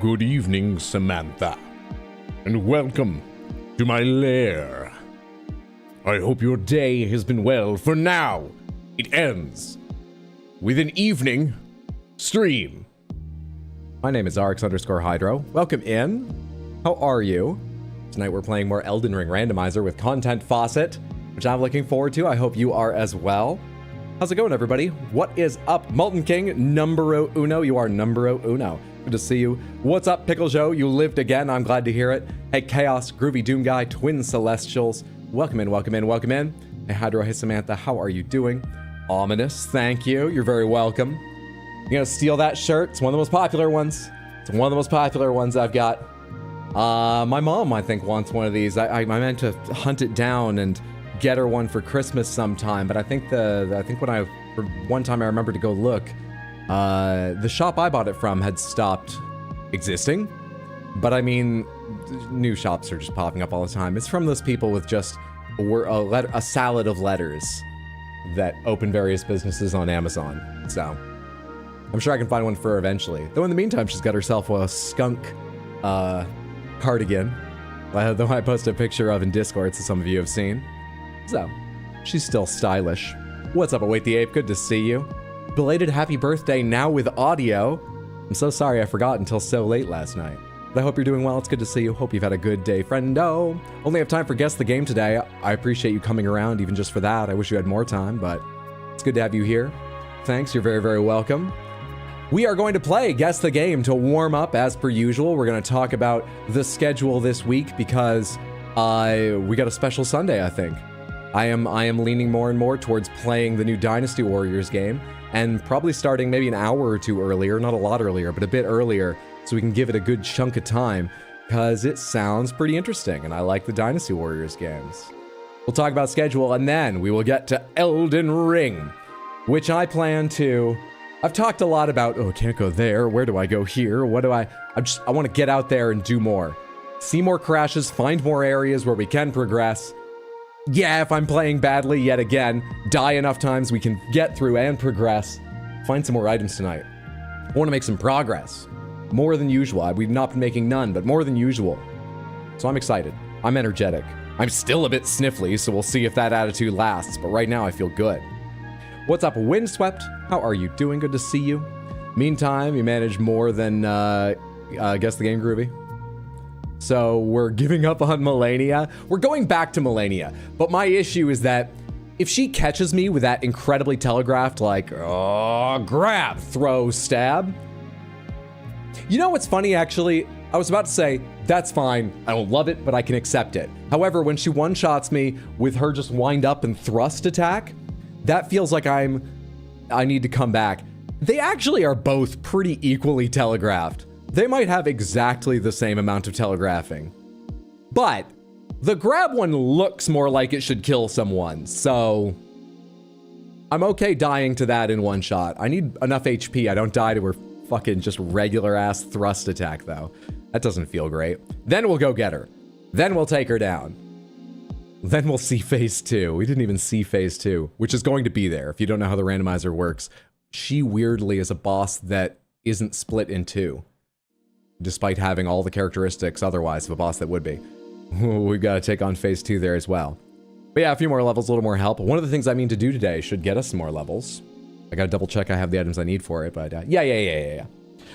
Good evening, Samantha, and welcome to my lair. I hope your day has been well. For now, it ends with an evening stream. My name is RX_Hydro. Welcome in. How are you? Tonight we're playing more Elden Ring randomizer with Content Faucet, which I'm looking forward to. I hope you are as well. How's it going, everybody? What is up? Molten King, numero uno. You are numero uno. Good to see you. What's up, Pickle Joe? You lived again. I'm glad to hear it. Hey, Chaos, Groovy Doom Guy, Twin Celestials. Welcome in, welcome in, welcome in. Hey, Hydro, hey, Samantha. How are you doing? Ominous, thank you. You're very welcome. You gonna steal that shirt? It's one of the most popular ones. It's one of the most popular ones I've got. My mom, I think, wants one of these. I meant to hunt it down and get her one for Christmas sometime, but I think for one time I remember to go look, the shop I bought it from had stopped existing. But I mean, new shops are just popping up all the time. It's from those people with just a salad of letters that open various businesses on Amazon. So I'm sure I can find one for her eventually. Though in the meantime, she's got herself a skunk cardigan, though I posted a picture of in Discord, so some of you have seen. So she's still stylish. What's up, Await the Ape? Good to see you. Belated happy birthday now with audio. I'm so sorry I forgot until so late last night. But I hope you're doing well. It's good to see you. Hope you've had a good day, friendo. Only have time for Guess the Game today. I appreciate you coming around even just for that. I wish you had more time, but it's good to have you here. Thanks, you're very, very welcome. We are going to play Guess the Game to warm up as per usual. We're going to talk about the schedule this week because we got a special Sunday, I think. I am leaning more and more towards playing the new Dynasty Warriors game and probably starting maybe an hour or two earlier, not a lot earlier, but a bit earlier, so we can give it a good chunk of time because it sounds pretty interesting and I like the Dynasty Warriors games. We'll talk about schedule and then we will get to Elden Ring, which I plan to... I've talked a lot about, oh, can't go there, where do I go here, what do I want to get out there and do more. See more crashes, find more areas where we can progress. Yeah, if I'm playing badly yet again, die enough times we can get through and progress. Find some more items tonight. I want to make some progress. More than usual. We've not been making none, but more than usual. So I'm excited. I'm energetic. I'm still a bit sniffly, so we'll see if that attitude lasts, but right now I feel good. What's up, Windswept? How are you doing? Good to see you. Meantime, you managed more than, Guess the Game, Groovy. So we're giving up on Melania. We're going back to Melania. But my issue is that if she catches me with that incredibly telegraphed, like, oh, grab, throw, stab. You know what's funny, actually? I was about to say, that's fine. I don't love it, but I can accept it. However, when she one-shots me with her just wind up and thrust attack, that feels like I need to come back. They actually are both pretty equally telegraphed. They might have exactly the same amount of telegraphing. But the grab one looks more like it should kill someone, so I'm okay dying to that in one shot. I need enough HP. I don't die to her fucking just regular ass thrust attack though. That doesn't feel great. Then we'll go get her. Then we'll take her down. Then we'll see phase 2. We didn't even see phase 2, which is going to be there. If you don't know how the randomizer works, she weirdly is a boss that isn't split in two, despite having all the characteristics otherwise of a boss that would be. We've got to take on phase 2 there as well. But yeah, a few more levels, a little more help. One of the things I mean to do today should get us some more levels. I gotta double check I have the items I need for it, but yeah.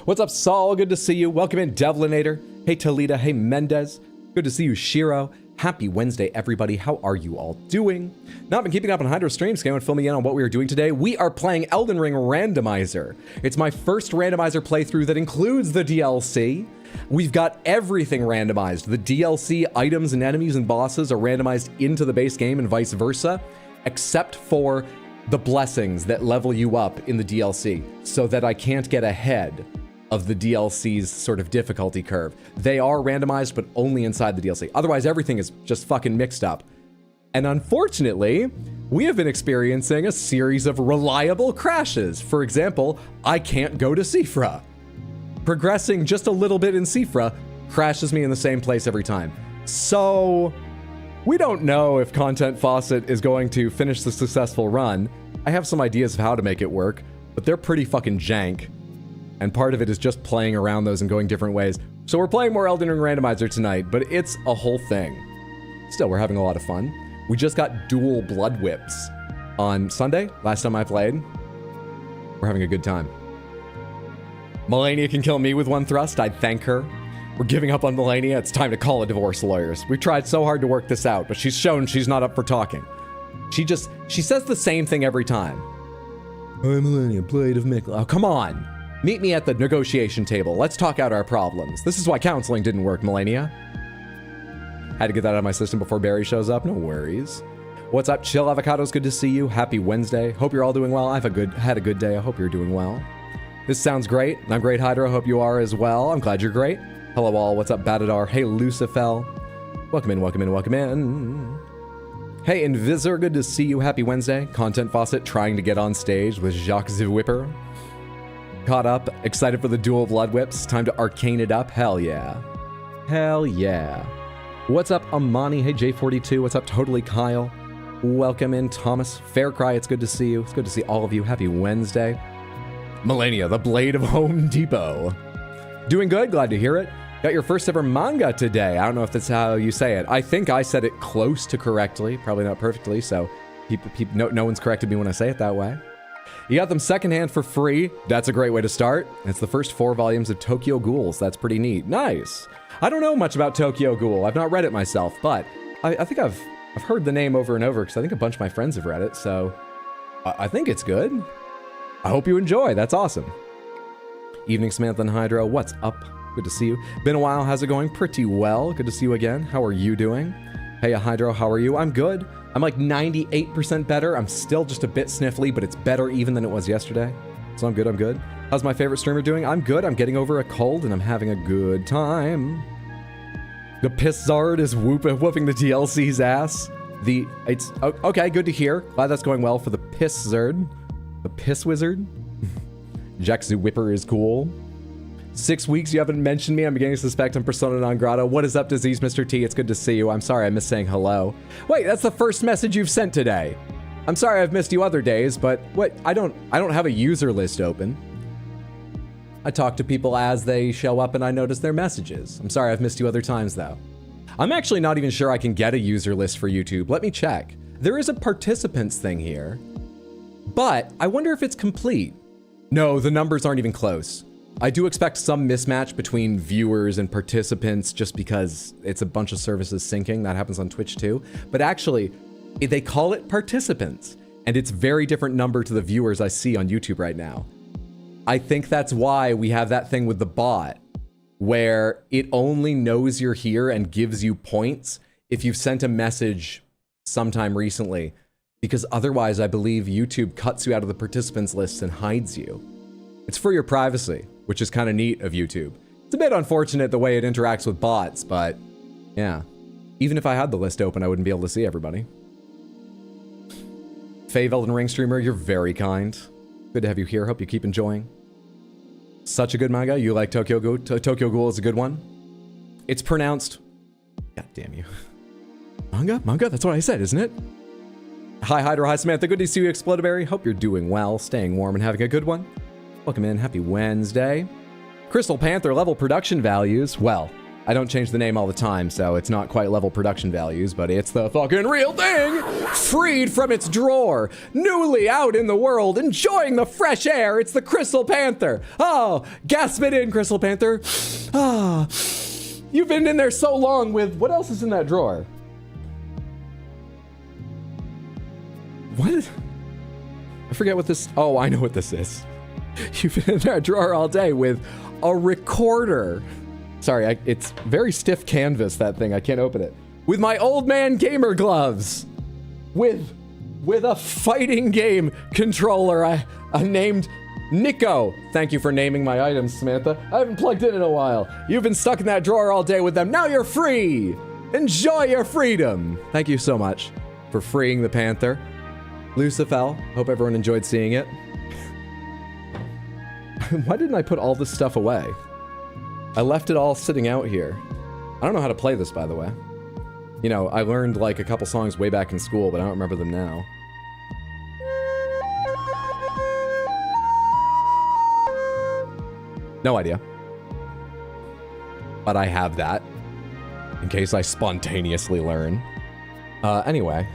What's up, Saul? Good to see you. Welcome in, Devlinator. Hey, Talita. Hey, Mendez. Good to see you, Shiro. Happy Wednesday, everybody. How are you all doing? Now, I've been keeping up on Hydro streams. Can anyone fill me in on what we are doing today? We are playing Elden Ring Randomizer. It's my first randomizer playthrough that includes the DLC. We've got everything randomized. The DLC items and enemies and bosses are randomized into the base game and vice versa, except for the blessings that level you up in the DLC so that I can't get ahead of the DLC's sort of difficulty curve. They are randomized, but only inside the DLC. Otherwise, everything is just fucking mixed up. And unfortunately, we have been experiencing a series of reliable crashes. For example, I can't go to Siofra. Progressing just a little bit in Siofra crashes me in the same place every time. So we don't know if Content Faucet is going to finish the successful run. I have some ideas of how to make it work, but they're pretty fucking jank. And part of it is just playing around those and going different ways. So we're playing more Elden Ring randomizer tonight, but it's a whole thing. Still, we're having a lot of fun. We just got dual blood whips on Sunday, last time I played. We're having a good time. Melania can kill me with one thrust. I'd thank her. We're giving up on Melania. It's time to call a divorce lawyers. We tried so hard to work this out, but she's shown she's not up for talking. She says the same thing every time. I'm Melania, Blade of Mikkel. Oh, come on. Meet me at the negotiation table. Let's talk out our problems. This is why counseling didn't work, Melania. Had to get that out of my system before Barry shows up. No worries. What's up, Chill Avocados? Good to see you. Happy Wednesday. Hope you're all doing well. I've had a good day. I hope you're doing well. This sounds great. I'm great, Hydra. Hope you are as well. I'm glad you're great. Hello all. What's up, Batadar? Hey, Lucifel. Welcome in, welcome in, welcome in. Hey, Invisor. Good to see you. Happy Wednesday. Content Faucet trying to get on stage with Jacques the Whipper. Caught up. Excited for the dual blood whips. Time to arcane it up. Hell yeah. Hell yeah. What's up, Amani? Hey, J42. What's up, Totally Kyle? Welcome in, Thomas. Faircry, it's good to see you. It's good to see all of you. Happy Wednesday. Melania, the Blade of Home Depot. Doing good, glad to hear it. Got your first ever manga today. I don't know if that's how you say it. I think I said it close to correctly, probably not perfectly, so no one's corrected me when I say it that way. You got them secondhand for free. That's a great way to start. It's the first 4 volumes of Tokyo Ghouls. That's pretty neat. Nice. I don't know much about Tokyo Ghoul. I've not read it myself, but I think I've heard the name over and over because I think a bunch of my friends have read it, so I think it's good. I hope you enjoy. That's awesome. Evening, Samantha and Hydro. What's up? Good to see you. Been a while. How's it going? Pretty well. Good to see you again. How are you doing? Hey, Hydro. How are you? I'm good. I'm like 98% better. I'm still just a bit sniffly, but it's better even than it was yesterday. So I'm good. I'm good. How's my favorite streamer doing? I'm good. I'm getting over a cold and I'm having a good time. The Piss Zard is whooping the DLC's ass. It's okay, good to hear. Glad that's going well for the Piss Zard. The Piss Wizard. Jack the Whipper is cool. 6 weeks you haven't mentioned me. I'm beginning to suspect I'm persona non grata. What is up, Disease Mr. T? It's good to see you. I'm sorry I missed saying hello. Wait, that's the first message you've sent today. I'm sorry I've missed you other days, but what? I don't have a user list open. I talk to people as they show up and I notice their messages. I'm sorry I've missed you other times though. I'm actually not even sure I can get a user list for YouTube. Let me check. There is a participants thing here, but I wonder if it's complete. No, the numbers aren't even close. I do expect some mismatch between viewers and participants just because it's a bunch of services syncing. That happens on Twitch too. But actually, they call it participants, and it's very different number to the viewers I see on YouTube right now. I think that's why we have that thing with the bot, where it only knows you're here and gives you points if you've sent a message sometime recently, because otherwise I believe YouTube cuts you out of the participants lists and hides you. It's for your privacy, which is kind of neat of YouTube. It's a bit unfortunate the way it interacts with bots, but yeah. Even if I had the list open, I wouldn't be able to see everybody. Fave Elden Ring streamer, you're very kind. Good to have you here. Hope you keep enjoying. Such a good manga. You like Tokyo Ghoul? Tokyo Ghoul is a good one. It's pronounced... God damn you. Manga? Manga? That's what I said, isn't it? Hi, Hydra. Hi, Samantha. Good to see you, Explodaberry. Hope you're doing well, staying warm, and having a good one. Welcome in. Happy Wednesday. Crystal Panther level production values. Well, I don't change the name all the time, so it's not quite level production values, but it's the fucking real thing! Freed from its drawer, newly out in the world, enjoying the fresh air, it's the Crystal Panther! Oh, gasp it in, Crystal Panther! Ah, you've been in there so long with... What else is in that drawer? What? I forget what this... Oh, I know what this is. You've been in that drawer all day with a recorder. Sorry, it's very stiff canvas, that thing. I can't open it. With my old man gamer gloves. With a fighting game controller I named Nico. Thank you for naming my items, Samantha. I haven't plugged in a while. You've been stuck in that drawer all day with them. Now you're free. Enjoy your freedom. Thank you so much for freeing the Panther. Lucifel, hope everyone enjoyed seeing it. Why didn't I put all this stuff away? I left it all sitting out here. I don't know how to play this, by the way. You know, I learned like a couple songs way back in school, but I don't remember them now. No idea. But I have that in case I spontaneously learn. Anyway.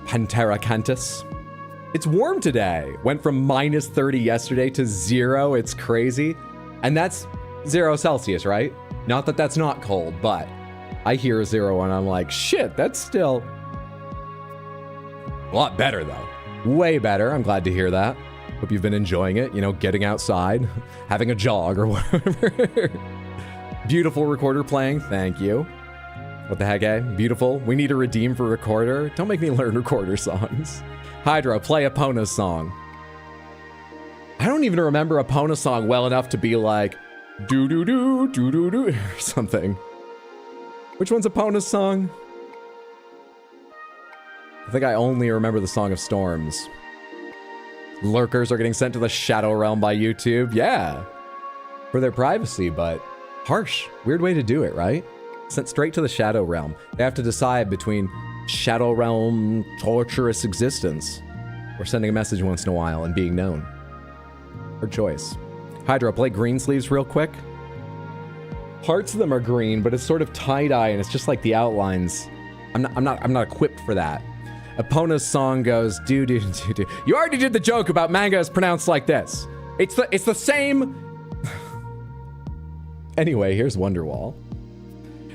Pantera Cantus. It's warm today. Went from minus 30 yesterday to 0. It's crazy. And that's 0 Celsius, right? Not that that's not cold, but I hear 0 and I'm like, shit, that's still a lot better though. Way better. I'm glad to hear that. Hope you've been enjoying it, you know, getting outside, having a jog or whatever. Beautiful recorder playing. Thank you. What the heck, eh? Beautiful. We need a redeem for recorder. Don't make me learn recorder songs. Hydro, play Epona's song. I don't even remember Epona's song well enough to be like, do-do-do, do-do-do, or something. Which one's Epona's song? I think I only remember the Song of Storms. Lurkers are getting sent to the Shadow Realm by YouTube. Yeah. For their privacy, but harsh. Weird way to do it, right? Sent straight to the Shadow Realm. They have to decide between Shadow Realm torturous existence or sending a message once in a while and being known. Hard choice. Hydro, play Greensleeves real quick. Parts of them are green, but it's sort of tie-dye and it's just like the outlines. I'm not equipped for that. Epona's song goes do do do do. You already did the joke about manga is pronounced like this. It's the same. Anyway, here's Wonderwall.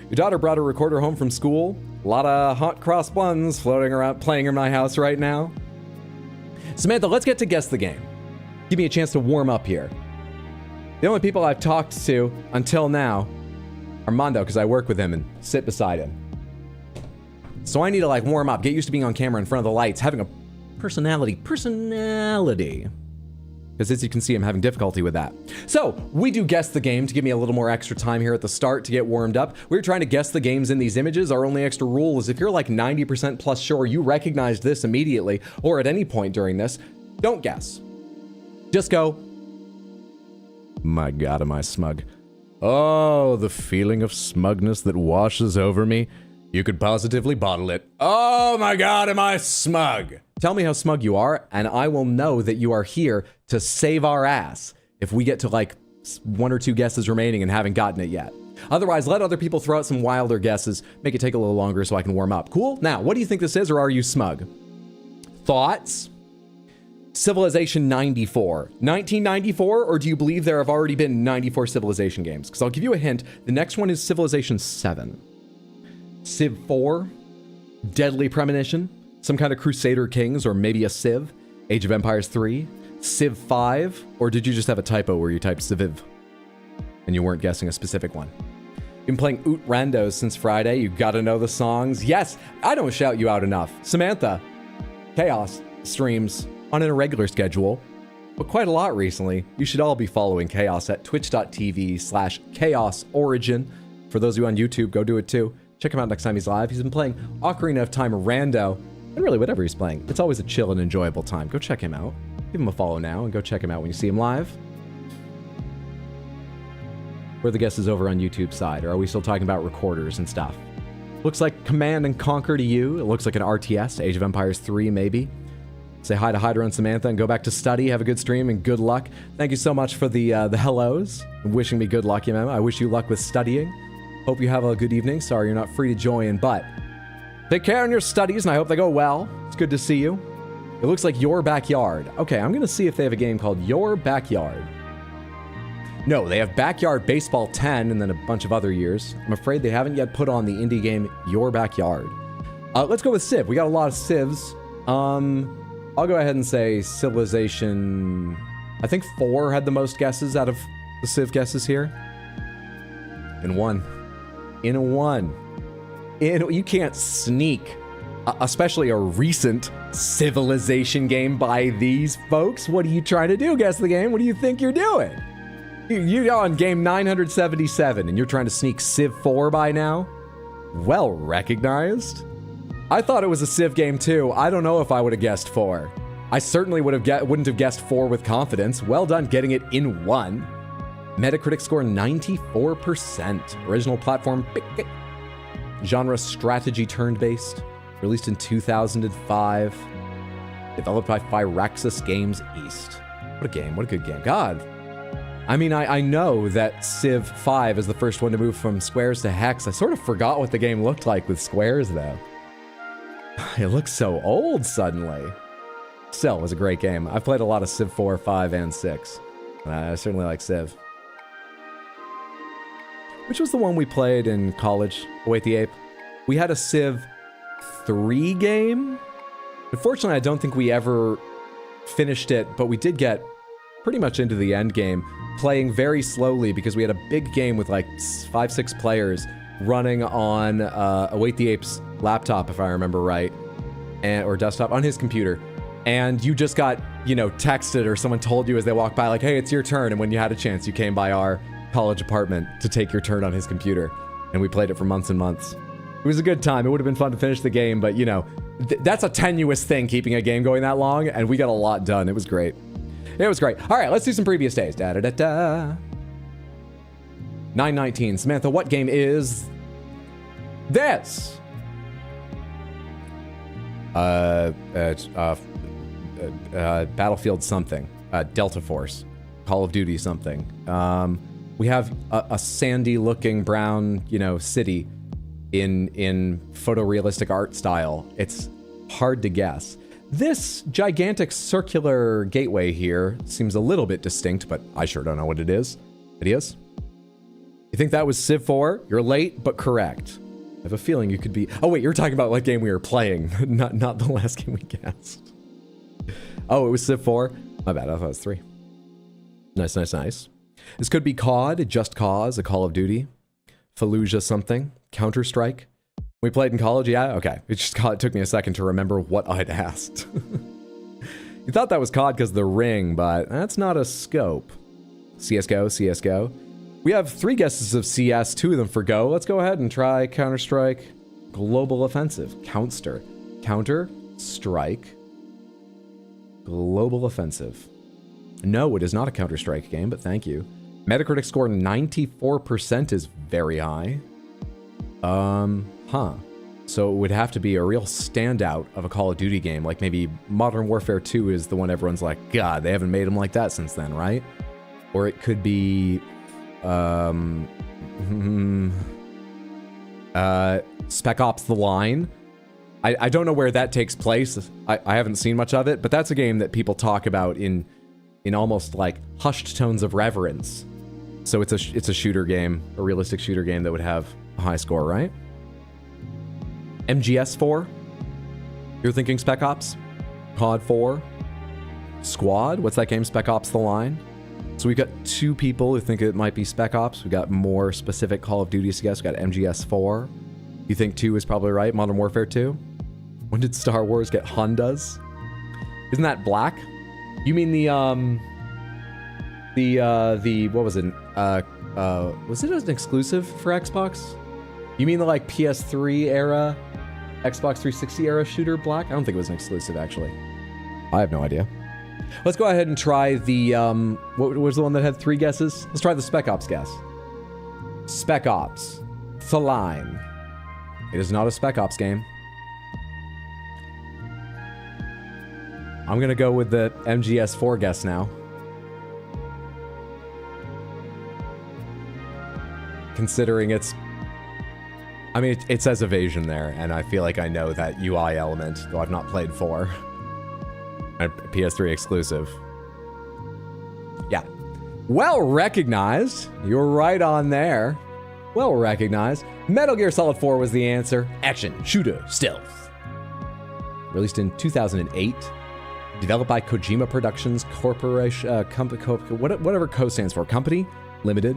Your daughter brought a recorder home from school. A lot of hot cross buns floating around, playing in my house right now. Samantha, let's get to Guess the Game. Give me a chance to warm up here. The only people I've talked to until now are Mondo, because I work with him and sit beside him. So I need to like warm up, get used to being on camera in front of the lights, having a personality. Because as you can see, I'm having difficulty with that. So we do Guess the Game to give me a little more extra time here at the start to get warmed up. We're trying to guess the games in these images. Our only extra rule is if you're like 90% plus sure you recognized this immediately or at any point during this, don't guess. Just go, my God, am I smug. Oh, the feeling of smugness that washes over me. You could positively bottle it. Oh my God, am I smug? Tell me how smug you are, and I will know that you are here to save our ass if we get to like 1 or 2 guesses remaining and haven't gotten it yet. Otherwise, let other people throw out some wilder guesses, make it take a little longer so I can warm up. Cool? Now, what do you think this is, or are you smug? Thoughts? Civilization 94. 1994, or do you believe there have already been 94 Civilization games? Because I'll give you a hint. The next one is Civilization 7. Civ 4, Deadly Premonition, some kind of Crusader Kings, or maybe a Civ, Age of Empires 3, Civ 5, or did you just have a typo where you typed Civiv and you weren't guessing a specific one? Been playing Oot Randos since Friday, you gotta know the songs. Yes, I don't shout you out enough. Samantha, Chaos streams on an irregular schedule, but quite a lot recently. You should all be following Chaos at twitch.tv/ChaosOrigin. For those of you on YouTube, go do it too. Check him out next time he's live. He's been playing Ocarina of Time Rando, and really whatever he's playing. It's always a chill and enjoyable time. Go check him out. Give him a follow now and go check him out when you see him live. Where the guess is over on YouTube's side, or are we still talking about recorders and stuff? Looks like Command and Conquer to you. It looks like an RTS, Age of Empires 3 maybe. Say hi to Hydra and Samantha and go back to study. Have a good stream and good luck. Thank you so much for the hellos. Wishing me good luck, I wish you luck with studying. Hope you have a good evening. Sorry you're not free to join, but take care in your studies, and I hope they go well. It's good to see you. It looks like Your Backyard. Okay, I'm going to see if they have a game called Your Backyard. No, they have Backyard Baseball 10 and then a bunch of other years. I'm afraid they haven't yet put on the indie game Your Backyard. Let's go with Civ. We got a lot of Civs. I'll go ahead and say Civilization... I think 4 had the most guesses out of the Civ guesses here. In one. You can't sneak, especially a recent Civilization game by these folks. What are you trying to do, Guess the Game? What do you think you're doing? You're on game 977 and you're trying to sneak Civ 4 by now? Well recognized. I thought it was a Civ game too. I don't know if I would have guessed 4. I certainly wouldn't have guessed 4 with confidence. Well done getting it in 1. Metacritic score 94%. Original platform, genre strategy turn-based. Released in 2005. Developed by Firaxis Games East. What a game. What a good game. God. I mean, I know that Civ 5 is the first one to move from squares to hex. I sort of forgot what the game looked like with squares, though. It looks so old suddenly. Still, it was a great game. I've played a lot of Civ 4, 5, and 6. I certainly like Civ. Which was the one we played in college? Wait, the Ape. We had a Civ 3 game. Unfortunately, I don't think we ever finished it, but we did get pretty much into the end game, playing very slowly because we had a big game with like 5, 6 players running on Await the Ape's laptop, if I remember right, or desktop, on his computer. And you just got, you know, texted or someone told you as they walked by, like, hey, it's your turn. And when you had a chance, you came by our college apartment to take your turn on his computer. And we played it for months and months. It was a good time. It would have been fun to finish the game, but, you know, that's a tenuous thing, keeping a game going that long. And we got a lot done. It was great. It was great. All right, let's do some previous days. Da-da-da-da. 9:19. Samantha, what game is this? Battlefield something. Delta Force. Call of Duty something. We have a sandy-looking brown, you know, city in photorealistic art style. It's hard to guess. This gigantic circular gateway here seems a little bit distinct, but I sure don't know what it is. Ideas? You think that was Civ 4? You're late, but correct. I have a feeling you could be... Oh, wait, you're talking about what game we were playing, not the last game we guessed. Oh, it was Civ 4? My bad, I thought it was 3. Nice, nice, nice. This could be COD, Just Cause, a Call of Duty, Fallujah something, Counter-Strike. We played in college, yeah? Okay. It took me a second to remember what I'd asked. You thought that was COD because of the ring, but that's not a scope. CSGO, CSGO. We have 3 guesses of CS, 2 of them for Go. Let's go ahead and try Counter-Strike Global Offensive. Counter-Strike Global Offensive. No, it is not a Counter-Strike game, but thank you. Metacritic score 94% is very high. So it would have to be a real standout of a Call of Duty game. Like maybe Modern Warfare 2 is the one everyone's like, God, they haven't made them like that since then, right? Or it could be, Spec Ops: The Line. I don't know where that takes place. I haven't seen much of it, but that's a game that people talk about in almost like hushed tones of reverence. So it's a shooter game, a realistic shooter game that would have a high score, right? MGS 4? You're thinking Spec Ops? COD 4? Squad? What's that game? Spec Ops: The Line? So we got 2 people who think it might be Spec Ops. We got more specific Call of Duties to guess. We got MGS 4. You think 2 is probably right? Modern Warfare 2? When did Star Wars get Hondas? Isn't that black? You mean the what was it? Was it an exclusive for Xbox? You mean the like PS3 era, Xbox 360 era shooter black? I don't think it was an exclusive actually. I have no idea. Let's go ahead and try the what was the one that had 3 guesses? Let's try the Spec Ops guess. Spec Ops: The Line. It is not a Spec Ops game. I'm gonna go with the MGS 4 guess now. Considering it's... I mean, it says evasion there, and I feel like I know that UI element, though I've not played 4. A PS3 exclusive. Yeah. Well recognized. You're right on there. Well recognized. Metal Gear Solid 4 was the answer. Action, shooter, stealth. Released in 2008. Developed by Kojima Productions Corporation, whatever Co stands for. Company Limited.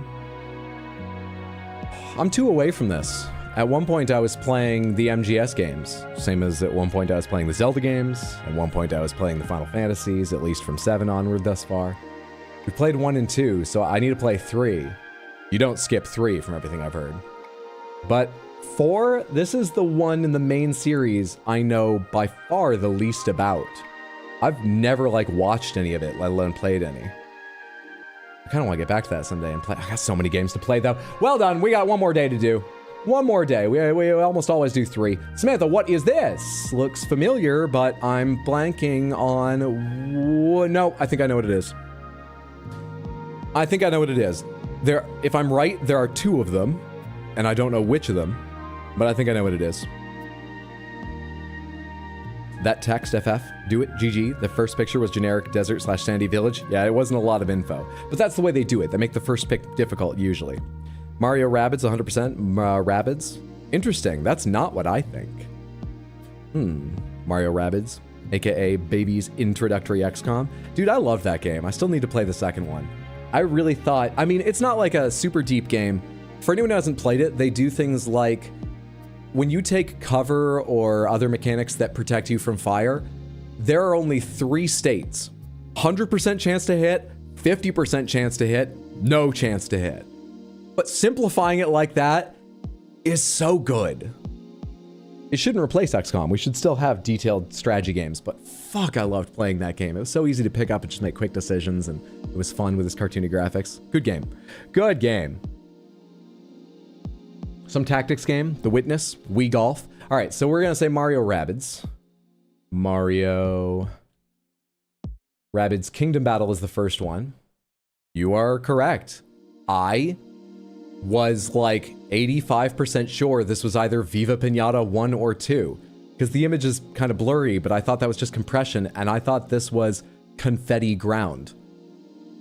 I'm 2 away from this. At one point, I was playing the MGS games. Same as at one point I was playing the Zelda games. At one point I was playing the Final Fantasies, at least from 7 onward thus far. We played 1 and 2, so I need to play 3. You don't skip 3 from everything I've heard. But 4, this is the one in the main series I know by far the least about. I've never like watched any of it, let alone played any. I kind of want to get back to that someday and play. I got so many games to play though. Well done, we got 1 more day to do. 1 more day. We almost always do 3. Samantha, what is this? Looks familiar, but I'm blanking on... No, I think I know what it is. I think I know what it is. If I'm right, there are 2 of them, and I don't know which of them, but I think I know what it is. That text, FF, do it, GG. The first picture was generic desert/sandy village. Yeah, it wasn't a lot of info, but that's the way they do it. They make the first pick difficult, usually. Mario Rabbids, 100%. Rabbids. Interesting. That's not what I think. Mario Rabbids, aka Baby's Introductory XCOM. Dude, I love that game. I still need to play the second one. I really thought, I mean, it's not like a super deep game. For anyone who hasn't played it, they do things like when you take cover or other mechanics that protect you from fire, there are only 3 states. 100% chance to hit, 50% chance to hit, no chance to hit. But simplifying it like that is so good. It shouldn't replace XCOM. We should still have detailed strategy games, but fuck, I loved playing that game. It was so easy to pick up and just make quick decisions, and it was fun with its cartoony graphics. Good game. Good game. Some tactics game, The Witness, Wii Golf. All right, so we're gonna say Mario Rabbids. Mario Rabbids Kingdom Battle is the first one. You are correct. I was like 85% sure this was either Viva Pinata 1 or 2, because the image is kind of blurry, but I thought that was just compression, and I thought this was Confetti Ground.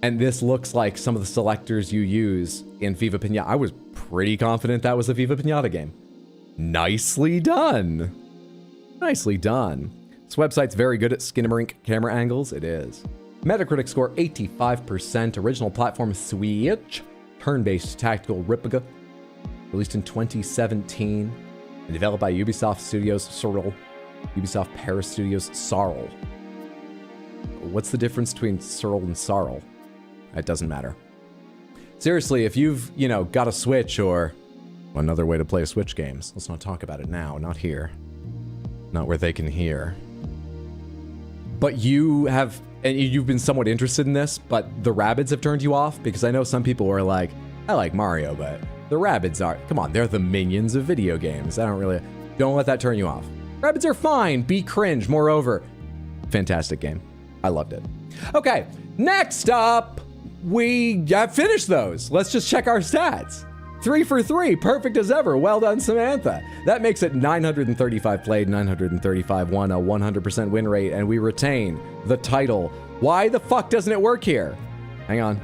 And this looks like some of the selectors you use in Viva Pinata. I was pretty confident that was a Viva Pinata game. Nicely done. Nicely done. This website's very good at skinamarink camera angles. It is. Metacritic score 85%. Original platform Switch. Turn-based tactical Ripiga. Released in 2017. And developed by Ubisoft Studios Sorrel. Ubisoft Paris Studios Sarl. What's the difference between Sorrel and Sarl? It doesn't matter. Seriously, if you've, got a Switch or another way to play Switch games, let's not talk about it now, not here. Not where they can hear. But you've been somewhat interested in this, but the Rabbids have turned you off? Because I know some people were like, I like Mario, but the Rabbids are, come on, they're the minions of video games. Don't let that turn you off. Rabbids are fine, be cringe, moreover. Fantastic game. I loved it. Okay, next up, we have finished those. Let's just check our stats. 3 for 3, perfect as ever. Well done, Samantha. That makes it 935 played, 935 won, a 100% win rate, and we retain the title. Why the fuck doesn't it work here? Hang on.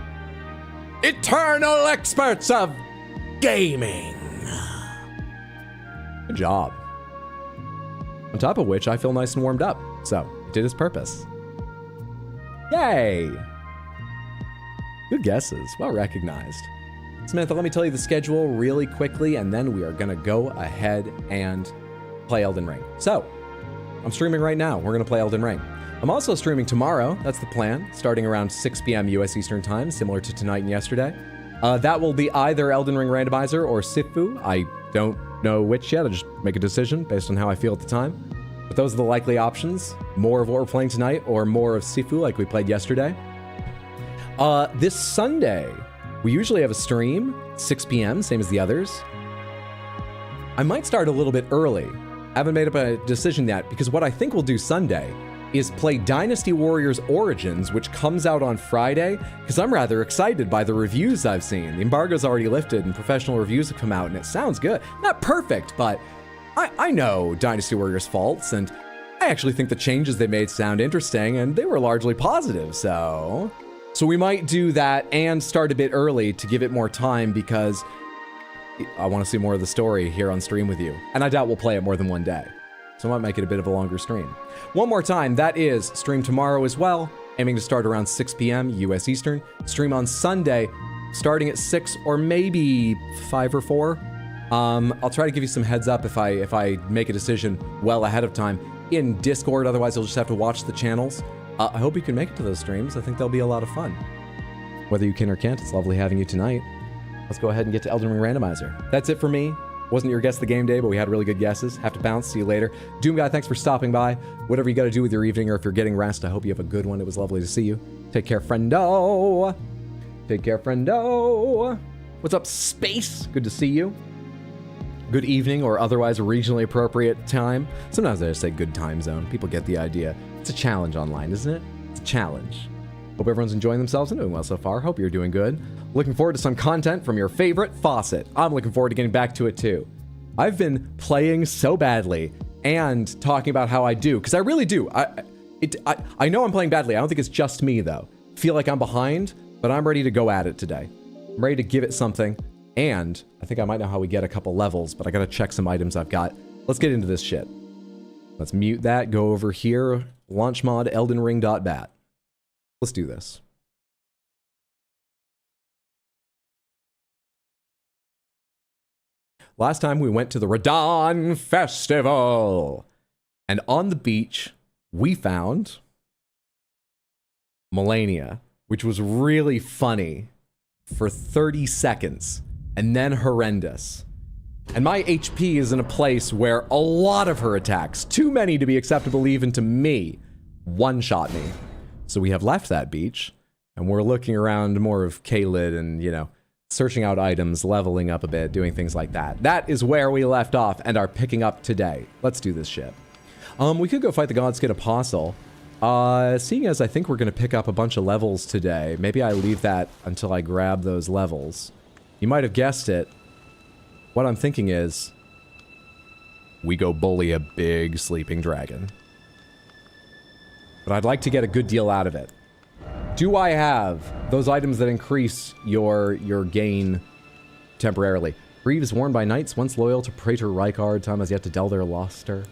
Eternal Experts of Gaming. Good job. On top of which, I feel nice and warmed up, so it did its purpose. Yay! Good guesses, well recognized. Samantha, let me tell you the schedule really quickly, and then we are gonna go ahead and play Elden Ring. So, I'm streaming right now. We're gonna play Elden Ring. I'm also streaming tomorrow, that's the plan, starting around 6 p.m. US Eastern Time, similar to tonight and yesterday. That will be either Elden Ring Randomizer or Sifu. I don't know which yet, I'll just make a decision based on how I feel at the time. But those are the likely options. More of what we're playing tonight, or more of Sifu like we played yesterday. This Sunday, we usually have a stream, 6 p.m., same as the others. I might start a little bit early. Haven't made up a decision yet, because what I think we'll do Sunday is play Dynasty Warriors Origins, which comes out on Friday, because I'm rather excited by the reviews I've seen. The embargo's already lifted, and professional reviews have come out, and it sounds good. Not perfect, but I know Dynasty Warriors' faults, and I actually think the changes they made sound interesting, and they were largely positive, so we might do that and start a bit early to give it more time, because I want to see more of the story here on stream with you. And I doubt we'll play it more than one day, so I might make it a bit of a longer stream. One more time, that is stream tomorrow as well, aiming to start around 6 p.m. US Eastern. Stream on Sunday, starting at 6 or maybe 5 or 4. I'll try to give you some heads up if I make a decision well ahead of time in Discord, otherwise you'll just have to watch the channels. I hope you can make it to those streams. I think they'll be a lot of fun. Whether you can or can't, it's lovely having you tonight. Let's go ahead and get to Elden Ring Randomizer. That's it for me. Wasn't your guess the game day, but we had really good guesses. Have to bounce. See you later. Doom Guy, thanks for stopping by. Whatever you got to do with your evening, or if you're getting rest, I hope you have a good one. It was lovely to see you. Take care, friendo. Take care, friendo. What's up, Space? Good to see you. Good evening, or otherwise regionally appropriate time. Sometimes I just say good time zone. People get the idea. It's a challenge online, isn't it? It's a challenge. Hope everyone's enjoying themselves and doing well so far. Hope you're doing good. Looking forward to some content from your favorite faucet. I'm looking forward to getting back to it too. I've been playing so badly and talking about how I do, because I really do. I know I'm playing badly. I don't think it's just me though. Feel like I'm behind, but I'm ready to go at it today. I'm ready to give it something, and I think I might know how we get a couple levels, but I gotta check some items I've got. Let's get into this shit. Let's mute that, go over here, launch mod eldenring.bat. Let's do this. Last time we went to the Radahn Festival, and on the beach, we found Melania, which was really funny for 30 seconds, and then horrendous. And my HP is in a place where a lot of her attacks, too many to be acceptable even to me, one-shot me. So we have left that beach, and we're looking around more of Kaled and, you know, searching out items, leveling up a bit, doing things like that. That is where we left off and are picking up today. Let's do this shit. We could go fight the Godskin Apostle. Seeing as I think we're going to pick up a bunch of levels today, maybe I leave that until I grab those levels. You might have guessed it. What I'm thinking is, we go bully a big sleeping dragon. But I'd like to get a good deal out of it. Do I have those items that increase your gain temporarily? Greaves worn by knights once loyal to Praetor Rykard, time has yet to dull their luster.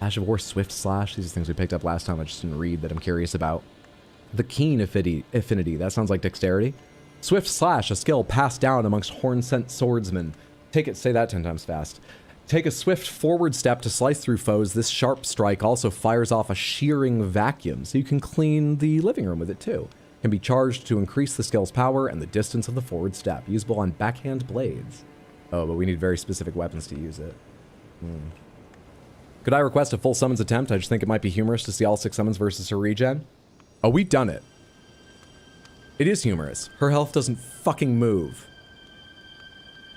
Ash of War, Swift Slash, these are things we picked up last time I just didn't read that I'm curious about. The Keen Affinity, that sounds like dexterity. Swift Slash, a skill passed down amongst horn-sent swordsmen. Say that 10 times fast. Take a swift forward step to slice through foes. This sharp strike also fires off a shearing vacuum, so you can clean the living room with it too. Can be charged to increase the skill's power and the distance of the forward step. Usable on backhand blades. Oh, but we need very specific weapons to use it. Could I request a full summons attempt? I just think it might be humorous to see all 6 summons versus her regen. Oh, we've done it. It is humorous. Her health doesn't fucking move.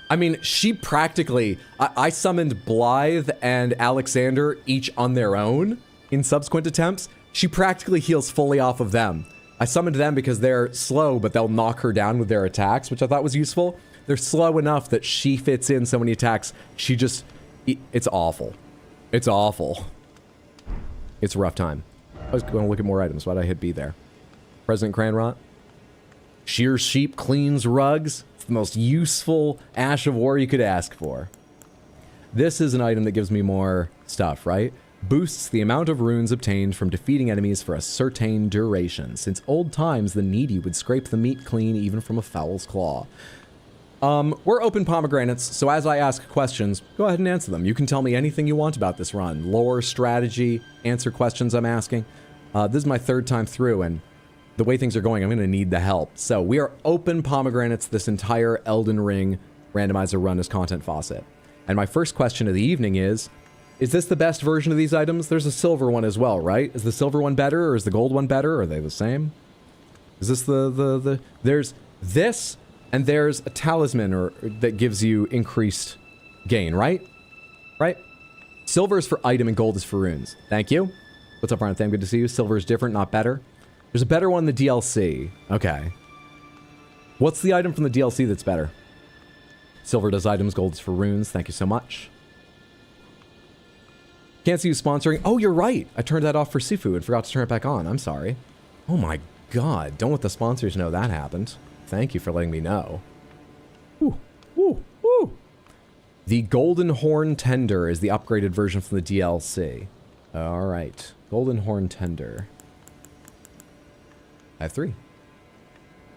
I mean, she practically... I summoned Blythe and Alexander each on their own in subsequent attempts. She practically heals fully off of them. I summoned them because they're slow, but they'll knock her down with their attacks, which I thought was useful. They're slow enough that she fits in so many attacks. She just... It's awful. It's awful. It's a rough time. I was going to look at more items. Why'd I hit B there? President Cranrot. Shears sheep, cleans rugs. It's the most useful Ash of War you could ask for. This is an item that gives me more stuff, right? Boosts the amount of runes obtained from defeating enemies for a certain duration. Since old times, the needy would scrape the meat clean even from a fowl's claw. We're open pomegranates, so as I ask questions, go ahead and answer them. You can tell me anything you want about this run. Lore, strategy, answer questions I'm asking. This is my 3rd time through, and the way things are going, I'm going to need the help. So we are open pomegranates this entire Elden Ring randomizer run as Content Faucet. And my first question of the evening is this the best version of these items? There's a silver one as well, right? Is the silver one better, or is the gold one better? Are they the same? Is this there's this... And there's a talisman that gives you increased gain, right? Right? Silver is for item and gold is for runes. Thank you. What's up, Ryan? Good to see you. Silver is different, not better. There's a better one in the DLC. Okay. What's the item from the DLC that's better? Silver does items, gold is for runes. Thank you so much. Can't see you sponsoring. Oh, you're right. I turned that off for Sifu and forgot to turn it back on. I'm sorry. Oh my god. Don't let the sponsors know that happened. Thank you for letting me know. Woo, woo, woo. The Golden Horn Tender is the upgraded version from the DLC. Alright. Golden Horn Tender. I have 3.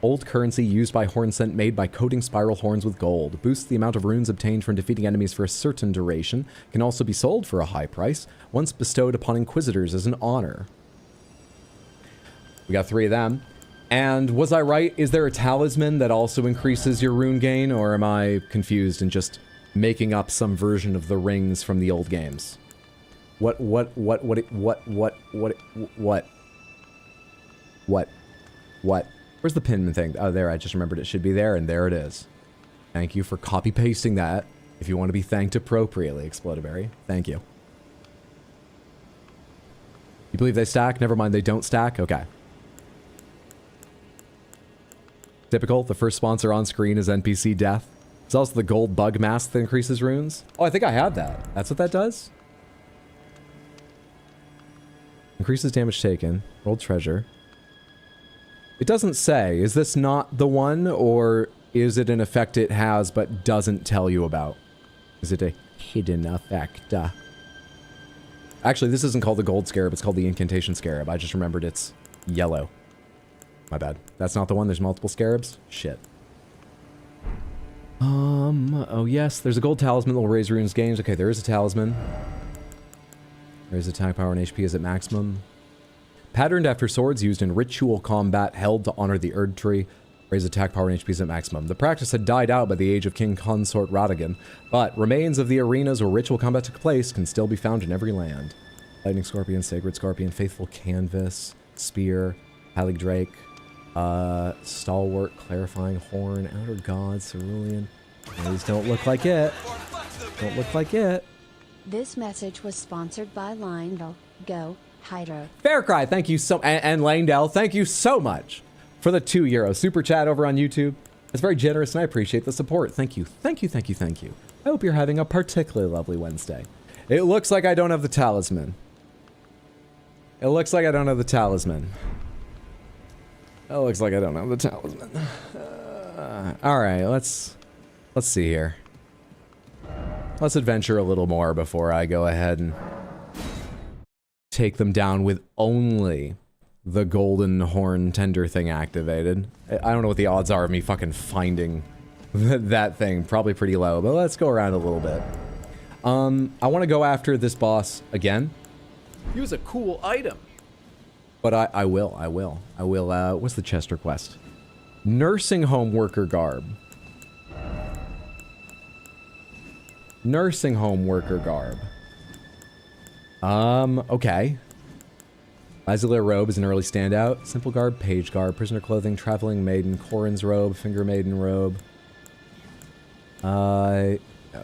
Old currency used by Hornsent made by coating spiral horns with gold. Boosts the amount of runes obtained from defeating enemies for a certain duration. Can also be sold for a high price, once bestowed upon Inquisitors as an honor. We got 3 of them. And was I right? Is there a talisman that also increases your rune gain, or am I confused and just making up some version of the rings from the old games? What? Where's the pin thing? Oh, there, I just remembered it should be there, and there it is. Thank you for copy-pasting that. If you want to be thanked appropriately, Explodaberry. Thank you. You believe they stack? Never mind, they don't stack? Okay. Typical, the first sponsor on screen is NPC death. It's also the gold bug mask that increases runes. Oh, I think I have that. That's what that does? Increases damage taken. Gold treasure. It doesn't say. Is this not the one, or is it an effect it has but doesn't tell you about? Is it a hidden effect? Actually, this isn't called the gold scarab. It's called the incantation scarab. I just remembered it's yellow. My bad. That's not the one. There's multiple scarabs. Shit. Oh yes, there's a gold talisman that will raise runes gains. Okay, there is a talisman. Raise attack power and HP is at maximum. Patterned after swords used in ritual combat held to honor the Erd tree. Raise attack power and HP is at maximum. The practice had died out by the age of King Consort Radahn, but remains of the arenas where ritual combat took place can still be found in every land. Lightning Scorpion, Sacred Scorpion, Faithful Canvas, Spear, Halig Drake, Stalwart, Clarifying Horn, Outer God, Cerulean. These don't look like it. Don't look like it. This message was sponsored by Lionel. Go, Hydro. Faircry, thank you so... And Langdell, thank you so much for the €2 super chat over on YouTube. It's very generous and I appreciate the support. Thank you. Thank you, thank you, thank you. I hope you're having a particularly lovely Wednesday. It looks like I don't have the talisman. It looks like I don't have the talisman. It looks like I don't have the talisman. Alright, let's see here. Let's adventure a little more before I go ahead and take them down with only the golden horn tender thing activated. I don't know what the odds are of me fucking finding that thing. Probably pretty low, but let's go around a little bit. I want to go after this boss again. Use a cool item. But I will. What's the chest request? Nursing home worker garb. Nursing home worker garb. Okay. Basilar robe is an early standout. Simple garb, page garb, prisoner clothing, traveling maiden, Corin's robe, finger maiden robe.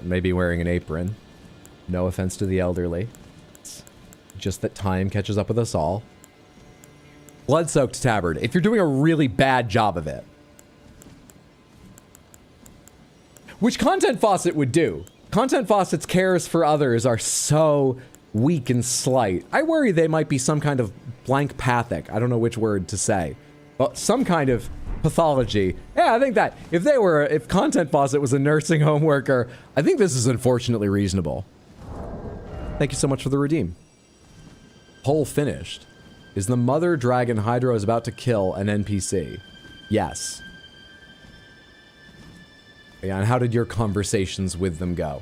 Maybe wearing an apron. No offense to the elderly. It's just that time catches up with us all. Blood-soaked tabard. If you're doing a really bad job of it. Which Content Faucet would do. Content Faucet's cares for others are so weak and slight. I worry they might be some kind of blankpathic. I don't know which word to say. But some kind of pathology. Yeah, I think that if Content Faucet was a nursing home worker, I think this is unfortunately reasonable. Thank you so much for the redeem. Poll finished. Is the mother dragon Hydro is about to kill an NPC? Yes. Yeah, and how did your conversations with them go?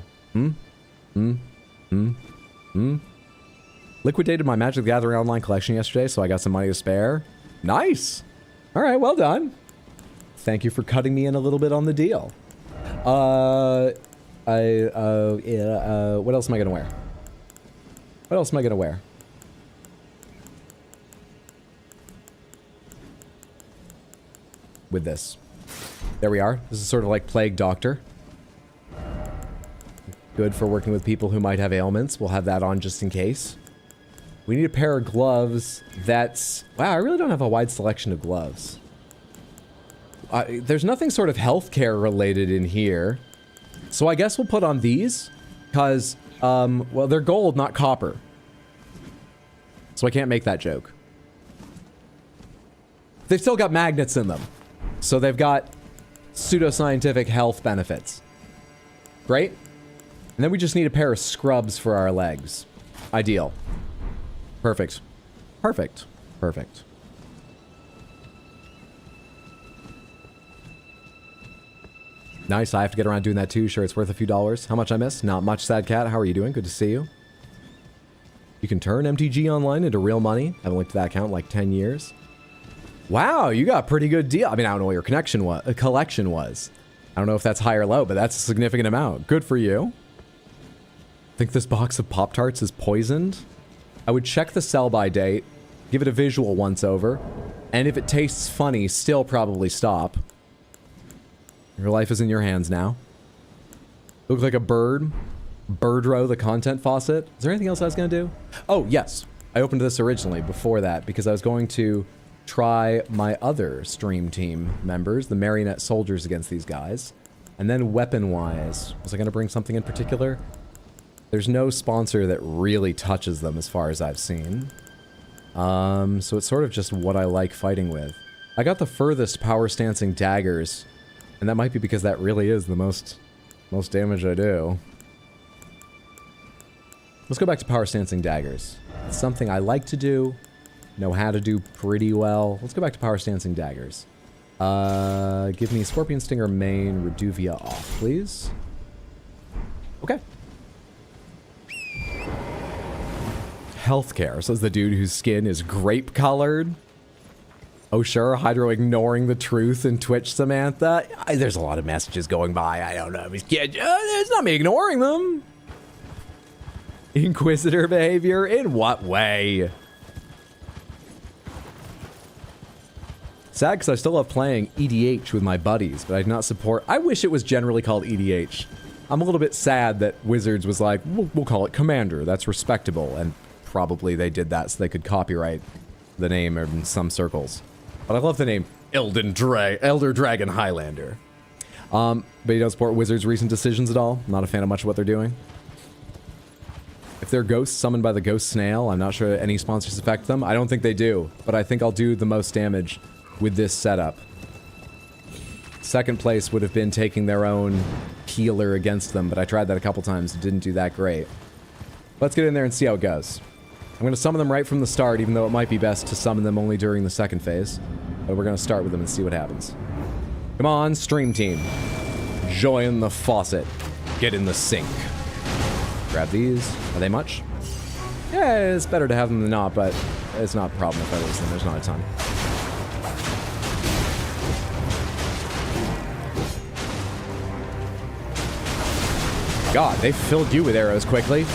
Liquidated my Magic the Gathering online collection yesterday, so I got some money to spare. Nice! Alright, well done. Thank you for cutting me in a little bit on the deal. What else am I gonna wear? What else am I gonna wear? With this. There we are. This is sort of like Plague Doctor. Good for working with people who might have ailments. We'll have that on just in case. We need a pair of gloves that's... Wow, I really don't have a wide selection of gloves. There's nothing sort of healthcare related in here. So I guess we'll put on these. Because, well, they're gold, not copper. So I can't make that joke. They've still got magnets in them. So they've got pseudoscientific health benefits. Great. And then we just need a pair of scrubs for our legs. Ideal. Perfect. Perfect. Perfect. Nice, I have to get around doing that too. Sure, it's worth a few dollars. How much I miss? Not much, Sad Cat. How are you doing? Good to see you. You can turn MTG Online into real money. Haven't linked to that account in like 10 years. Wow, you got a pretty good deal. I mean, I don't know what your collection was. I don't know if that's high or low, but that's a significant amount. Good for you. Think this box of Pop-Tarts is poisoned? I would check the sell-by date, give it a visual once over, and if it tastes funny, still probably stop. Your life is in your hands now. Look like a bird. Birdrow, the Content Faucet. Is there anything else I was going to do? Oh, yes. I opened this originally before that because I was going to try my other stream team members, the Marionette Soldiers, against these guys. And then weapon-wise, was I going to bring something in particular? There's no sponsor that really touches them as far as I've seen. So it's sort of just what I like fighting with. I got the furthest power stancing daggers, and that might be because that really is the most damage I do. Let's go back to power stancing daggers. It's something I like to do, know how to do pretty well. Let's go back to power stancing daggers. Give me Scorpion Stinger main, Reduvia off, please. Okay. Healthcare, says the dude whose skin is grape-colored. Oh sure, Hydro ignoring the truth in Twitch, Samantha. There's a lot of messages going by, I don't know. It's not me ignoring them. Inquisitor behavior? In what way? Sad because I still love playing EDH with my buddies, but I do not support... I wish it was generally called EDH. I'm a little bit sad that Wizards was like, we'll call it Commander, that's respectable, and probably they did that so they could copyright the name in some circles. But I love the name Elder Dragon Highlander. But you don't support Wizards' recent decisions at all? I'm not a fan of much of what they're doing. If they're ghosts summoned by the ghost snail, I'm not sure any sponsors affect them. I don't think they do, but I think I'll do the most damage with this setup. Second place would have been taking their own healer against them, but I tried that a couple times. It didn't do that great. Let's get in there and see how it goes. I'm going to summon them right from the start, even though it might be best to summon them only during the second phase. But we're going to start with them and see what happens. Come on, stream team. Join the faucet. Get in the sink. Grab these. Are they much? Yeah, it's better to have them than not, but it's not a problem if I lose them. There's not a ton. God, they filled you with arrows quickly.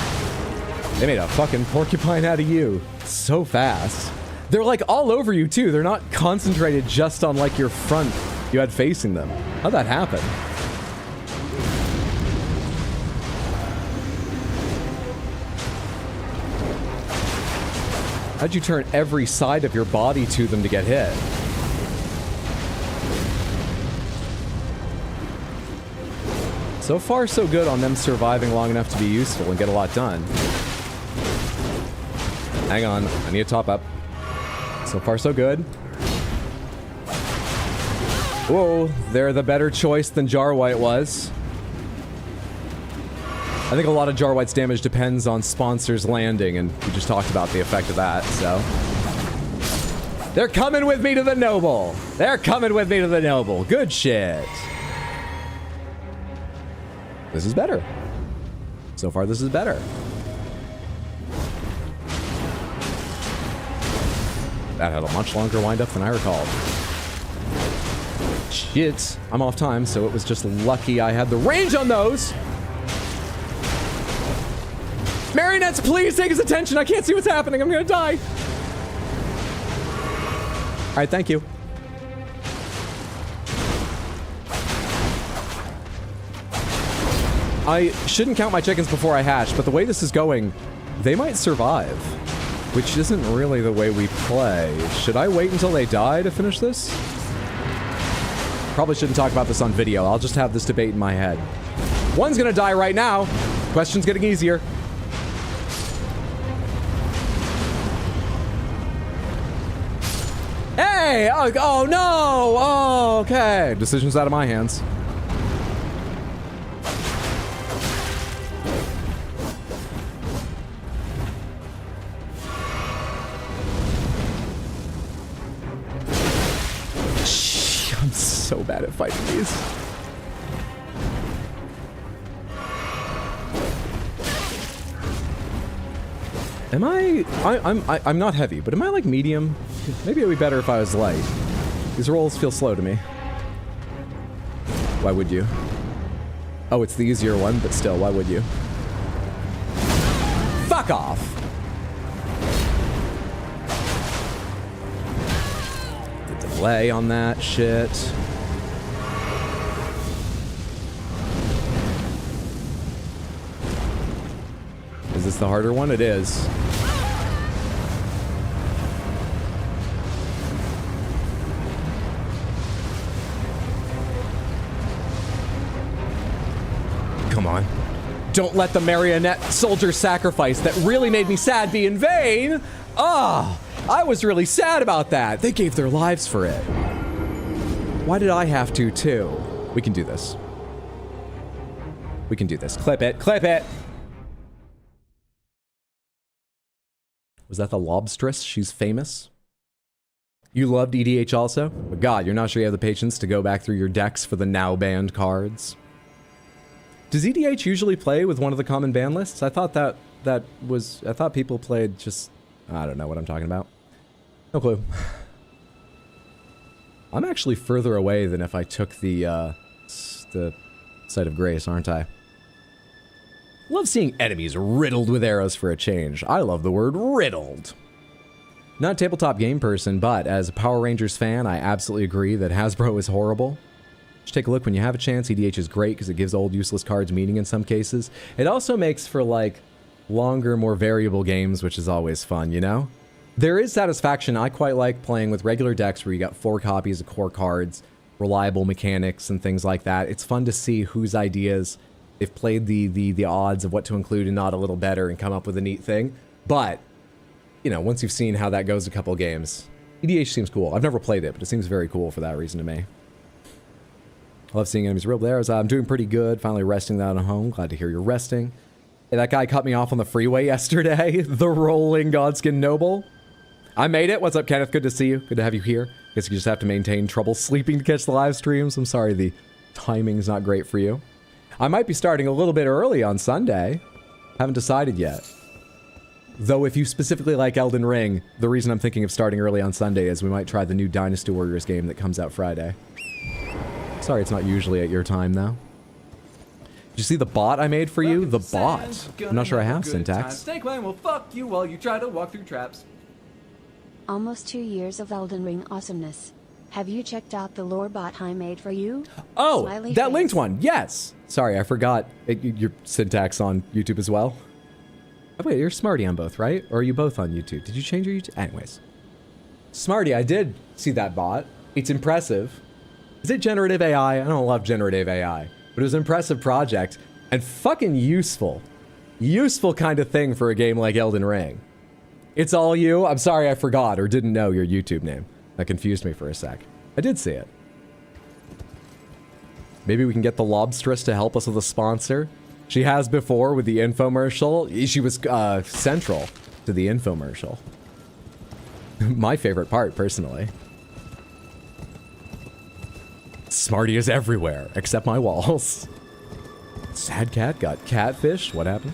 They made a fucking porcupine out of you. So fast. They're like all over you too. They're not concentrated just on like your front you had facing them. How'd that happen? How'd you turn every side of your body to them to get hit? So far, so good on them surviving long enough to be useful and get a lot done. Hang on, I need a top up. So far, so good. Whoa, they're the better choice than Jarwhite was. I think a lot of Jarwhite's damage depends on sponsors landing, and we just talked about the effect of that, so. They're coming with me to the Noble! They're coming with me to the Noble! Good shit! This is better. So far, this is better. That had a much longer wind-up than I recalled. Shit. I'm off time, so it was just lucky I had the range on those! Marionettes, please take his attention! I can't see what's happening! I'm gonna die! Alright, thank you. I shouldn't count my chickens before I hatch, but the way this is going, they might survive. Which isn't really the way we play. Should I wait until they die to finish this? Probably shouldn't talk about this on video. I'll just have this debate in my head. One's gonna die right now. Question's getting easier. Hey! Oh no! Oh, okay. Decision's out of my hands. I'm so bad at fighting these. Am I'm not heavy, but am I like medium? Maybe it would be better if I was light. These rolls feel slow to me. Why would you? Oh, it's the easier one, but still, why would you? Fuck off! The delay on that shit. Is this the harder one? It is. Don't let the marionette soldier sacrifice that really made me sad be in vain. Ah, I was really sad about that. They gave their lives for it. Why did I have to, too? We can do this. We can do this. Clip it. Clip it. Was that the lobstress? She's famous. You loved EDH also? But God, you're not sure you have the patience to go back through your decks for the now banned cards. Does EDH usually play with one of the common ban lists? I thought I thought people played just... I don't know what I'm talking about. No clue. I'm actually further away than if I took the Site of Grace, aren't I? Love seeing enemies riddled with arrows for a change. I love the word riddled. Not a tabletop game person, but as a Power Rangers fan, I absolutely agree that Hasbro is horrible. Just take a look when you have a chance. EDH is great because it gives old useless cards meaning in some cases. It also makes for, like, longer, more variable games, which is always fun, you know? There is satisfaction. I quite like playing with regular decks where you got 4 copies of core cards, reliable mechanics, and things like that. It's fun to see whose ideas they've played the odds of what to include and not a little better and come up with a neat thing. But, you know, once you've seen how that goes a couple games, EDH seems cool. I've never played it, but it seems very cool for that reason to me. I love seeing enemies riddled with arrows. I'm doing pretty good. Finally resting that at home. Glad to hear you're resting. Hey, that guy cut me off on the freeway yesterday. The rolling Godskin Noble. I made it. What's up, Kenneth? Good to see you. Good to have you here. Guess you just have to maintain trouble sleeping to catch the live streams. I'm sorry the timing's not great for you. I might be starting a little bit early on Sunday. Haven't decided yet. Though if you specifically like Elden Ring, the reason I'm thinking of starting early on Sunday is we might try the new Dynasty Warriors game that comes out Friday. Sorry it's not usually at your time, though. Did you see the bot I made for you? The bot. I'm not sure I have syntax. Snake Man will fuck you while you try to walk through traps. Almost 2 years of Elden Ring awesomeness. Have you checked out the lore bot I made for you? Oh, Smiley that face. linked one. Yes. Sorry, I forgot your syntax on YouTube as well. Oh, wait, you're Smarty on both, right? Or are you both on YouTube? Did you change your YouTube? Anyways. Smarty, I did see that bot. It's impressive. Is it generative AI? I don't love generative AI. But it was an impressive project. And fucking useful. Useful kind of thing for a game like Elden Ring. It's all you? I'm sorry I forgot or didn't know your YouTube name. That confused me for a sec. I did see it. Maybe we can get the Lobstress to help us with a sponsor. She has before with the infomercial. She was central to the infomercial. My favorite part, personally. Smarty is everywhere, except my walls. Sad cat got catfished. What happened?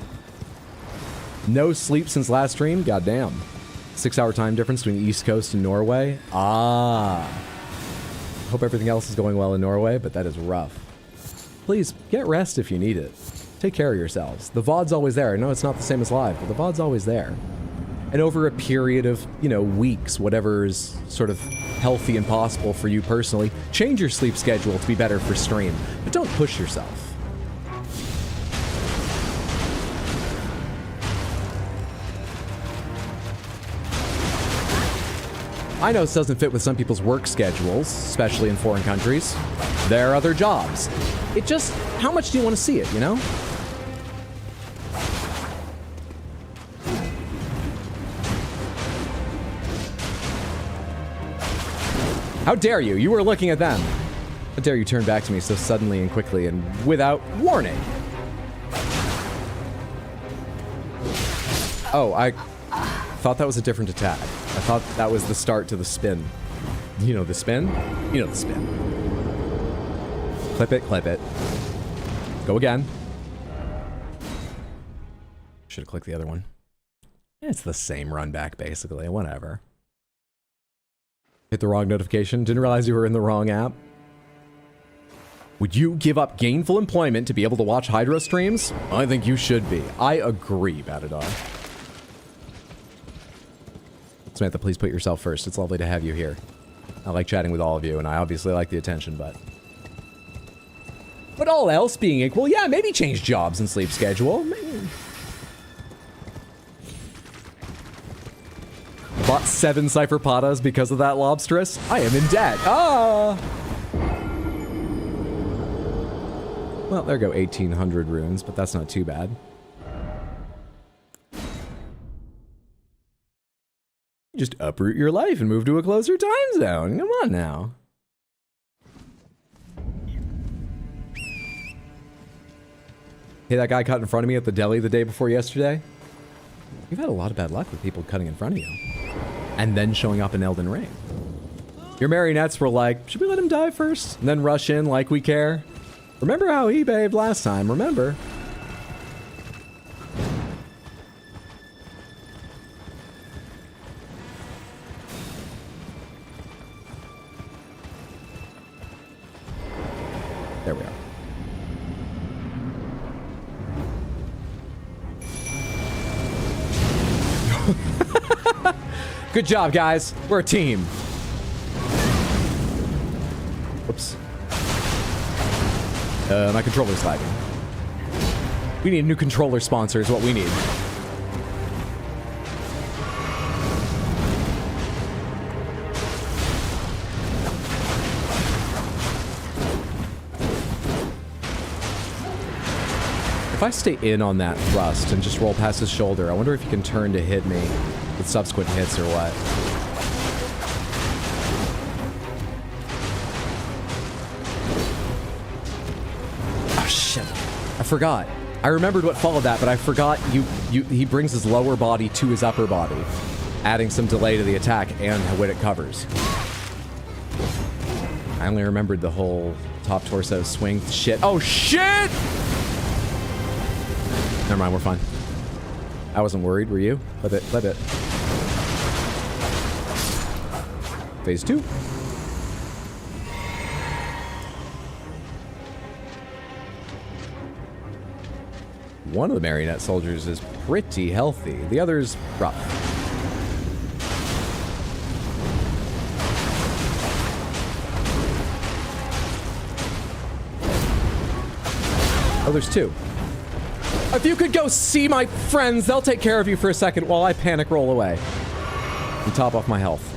No sleep since last stream? Goddamn. 6-hour time difference between the East Coast and Norway. Ah. Hope everything else is going well in Norway, but that is rough. Please, get rest if you need it. Take care of yourselves. The VOD's always there. I know it's not the same as live, but the VOD's always there. And over a period of, you know, weeks, whatever is sort of healthy and possible for you personally, change your sleep schedule to be better for stream. But don't push yourself. I know this doesn't fit with some people's work schedules, especially in foreign countries. There are other jobs. It just, how much do you want to see it, you know? How dare you? You were looking at them. How dare you turn back to me so suddenly and quickly and without warning? Oh, I thought that was a different attack. I thought that was the start to the spin. You know the spin? You know the spin. Clip it, clip it. Go again. Should have clicked the other one. It's the same run back, basically. Whatever. Hit the wrong notification. Didn't realize you were in the wrong app. Would you give up gainful employment to be able to watch Hydro streams? I think you should be. I agree, Batadar. Samantha, please put yourself first. It's lovely to have you here. I like chatting with all of you, and I obviously like the attention, but all else being equal, yeah, maybe change jobs and sleep schedule. Maybe. I bought 7 Cypher Patas because of that lobstress. I am in debt. Ah! Well, there go 1,800 runes, but that's not too bad. Just uproot your life and move to a closer time zone. Come on now. Hey, that guy cut in front of me at the deli the day before yesterday? You've had a lot of bad luck with people cutting in front of you. And then showing up in Elden Ring. Your marionettes were like, should we let him die first? And then rush in like we care? Remember how he behaved last time, remember? There we are. Good job, guys. We're a team. Whoops. My controller's lagging. We need a new controller sponsor is what we need. If I stay in on that thrust and just roll past his shoulder, I wonder if he can turn to hit me with subsequent hits or what. Oh shit. I forgot. I remembered what followed that, but I forgot he brings his lower body to his upper body, adding some delay to the attack and what it covers. I only remembered the whole top torso swing shit. Oh shit! Never mind, we're fine. I wasn't worried, were you? Let it. Phase 2. One of the marionette soldiers is pretty healthy. The other's rough. Oh, there's 2. If you could go see my friends, they'll take care of you for a second while I panic roll away and top off my health.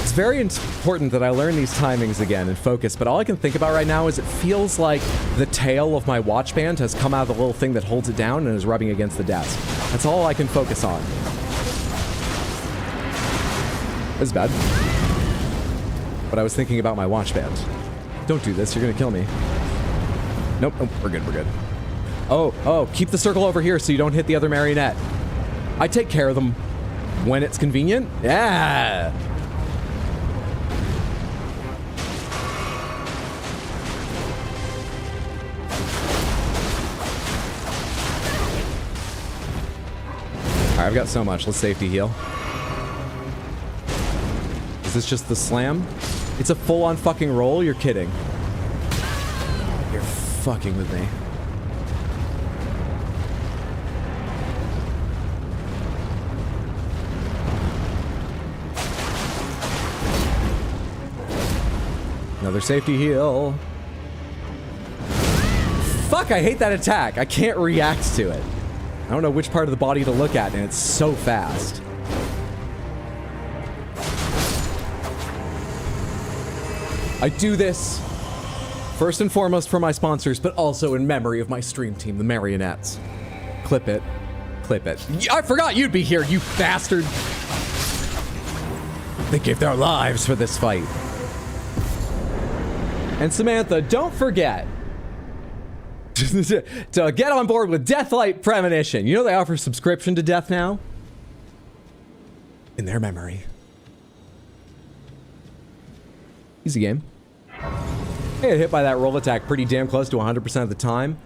It's very important that I learn these timings again and focus, but all I can think about right now is it feels like the tail of my watch band has come out of the little thing that holds it down and is rubbing against the desk. That's all I can focus on. This is bad. But I was thinking about my watch band. Don't do this, you're gonna kill me. Nope, we're good, we're good. Oh, keep the circle over here so you don't hit the other marionette. I take care of them when it's convenient. Yeah! Alright, I've got so much. Let's safety heal. Is this just the slam? It's a full-on fucking roll? You're kidding. You're fucking with me. Another safety heal. Fuck, I hate that attack. I can't react to it. I don't know which part of the body to look at, and it's so fast. I do this first and foremost for my sponsors, but also in memory of my stream team, the Marionettes. Clip it. Clip it. I forgot you'd be here, you bastard! They gave their lives for this fight. And Samantha, don't forget to get on board with Deathlight Premonition. You know they offer subscription to death now? In their memory. Easy game. I got hit by that roll attack pretty damn close to 100% of the time.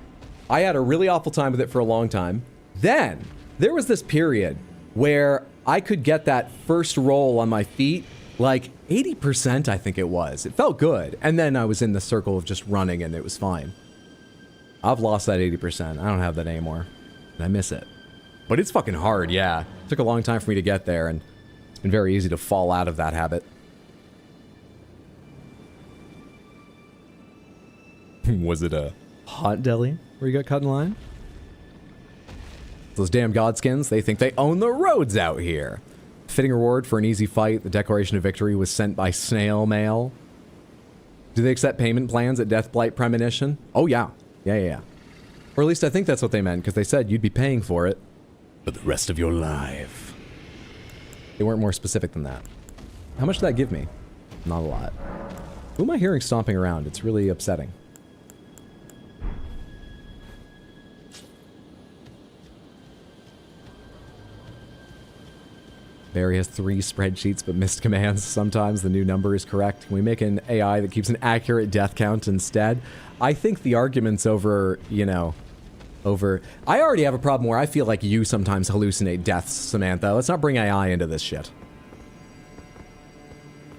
I had a really awful time with it for a long time. Then, there was this period where I could get that first roll on my feet, like 80% I think it was. It felt good. And then I was in the circle of just running and it was fine. I've lost that 80%. I don't have that anymore. And I miss it. But it's fucking hard, yeah. It took a long time for me to get there and it's been very easy to fall out of that habit. Was it a hot deli where you got cut in line? Those damn godskins, they think they own the roads out here. fitting reward for an easy fight. The Declaration of Victory was sent by snail mail. Do they accept payment plans at Deathblight Premonition? Oh, yeah. Yeah. Or at least I think that's what they meant, because they said you'd be paying for it for the rest of your life. They weren't more specific than that. How much did that give me? Not a lot. Who am I hearing stomping around? It's really upsetting. Barry has 3 spreadsheets but missed commands. Sometimes the new number is correct. Can we make an AI that keeps an accurate death count instead? I think the argument's over, you know, I already have a problem where I feel like you sometimes hallucinate deaths, Samantha. Let's not bring AI into this shit.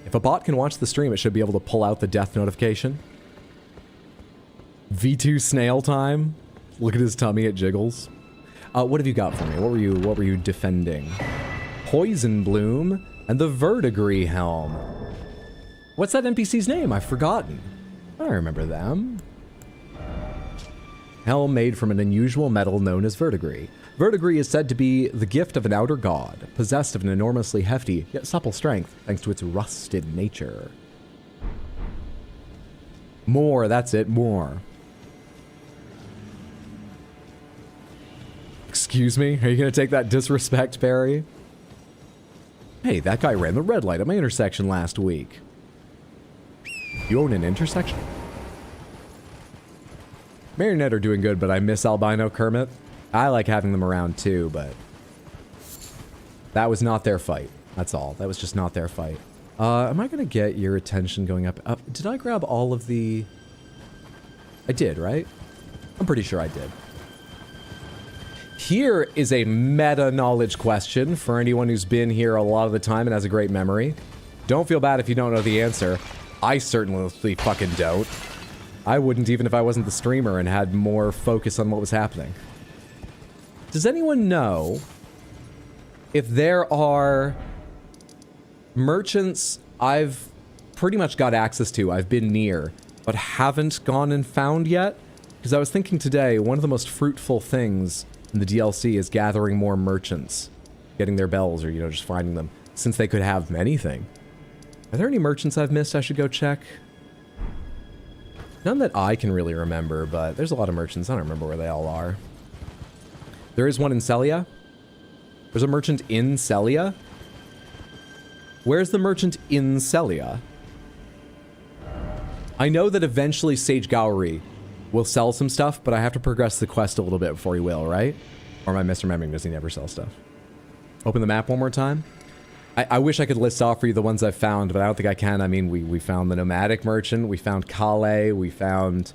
If a bot can watch the stream, it should be able to pull out the death notification. V2 snail time. Look at his tummy, it jiggles. What have you got for me? What were you defending? Poison Bloom and the Verdigris Helm. What's that NPC's name? I've forgotten. I remember them. Helm made from an unusual metal known as verdigris. Verdigris is said to be the gift of an outer god, possessed of an enormously hefty yet supple strength thanks to its rusted nature. More, that's it, more. Excuse me? Are you gonna take that disrespect, Barry? Hey, that guy ran the red light at my intersection last week. You own an intersection? Marionette are doing good, but I miss Albino Kermit. I like having them around too, but that was not their fight. That's all. That was just not their fight. Am I gonna get your attention going up? Did I grab all of the... I did, right? I'm pretty sure I did. Here is a meta-knowledge question for anyone who's been here a lot of the time and has a great memory. Don't feel bad if you don't know the answer. I certainly fucking don't. I wouldn't even if I wasn't the streamer and had more focus on what was happening. Does anyone know if there are merchants I've pretty much got access to, I've been near, but haven't gone and found yet? Because I was thinking today, one of the most fruitful things in the DLC is gathering more merchants, getting their bells, or, you know, just finding them, since they could have anything. Are there any merchants I've missed I should go check? None that I can really remember, but there's a lot of merchants. I don't remember where they all are. There is one in Celia. There's a merchant in Celia. Where's the merchant in Celia? I know that eventually Sage Gowry will sell some stuff, but I have to progress the quest a little bit before he will, right? Or am I misremembering? Does he never sell stuff? Open the map one more time. I wish I could list off for you the ones I've found, but I don't think I can. I mean, we found the Nomadic Merchant, we found Kale, we found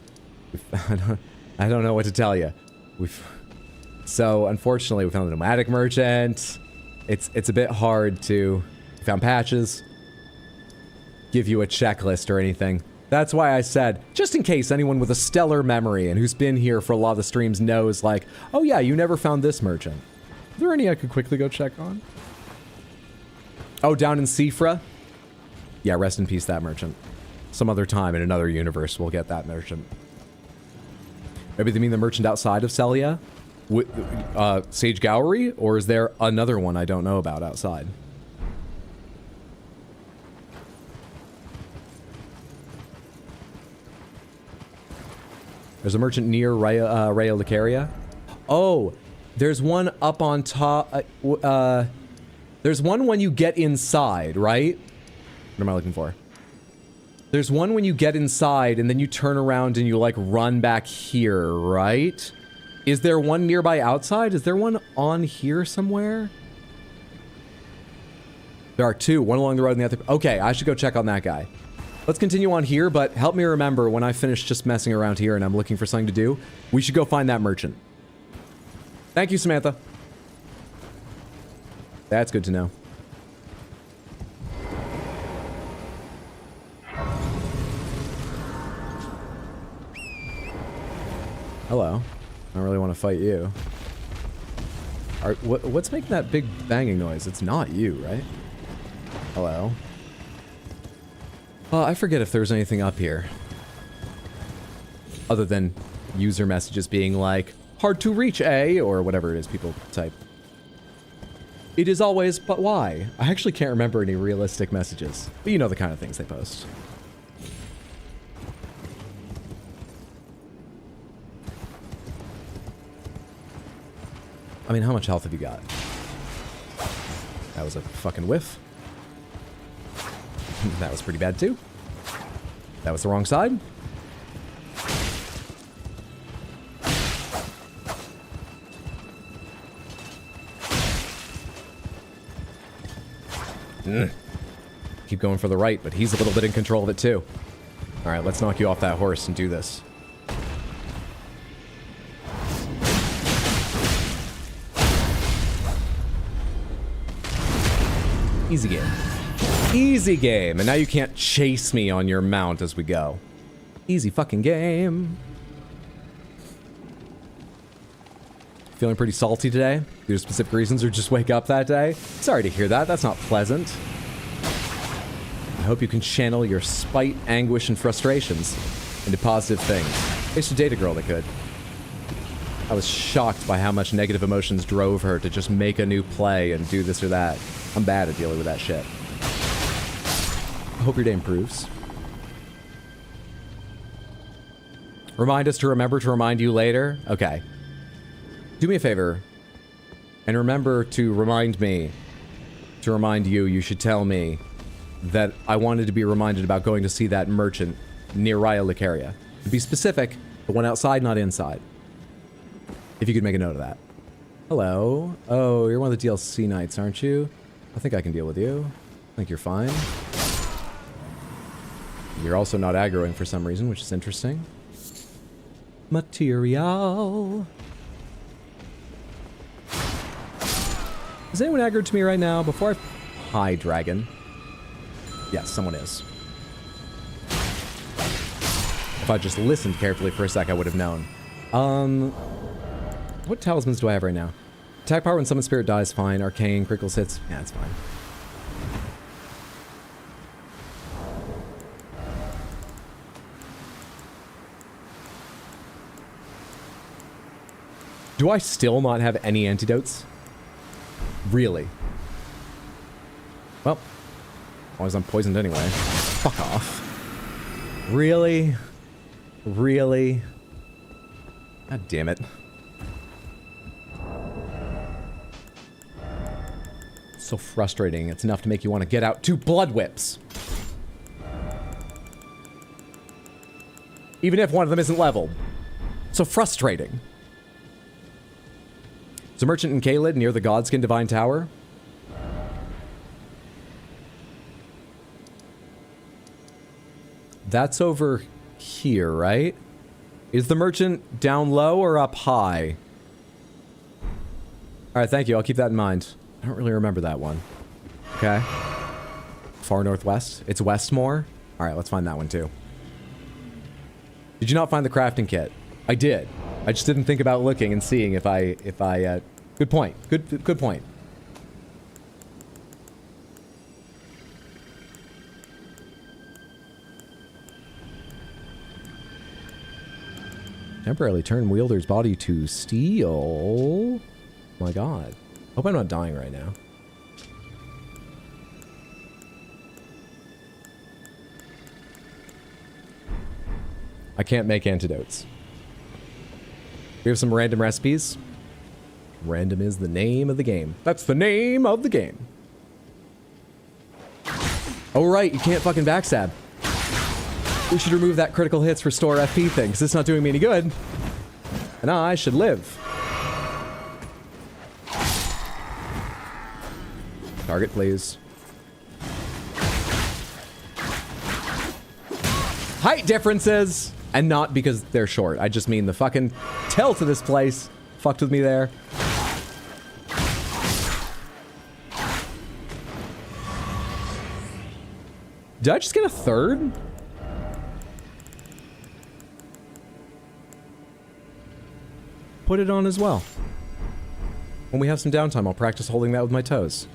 I don't know what to tell you. So, unfortunately, we found the Nomadic Merchant. It's a bit hard to... We found patches. Give you a checklist or anything. That's why I said, just in case anyone with a stellar memory and who's been here for a lot of the streams knows, like, oh yeah, you never found this merchant. Are there any I could quickly go check on? Oh, down in Sifra? Yeah, rest in peace, that merchant. Some other time in another universe we'll get that merchant. Maybe they mean the merchant outside of Celia? Sage Gowry? Or is there another one I don't know about outside? There's a merchant near Raya Lucaria. Oh, there's one up on top. There's one when you get inside, right? What am I looking for? There's one when you get inside and then you turn around and you like run back here, right? Is there one nearby outside? Is there one on here somewhere? There are two, one along the road and the other. Okay, I should go check on that guy. Let's continue on here, but help me remember when I finish just messing around here and I'm looking for something to do, we should go find that merchant. Thank you, Samantha. That's good to know. Hello. I don't really want to fight you. What's making that big banging noise? It's not you, right? Hello. I forget if there's anything up here. Other than user messages being like, hard to reach, eh? Or whatever it is people type. It is always, but why? I actually can't remember any realistic messages. But you know the kind of things they post. I mean, how much health have you got? That was a fucking whiff. That was pretty bad too. That was the wrong side. Keep going for the right, but he's a little bit in control of it too. All right, let's knock you off that horse and do this. Easy game. Easy game. And now you can't chase me on your mount as we go. Easy fucking game. Feeling pretty salty today due to specific reasons or just wake up that day? Sorry to hear that. That's not pleasant. I hope you can channel your spite, anguish, and frustrations into positive things. I used to date a girl that could. I was shocked by how much negative emotions drove her to just make a new play and do this or that. I'm bad at dealing with that shit. I hope your day improves. Remind us to remember to remind you later? Okay. Do me a favor. And remember to remind me to remind you, you should tell me that I wanted to be reminded about going to see that merchant near Raya Lucaria. To be specific, the one outside, not inside. If you could make a note of that. Hello. Oh, you're one of the DLC knights, aren't you? I think I can deal with you. I think you're fine. You're also not aggroing for some reason, which is interesting. Material. Is anyone aggroed to me right now? Before I... Hi, dragon. Yes, someone is. If I just listened carefully for a sec, I would have known. What talismans do I have right now? Attack power when summon spirit dies, fine. Arcane, critical hits, yeah, it's fine. Do I still not have any antidotes? Really? Well, as long as I'm poisoned anyway. Fuck off. Really? Really? God damn it. So frustrating. It's enough to make you want to get out 2 blood whips. Even if one of them isn't leveled. So frustrating. There's a merchant in Caelid near the Godskin Divine Tower. That's over here, right? Is the merchant down low or up high? Alright, thank you. I'll keep that in mind. I don't really remember that one. Okay. Far northwest. It's Westmore. Alright, let's find that one too. Did you not find the crafting kit? I did. I just didn't think about looking and seeing if I good point. Good point. Temporarily turn wielder's body to steel. Oh my god. Hope I'm not dying right now. I can't make antidotes. We have some random recipes. Random is the name of the game. That's the name of the game. Oh right, you can't fucking backstab. We should remove that critical hits restore FP thing, because it's not doing me any good. And I should live. Target, please. Height differences! And not because they're short. I just mean the fucking tilt to this place fucked with me there. Did I just get a third? Put it on as well. When we have some downtime, I'll practice holding that with my toes.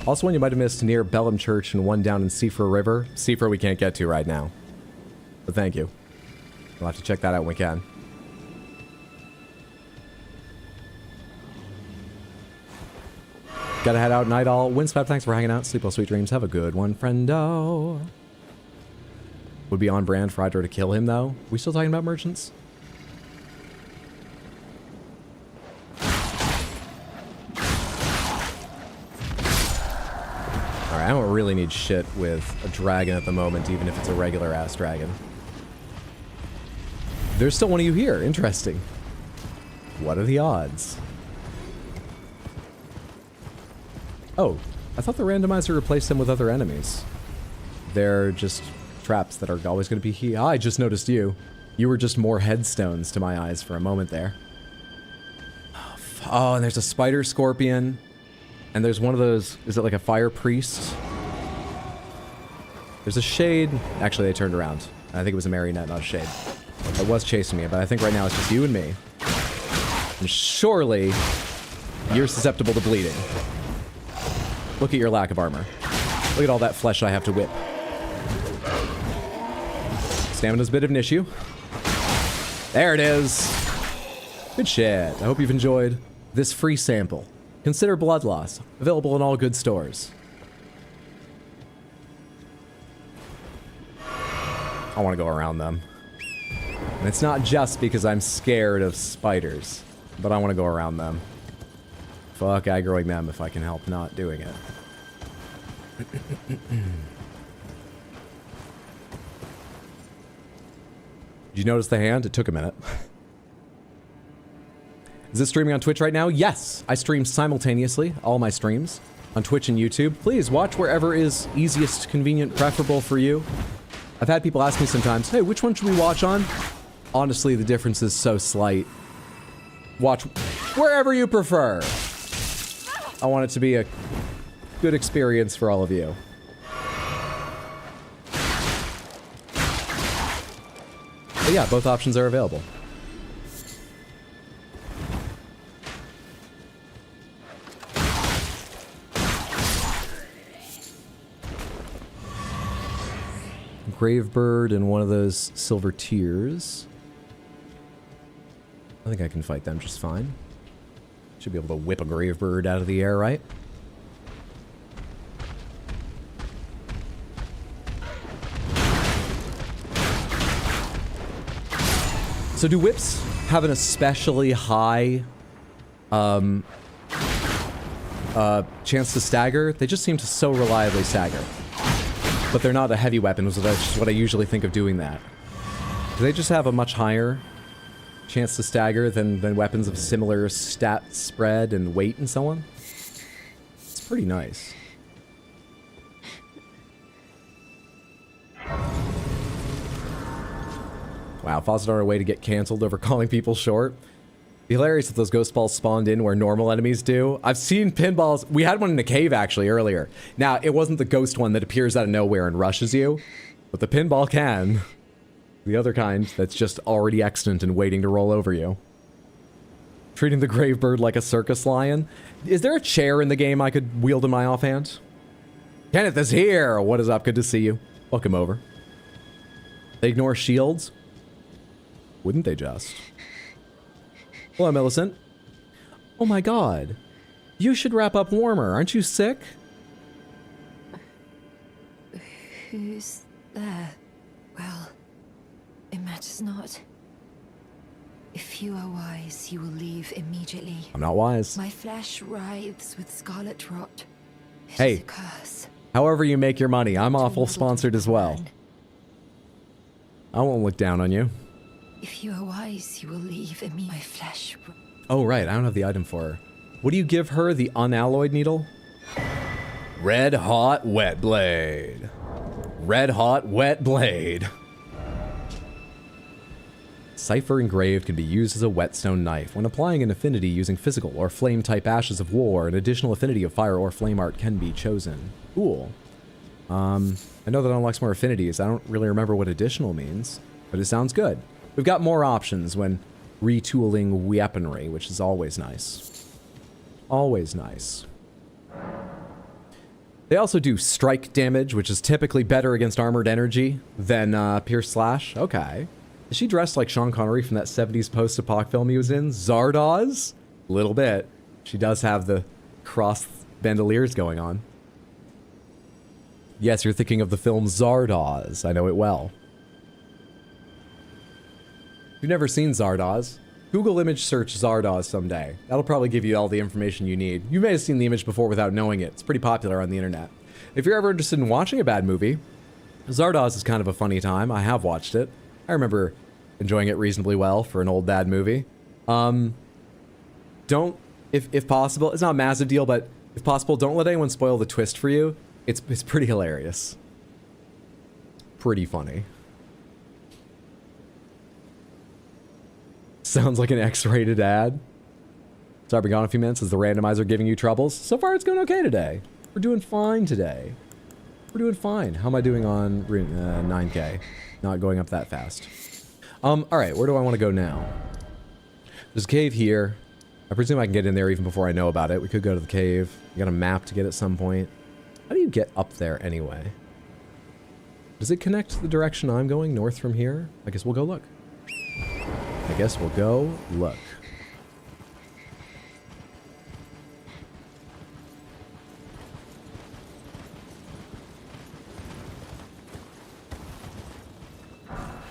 Also, one you might have missed near Bellum Church and one down in Seaford River. Seaford we can't get to right now. But thank you. We'll have to check that out when we can. Gotta head out, night all. Winspap, thanks for hanging out. Sleep well, sweet dreams. Have a good one, friendo. Would be on brand for Hydro to kill him, though. We still talking about merchants? Alright, I don't really need shit with a dragon at the moment, even if it's a regular-ass dragon. There's still one of you here. Interesting. What are the odds? Oh, I thought the randomizer replaced them with other enemies. They're just traps that are always going to be here. I just noticed you. You were just more headstones to my eyes for a moment there. Oh, and there's a spider scorpion. And there's one of those... Is it like a fire priest? There's a shade. Actually, they turned around. I think it was a marionette, not a shade. It was chasing me, but I think right now it's just you and me. And surely, you're susceptible to bleeding. Look at your lack of armor. Look at all that flesh I have to whip. Stamina's a bit of an issue. There it is. Good shit. I hope you've enjoyed this free sample. Consider blood loss. Available in all good stores. I want to go around them. And it's not just because I'm scared of spiders, but I want to go around them. Fuck aggroing them if I can help not doing it. Did you notice the hand? It took a minute. Is this streaming on Twitch right now? Yes! I stream simultaneously, all my streams, on Twitch and YouTube. Please watch wherever is easiest, convenient, preferable for you. I've had people ask me sometimes, hey, which one should we watch on? Honestly, the difference is so slight. Watch wherever you prefer. I want it to be a good experience for all of you. But yeah, both options are available. Gravebird and one of those silver tears. I think I can fight them just fine. Should be able to whip a Gravebird out of the air, right? So do whips have an especially high chance to stagger? They just seem to so reliably stagger. But they're not a heavy weapon, which is what I usually think of doing that. Do they just have a much higher chance to stagger than weapons of similar stat spread and weight and so on? It's pretty nice. Wow, Faucet on our way to get canceled over calling people short. It'd be hilarious if those ghost balls spawned in where normal enemies do. I've seen pinballs. We had one in a cave actually earlier. Now, it wasn't the ghost one that appears out of nowhere and rushes you, but the pinball can. The other kind that's just already extant and waiting to roll over you. Treating the Gravebird like a circus lion. Is there a chair in the game I could wield in my offhand? Kenneth is here! What is up? Good to see you. Welcome over. They ignore shields? Wouldn't they just? Hello, Millicent. Oh my god. You should wrap up warmer. Aren't you sick? Who's there? Well, it matters not. If you are wise, you will leave immediately. I'm not wise. My flesh writhes with scarlet rot. It Hey, is a curse. However you make your money, I'm awful sponsored as well. I won't look down on you. If you are wise, you will leave immediately. My flesh. Oh, right. I don't have the item for her. What do you give her? The unalloyed needle? Red hot wet blade. Red hot wet blade. Cipher engraved can be used as a whetstone knife. When applying an affinity using physical or flame type ashes of war, an additional affinity of fire or flame art can be chosen. Cool. I know that unlocks more affinities. I don't really remember what additional means, but it sounds good. We've got more options when retooling weaponry, which is always nice. Always nice. They also do strike damage, which is typically better against armored energy than Pierce Slash. Okay. Is she dressed like Sean Connery from that 70s post-apoc film he was in? Zardoz? A little bit. She does have the cross bandoliers going on. Yes, you're thinking of the film Zardoz. I know it well. If you've never seen Zardoz, Google image search Zardoz someday. That'll probably give you all the information you need. You may have seen the image before without knowing it. It's pretty popular on the internet. If you're ever interested in watching a bad movie, Zardoz is kind of a funny time. I have watched it. I remember enjoying it reasonably well for an old bad movie. Don't, if possible, it's not a massive deal, but if possible, don't let anyone spoil the twist for you. It's pretty hilarious. Pretty funny. Sounds like an X-rated ad. Sorry, I've been gone a few minutes. Is the randomizer giving you troubles? So far, it's going okay today. We're doing fine today. We're doing fine. How am I doing on 9K? Not going up that fast. All right, where do I want to go now? There's a cave here. I presume I can get in there even before I know about it. We could go to the cave. I got a map to get at some point. How do you get up there anyway? Does it connect the direction I'm going, north from here? I guess we'll go look. I guess we'll go look.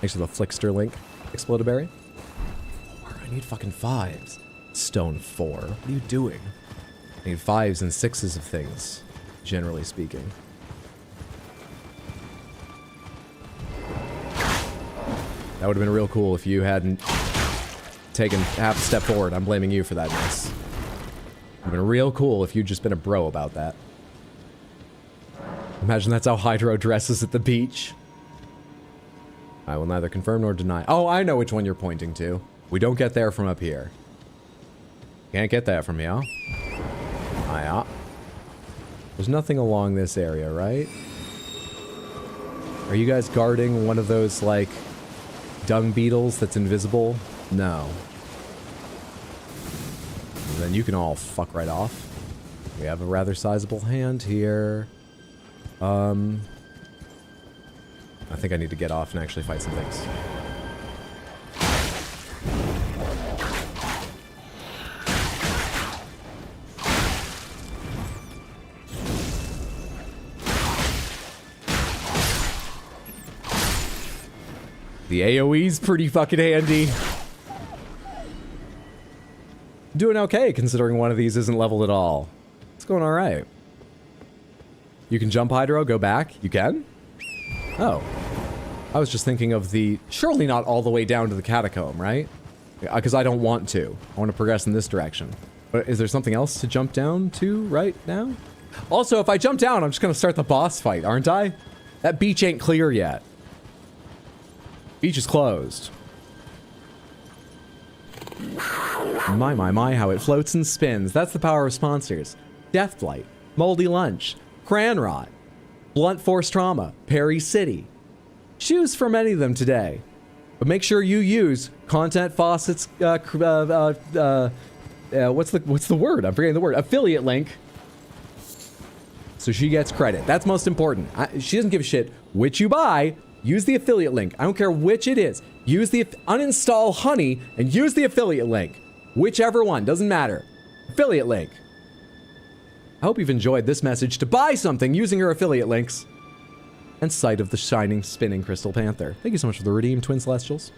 Thanks for the Flickster link, Explodaberry. 4. I need fucking 5s. Stone 4. What are you doing? I need 5s and 6s of things, generally speaking. That would have been real cool if you hadn't taken half a step forward. I'm blaming you for that mess. It would have been real cool if you'd just been a bro about that. Imagine that's how Hydro dresses at the beach. I will neither confirm nor deny. Oh, I know which one you're pointing to. We don't get there from up here. Can't get that from here. Ah, yeah. There's nothing along this area, right? Are you guys guarding one of those, like, dung beetles that's invisible? No. Then you can all fuck right off. We have a rather sizable hand here. I think I need to get off and actually fight some things. The AoE's pretty fucking handy. Doing okay, considering one of these isn't leveled at all. It's going alright. You can jump Hydro, go back. You can? Oh. I was just thinking of the... Surely not all the way down to the catacomb, right? Because I don't want to. I want to progress in this direction. But is there something else to jump down to right now? Also, if I jump down, I'm just going to start the boss fight, aren't I? That beach ain't clear yet. Beach is closed. My, how it floats and spins. That's the power of sponsors. Deathblight, Moldy Lunch, Cranrot, Blunt Force Trauma, Perry City. Choose from any of them today. But make sure you use Content Faucet's, what's the word? I'm forgetting the word. Affiliate link. So she gets credit. That's most important. She doesn't give a shit which you buy. Use the affiliate link. I don't care which it is. Use the uninstall Honey and use the affiliate link. Whichever one, doesn't matter. Affiliate link. I hope you've enjoyed this message to buy something using your affiliate links. And Sight of the Shining Spinning Crystal Panther. Thank you so much for the redeem, Twin Celestials.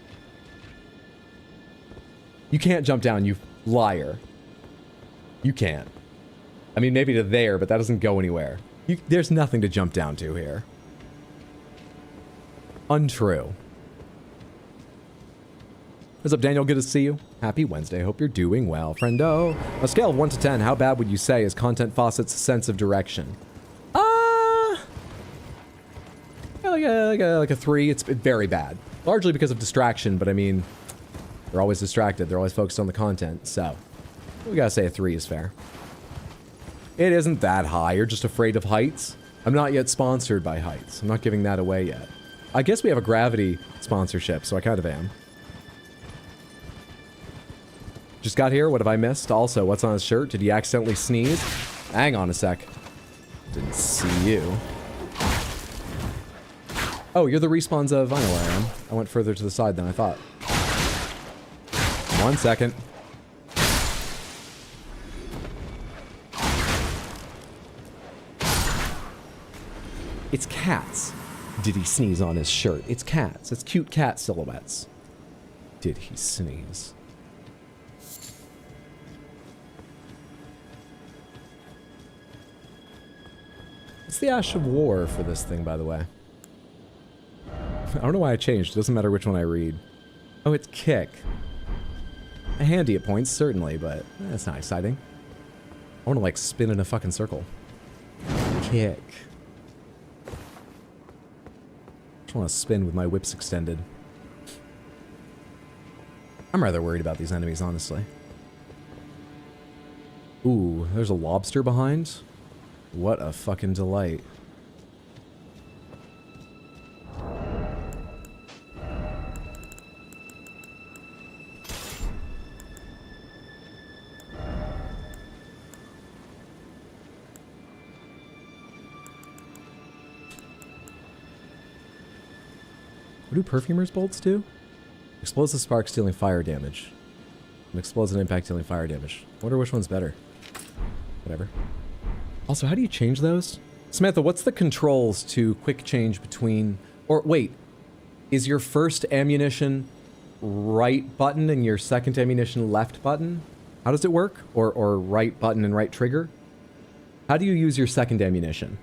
You can't jump down, you liar. You can't. I mean, maybe to there, but that doesn't go anywhere. There's nothing to jump down to here. Untrue. What's up, Daniel? Good to see you. Happy Wednesday. Hope you're doing well, friendo. On a scale of 1 to 10, how bad would you say is Content Faucet's sense of direction? Like a 3. It's very bad. Largely because of distraction, but I mean, they're always distracted. They're always focused on the content, so we gotta say a 3 is fair. It isn't that high. You're just afraid of heights. I'm not yet sponsored by Heights. I'm not giving that away yet. I guess we have a Gravity sponsorship, so I kind of am. Just got here. What have I missed? Also, what's on his shirt? Did he accidentally sneeze? Hang on a sec. Didn't see you. Oh, you're the respawns of... I know where I am. I went further to the side than I thought. 1 second. It's cats. Did he sneeze on his shirt? It's cats. It's cute cat silhouettes. Did he sneeze? It's the Ash of War for this thing, by the way. I don't know why I changed. It doesn't matter which one I read. Oh, it's kick. Handy at points, certainly, but that's not exciting. I want to, like, spin in a fucking circle. Kick. I just want to spin with my whips extended. I'm rather worried about these enemies, honestly. Ooh, there's a lobster behind. What a fucking delight. What do perfumers bolts do? Explosive sparks dealing fire damage. And explosive impact dealing fire damage. I wonder which one's better. Whatever. Also, how do you change those? Samantha, what's the controls to quick change between... Or, wait. Is your first ammunition right button and your second ammunition left button? How does it work? Or right button and right trigger? How do you use your second ammunition?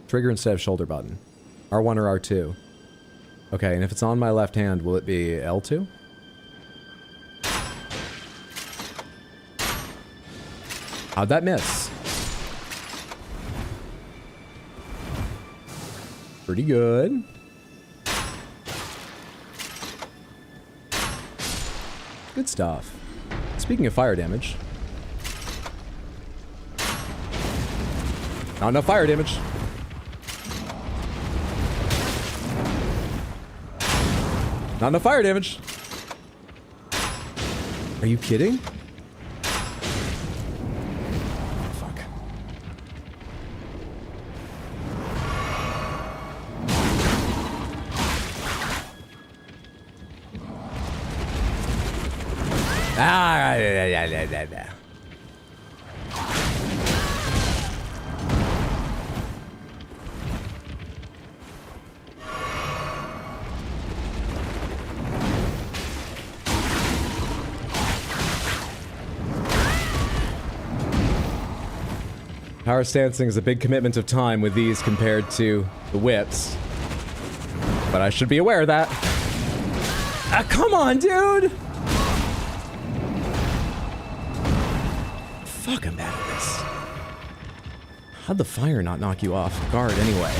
Trigger instead of shoulder button. R1 or R2. Okay, and if it's on my left hand, will it be L2? How'd that miss? Pretty good. Good stuff. Speaking of fire damage. Not enough fire damage. Not enough fire damage. Are you kidding? Fuck. Ah, Power stancing is a big commitment of time with these compared to the whips. But I should be aware of that. Ah, come on, dude! Fuck, I'm bad at this. How'd the fire not knock you off guard anyway?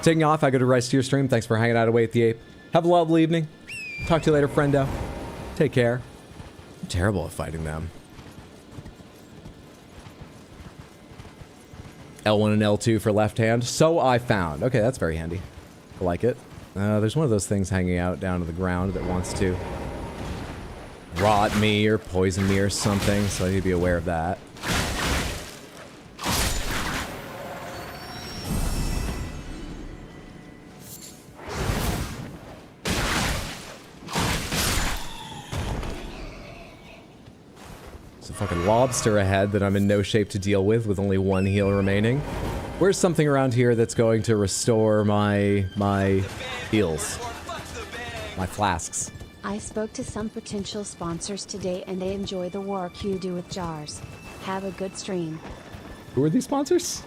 Taking off, I go to Rice to your stream. Thanks for hanging out away at the Ape. Have a lovely evening. Talk to you later, friendo. Take care. I'm terrible at fighting them. L1 and L2 for left hand. So I found. Okay, that's very handy. I like it. There's one of those things hanging out down to the ground that wants to rot me or poison me or something, so I need to be aware of that. Fucking lobster ahead that I'm in no shape to deal with only one heal remaining. Where's something around here that's going to restore my heals? My flasks. I spoke to some potential sponsors today and they enjoy the work you do with jars. Have a good stream. Who are these sponsors?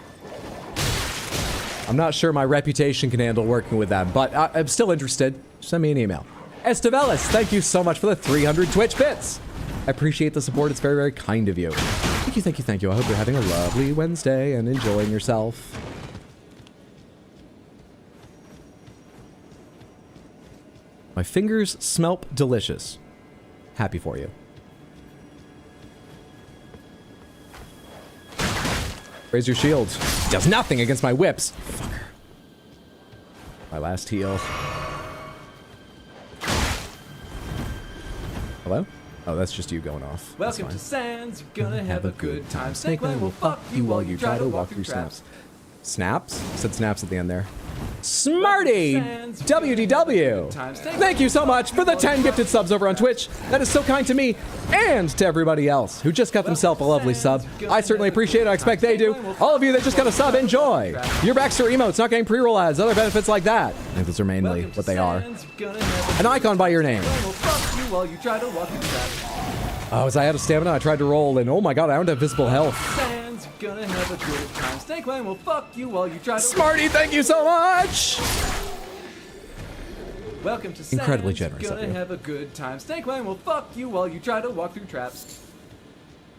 I'm not sure my reputation can handle working with them, but I'm still interested. Send me an email. Estevelis, thank you so much for the 300 Twitch bits. I appreciate the support. It's very, very kind of you. Thank you, thank you, thank you. I hope you're having a lovely Wednesday and enjoying yourself. My fingers smell delicious. Happy for you. Raise your shield. Does nothing against my whips. Fucker. My last heal. Hello? Oh, that's just you going off. That's Welcome fine. to Sands, you're gonna have a good time. Snakeland will fuck you while you try to walk through traps. Snaps? I said snaps at the end there. Smarty! WDW! Thank you so much for the 10 gifted subs over on Twitch. That is so kind to me and to everybody else who just got themselves a lovely sub. I certainly appreciate it. I expect they do. All of you that just got a sub, enjoy. Your Baxter emotes, not getting pre-roll ads, other benefits like that. I think those are mainly what they are. An icon by your name. Oh, as I had a stamina, I tried to roll, and oh my god, I don't have visible health. Gonna have a good time. Snakeland will fuck you while you try to. Smarty, thank you so much! Welcome to Sands, Incredibly generous of gonna you. have a good time. Snakeland will fuck you while you try to walk through traps.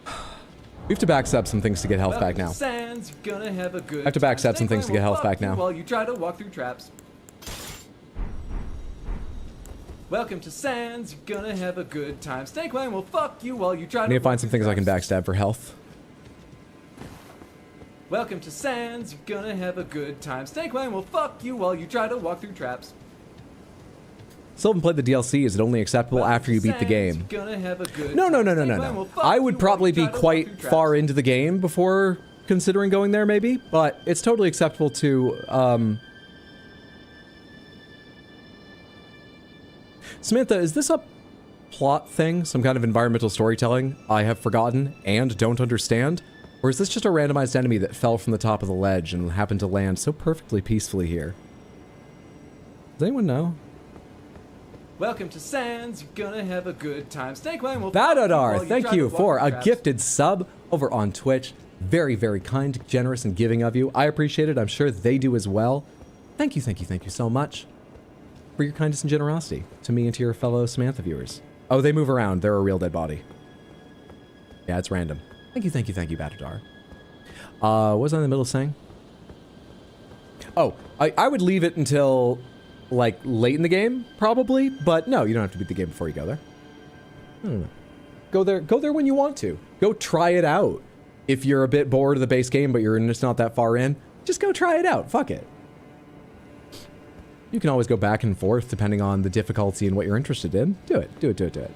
We have to backstab some things to get health back now. Sands, gonna have a good I have to backstab some things to get health back now. While you try to walk through traps. Welcome to Sands, gonna have a good time. Snakeland will fuck you while you try I to. need to find some things I can backstab for health. Welcome to Sands, gonna have a good time. Snakeland will fuck you while you try to walk through traps. Still haven't played the DLC. Is it only acceptable after you beat the game? Gonna have a good No. time. I would probably be quite far into the game before considering going there, maybe. But it's totally acceptable to, Samantha, is this a plot thing? Some kind of environmental storytelling I have forgotten and don't understand? Or is this just a randomized enemy that fell from the top of the ledge and happened to land so perfectly peacefully here? Does anyone know? Welcome to Sands, gonna have a good time. Snakeland will Badadar, thank you for a gifted sub over on Twitch. Very, very kind, generous, and giving of you. I appreciate it. I'm sure they do as well. Thank you so much for your kindness and generosity to me and to your fellow Samantha viewers. Oh, they move around. They're a real dead body. Yeah, it's random. Thank you, Badadar. What was I in the middle of saying? Oh, I would leave it until, like, late in the game, probably. But no, you don't have to beat the game before you go there. I don't know. Go there when you want to. Go try it out. If you're a bit bored of the base game, but you're just not that far in, just go try it out. Fuck it. You can always go back and forth depending on the difficulty and what you're interested in. Do it.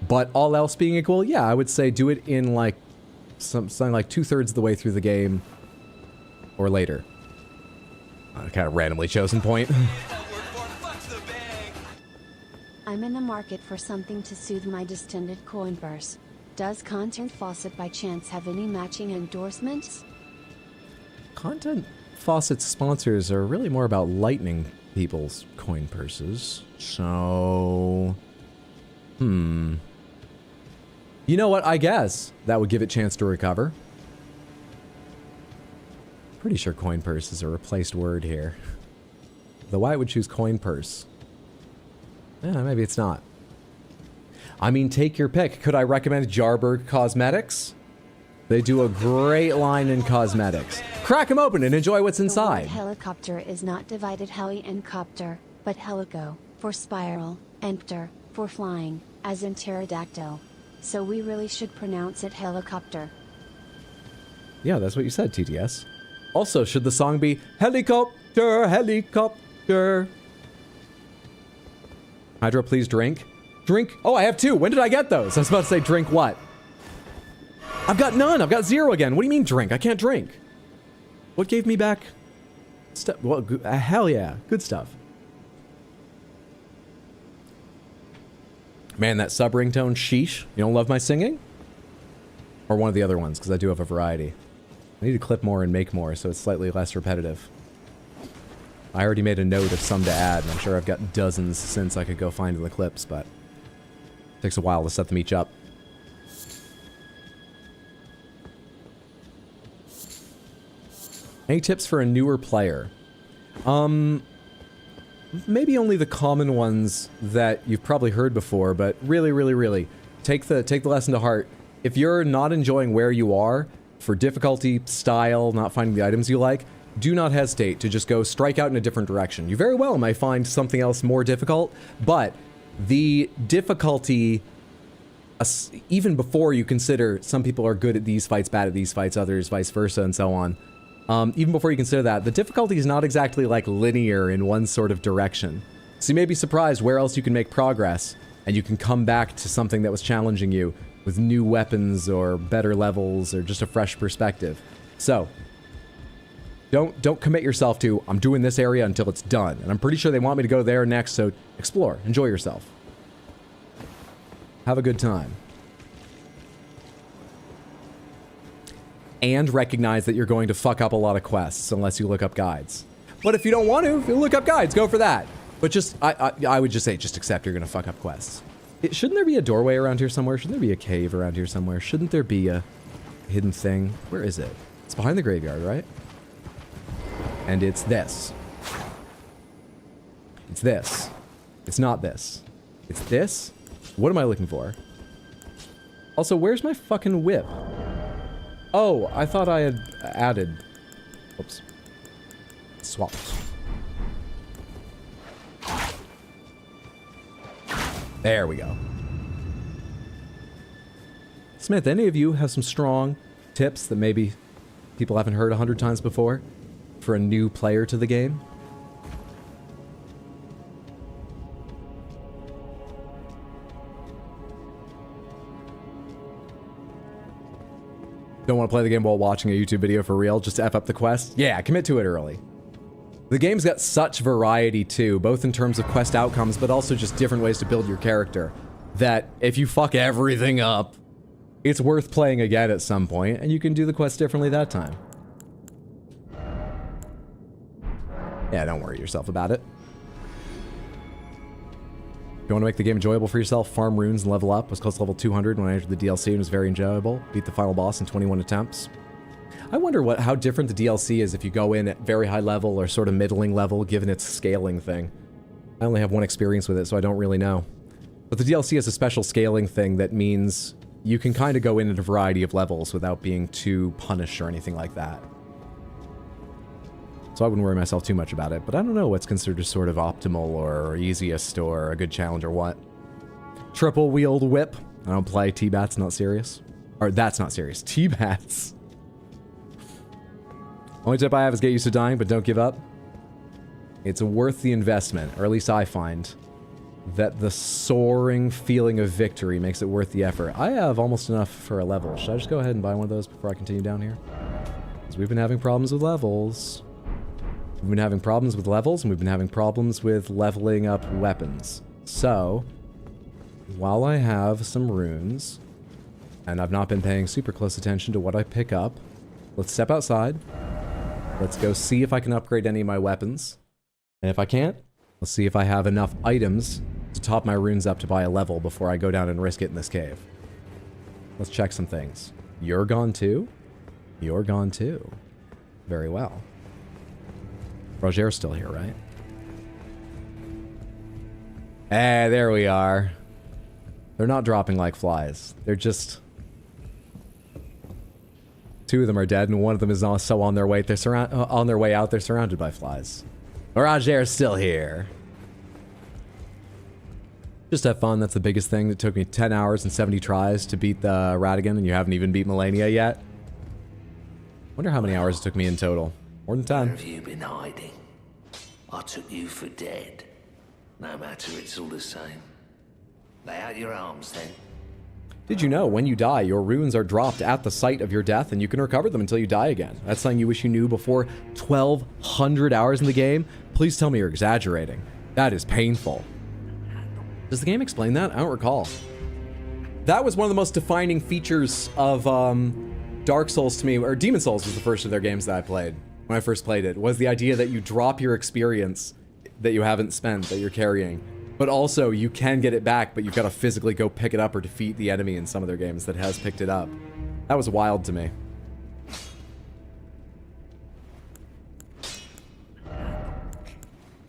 But all else being equal, yeah, I would say do it in like something like 2/3 of the way through the game or later. Kind of randomly chosen point. I'm in the market for something to soothe my distended coin purse. Does Content Faucet by chance have any matching endorsements? Content Faucet's sponsors are really more about lightening people's coin purses. So, you know what? I guess that would give it a chance to recover. Pretty sure coin purse is a replaced word here. Though why I would choose coin purse? Yeah, maybe it's not. I mean, take your pick. Could I recommend Jarberg Cosmetics? They do a great line in cosmetics. Crack them open and enjoy what's inside. The word helicopter is not divided heli and copter, but helico, for spiral, and pter, for flying, as in pterodactyl. So we really should pronounce it helicopter. Yeah, that's what you said, TTS. Also, should the song be helicopter, helicopter? Hydro, please drink. Drink. Oh, I have 2. When did I get those? I was about to say drink what? I've got none. I've got 0 again. What do you mean drink? I can't drink. What gave me back? Well, hell yeah. Good stuff. Man, that sub ringtone, sheesh. You don't love my singing? Or one of the other ones, because I do have a variety. I need to clip more and make more, so it's slightly less repetitive. I already made a note of some to add, and I'm sure I've got dozens since I could go find the clips, but it takes a while to set them each up. Any tips for a newer player? Maybe only the common ones that you've probably heard before, but really, take the lesson to heart. If you're not enjoying where you are, for difficulty, style, not finding the items you like, do not hesitate to just go strike out in a different direction. You very well might find something else more difficult, but the difficulty even before you consider some people are good at these fights, bad at these fights, others vice versa, and so on. Even before you consider that, the difficulty is not exactly like linear in one sort of direction. So you may be surprised where else you can make progress, and you can come back to something that was challenging you with new weapons or better levels or just a fresh perspective. So, don't commit yourself to, I'm doing this area until it's done. And I'm pretty sure they want me to go there next, so explore, enjoy yourself. Have a good time. And recognize that you're going to fuck up a lot of quests unless you look up guides. But if you don't want to, if you look up guides, go for that. But just, I would just say, just accept you're going to fuck up quests. Shouldn't there be a doorway around here somewhere? Shouldn't there be a cave around here somewhere? Shouldn't there be a hidden thing? Where is it? It's behind the graveyard, right? And it's this. It's this. It's not this. It's this? What am I looking for? Also, where's my fucking whip? Oh, I thought I had added... Oops. Swapped. There we go. Smith, any of you have some strong tips that maybe people haven't heard 100 times before for a new player to the game? Don't want to play the game while watching a YouTube video for real, just to F up the quest? Yeah, commit to it early. The game's got such variety too, both in terms of quest outcomes, but also just different ways to build your character, that if you fuck everything up, it's worth playing again at some point, and you can do the quest differently that time. Yeah, don't worry yourself about it. If you want to make the game enjoyable for yourself, farm runes and level up. Was close to level 200 when I entered the DLC and was very enjoyable. Beat the final boss in 21 attempts. I wonder how different the DLC is if you go in at very high level or sort of middling level, given its scaling thing. I only have one experience with it, so I don't really know. But the DLC has a special scaling thing that means you can kind of go in at a variety of levels without being too punished or anything like that. So I wouldn't worry myself too much about it, but I don't know what's considered sort of optimal or easiest or a good challenge or what. Triple wield whip. I don't play T-Bats, not serious. Or that's not serious. T-Bats. Only tip I have is get used to dying, but don't give up. It's worth the investment, or at least I find that the soaring feeling of victory makes it worth the effort. I have almost enough for a level. Should I just go ahead and buy one of those before I continue down here? Because we've been having problems with levels. We've been having problems with levels, and we've been having problems with leveling up weapons. So, while I have some runes, and I've not been paying super close attention to what I pick up, let's step outside. Let's go see if I can upgrade any of my weapons. And if I can't, let's see if I have enough items to top my runes up to buy a level before I go down and risk it in this cave. Let's check some things. You're gone too? You're gone too. Very well. Roger's still here, right? Hey, there we are. They're not dropping like flies. They're just... Two of them are dead, and one of them is also on their way. They're on their way out. They're surrounded by flies. Roger's still here. Just have fun. That's the biggest thing. It took me 10 hours and 70 tries to beat the Radahn, and you haven't even beat Melania yet. Wonder how many hours it took me in total. More than 10. Where have you been hiding? I took you for dead. No matter, it's all the same. Lay out your arms then. Did you know when you die, your runes are dropped at the site of your death and you can recover them until you die again? That's something you wish you knew before 1,200 hours in the game? Please tell me you're exaggerating. That is painful. Does the game explain that? I don't recall. That was one of the most defining features of Dark Souls to me, or Demon Souls was the first of their games that I played when I first played it, was the idea that you drop your experience that you haven't spent, that you're carrying. But also, you can get it back, but you've got to physically go pick it up or defeat the enemy in some of their games that has picked it up. That was wild to me.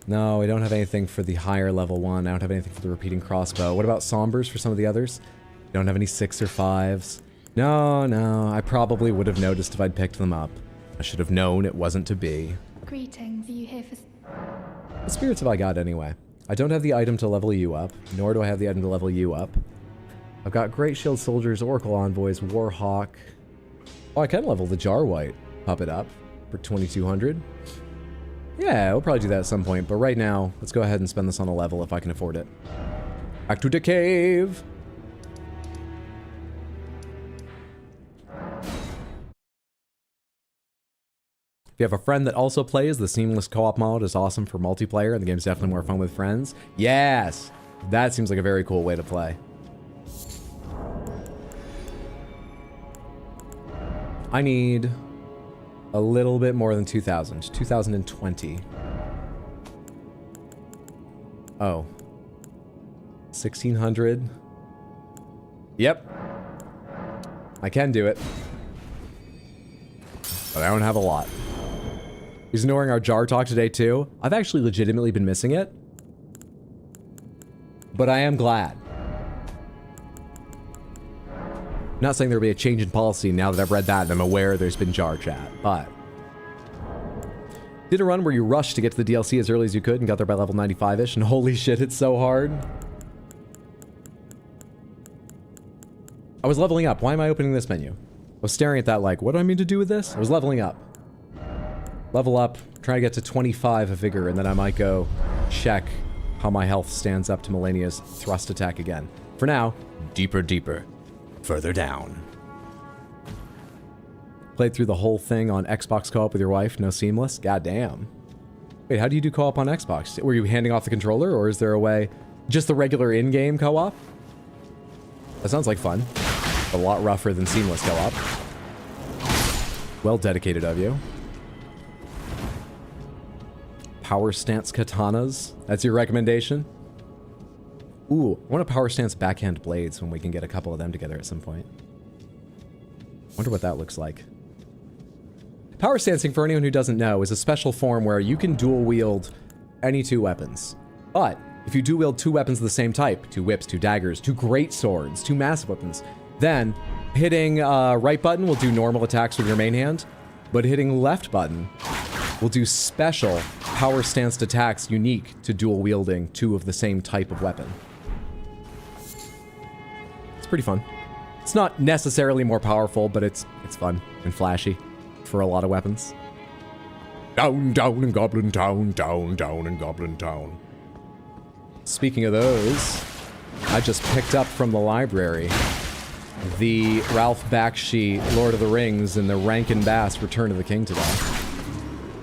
No, I don't have anything for the higher level one. I don't have anything for the repeating crossbow. What about Sombers for some of the others? You don't have any 6 or 5s. No, I probably would have noticed if I'd picked them up. I should have known it wasn't to be. Greetings, are you here for... What spirits have I got anyway? I don't have the item to level you up, nor do I have the item to level you up. I've got Great Shield Soldiers, Oracle Envoys, Warhawk. Oh, I can level the Jar White puppet up for 2,200. Yeah, we'll probably do that at some point, but right now, let's go ahead and spend this on a level if I can afford it. Back to the cave! If you have a friend that also plays, the seamless co-op mode is awesome for multiplayer, and the game's definitely more fun with friends. Yes! That seems like a very cool way to play. I need a little bit more than 2,000. 2,020. Oh. 1,600. Yep. I can do it. But I don't have a lot. He's ignoring our jar talk today too. I've actually legitimately been missing it. But I am glad. I'm not saying there'll be a change in policy now that I've read that and I'm aware there's been jar chat, but... Did a run where you rushed to get to the DLC as early as you could and got there by level 95-ish, and holy shit, it's so hard. I was leveling up. Why am I opening this menu? I was staring at that like, what do I mean to do with this? I was leveling up. Level up, try to get to 25 of vigor, and then I might go check how my health stands up to Melania's thrust attack again. For now, deeper, deeper. Further down. Played through the whole thing on Xbox co-op with your wife, no seamless? Goddamn. Wait, how do you do co-op on Xbox? Were you handing off the controller, or is there a way... Just the regular in-game co-op? That sounds like fun. A lot rougher than seamless co-op. Well dedicated of you. Power stance katanas? That's your recommendation? Ooh, I want a power stance backhand blades when we can get a couple of them together at some point. Wonder what that looks like. Power stancing, for anyone who doesn't know, is a special form where you can dual wield any two weapons. But if you dual wield two weapons of the same type, two whips, two daggers, two great swords, two massive weapons, then hitting right button will do normal attacks with your main hand, but hitting left button will do special power stanced attacks unique to dual wielding two of the same type of weapon. It's pretty fun. It's not necessarily more powerful, but it's fun and flashy for a lot of weapons. Down, down in Goblin Town, down, down in Goblin Town. Speaking of those, I just picked up from the library the Ralph Bakshi Lord of the Rings and the Rankin Bass Return of the King today.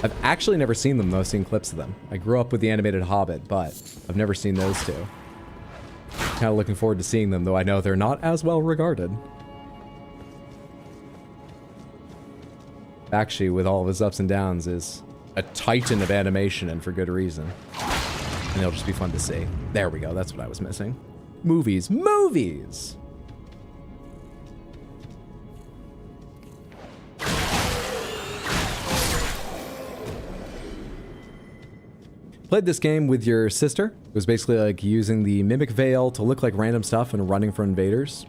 I've actually never seen them, though. I've seen clips of them. I grew up with the animated Hobbit, but I've never seen those two. Kind of looking forward to seeing them, though I know they're not as well regarded. Bakshi, with all of his ups and downs, is a titan of animation, and for good reason. And it'll just be fun to see. There we go, that's what I was missing. Movies. Movies! Played this game with your sister. It was basically like using the Mimic Veil to look like random stuff and running from invaders.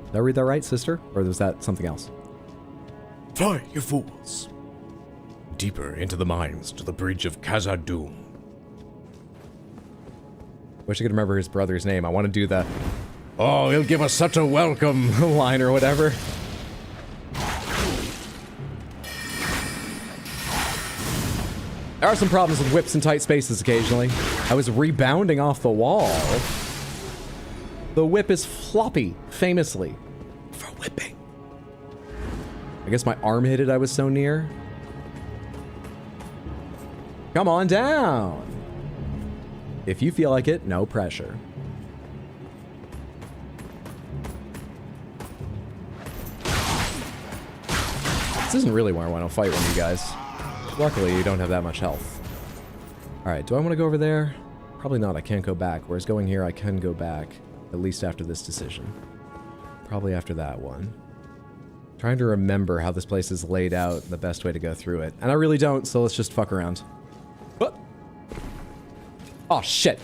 Did I read that right, sister? Or was that something else? Fly, you fools. Deeper into the mines to the bridge of Khazad-dûm. Wish I could remember his brother's name. I want to do the, Oh, he'll give us such a welcome line or whatever. There are some problems with whips in tight spaces occasionally. I was rebounding off the wall. The whip is floppy, famously, for whipping. I guess my arm hit it, I was so near. Come on down. If you feel like it, no pressure. This isn't really where I want to fight one of you guys. Luckily, you don't have that much health. Alright, do I want to go over there? Probably not, I can't go back. Whereas going here, I can go back. At least after this decision. Probably after that one. Trying to remember how this place is laid out, the best way to go through it. And I really don't, so let's just fuck around. Oh, oh shit!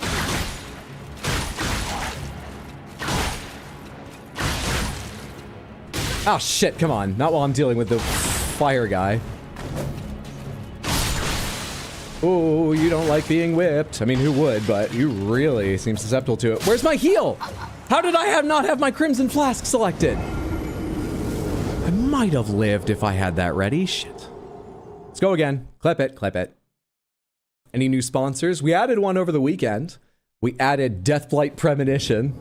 Oh shit, come on. Not while I'm dealing with the fire guy. Oh, you don't like being whipped. I mean, who would, but you really seem susceptible to it. Where's my heal? How did I not have my Crimson Flask selected? I might have lived if I had that ready. Shit. Let's go again. Clip it, clip it. Any new sponsors? We added one over the weekend. We added Deathblight Premonition.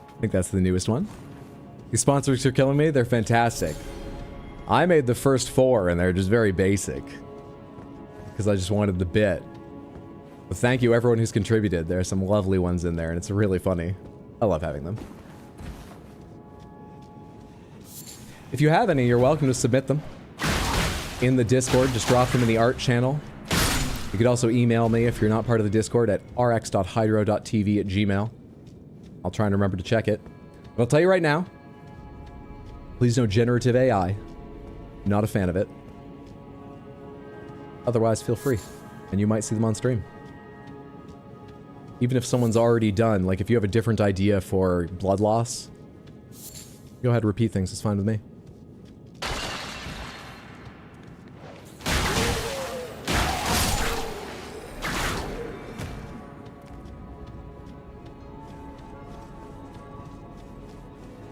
I think that's the newest one. These sponsors are killing me. They're fantastic. I made the first 4 and they're just very basic. Because I just wanted the bit. But thank you everyone who's contributed. There are some lovely ones in there and it's really funny. I love having them. If you have any, you're welcome to submit them in the Discord. Just drop them in the art channel. You could also email me if you're not part of the Discord at rx.hydro.tv@gmail. I'll try and remember to check it. But I'll tell you right now, please no generative AI. Not a fan of it. Otherwise, feel free, and you might see them on stream. Even if someone's already done, like if you have a different idea for blood loss, go ahead and repeat things, it's fine with me.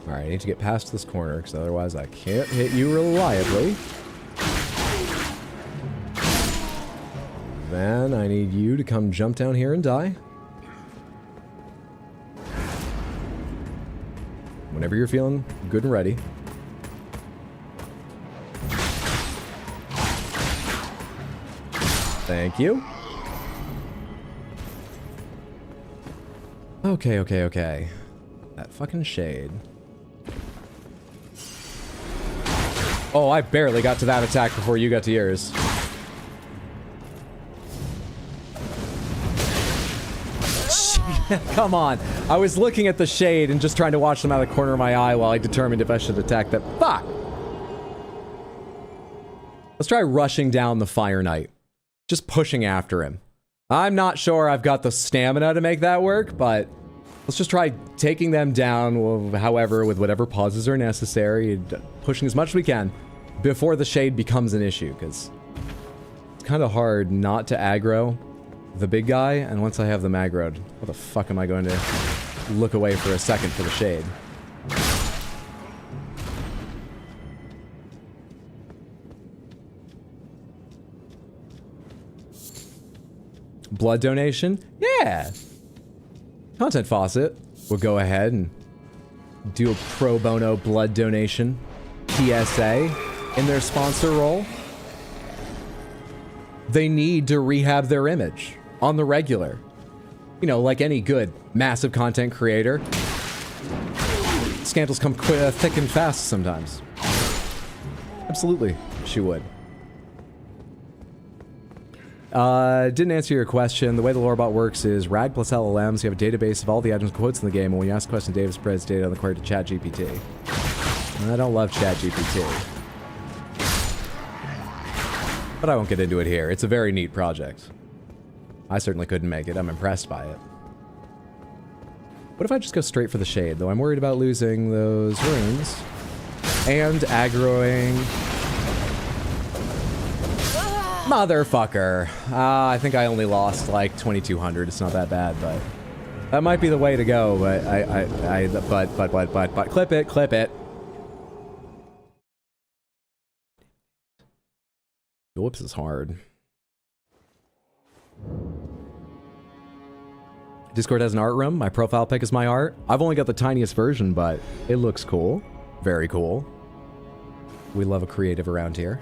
Alright, I need to get past this corner, because otherwise I can't hit you reliably. Then I need you to come jump down here and die. Whenever you're feeling good and ready. Thank you. Okay, okay, okay. That fucking shade. Oh, I barely got to that attack before you got to yours. Come on. I was looking at the shade and just trying to watch them out of the corner of my eye while I determined if I should attack that. Fuck! Let's try rushing down the Fire Knight. Just pushing after him. I'm not sure I've got the stamina to make that work, but let's just try taking them down, however, with whatever pauses are necessary, and pushing as much as we can before the shade becomes an issue, because it's kind of hard not to aggro the big guy, and once I have them aggroed, how the fuck am I going to look away for a second for the shade? Blood donation? Yeah! Content Faucet will go ahead and do a pro bono blood donation PSA in their sponsor role. They need to rehab their image on the regular. You know, like any good massive content creator, scandals come thick and fast sometimes. Absolutely, she would. Didn't answer your question. The way the lorebot works is RAG plus LLMs. You have a database of all the items and quotes in the game, and when you ask a question, Dave spreads data on the query to ChatGPT. I don't love ChatGPT. But I won't get into it here. It's a very neat project. I certainly couldn't make it. I'm impressed by it. What if I just go straight for the shade, though? I'm worried about losing those runes. And aggroing... Motherfucker. I think I only lost like 2,200. It's not that bad, but... That might be the way to go, but but clip it, clip it. Whoops is hard. Discord has an art room. My profile pic is my art. I've only got the tiniest version, but it looks cool. Very cool. We love a creative around here.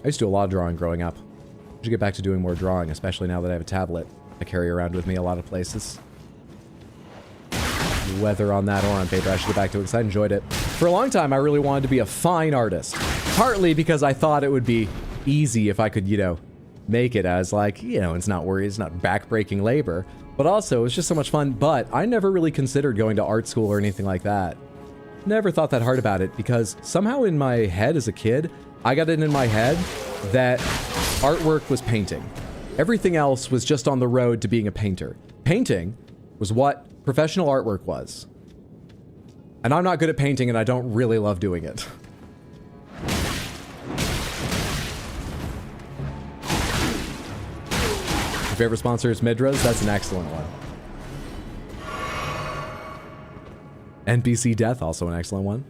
I used to do a lot of drawing growing up. I should get back to doing more drawing, especially now that I have a tablet I carry around with me a lot of places. Whether on that or on paper, I should get back to it because I enjoyed it. For a long time, I really wanted to be a fine artist. Partly because I thought it would be easy if I could, you know, make it as like, you know, it's not backbreaking labor. But also, it was just so much fun. But I never really considered going to art school or anything like that. Never thought that hard about it because somehow in my head as a kid, I got it in my head that artwork was painting. Everything else was just on the road to being a painter. Painting was what professional artwork was. And I'm not good at painting and I don't really love doing it. favorite sponsor is Midra's. That's an excellent one. NPC Death, also an excellent one.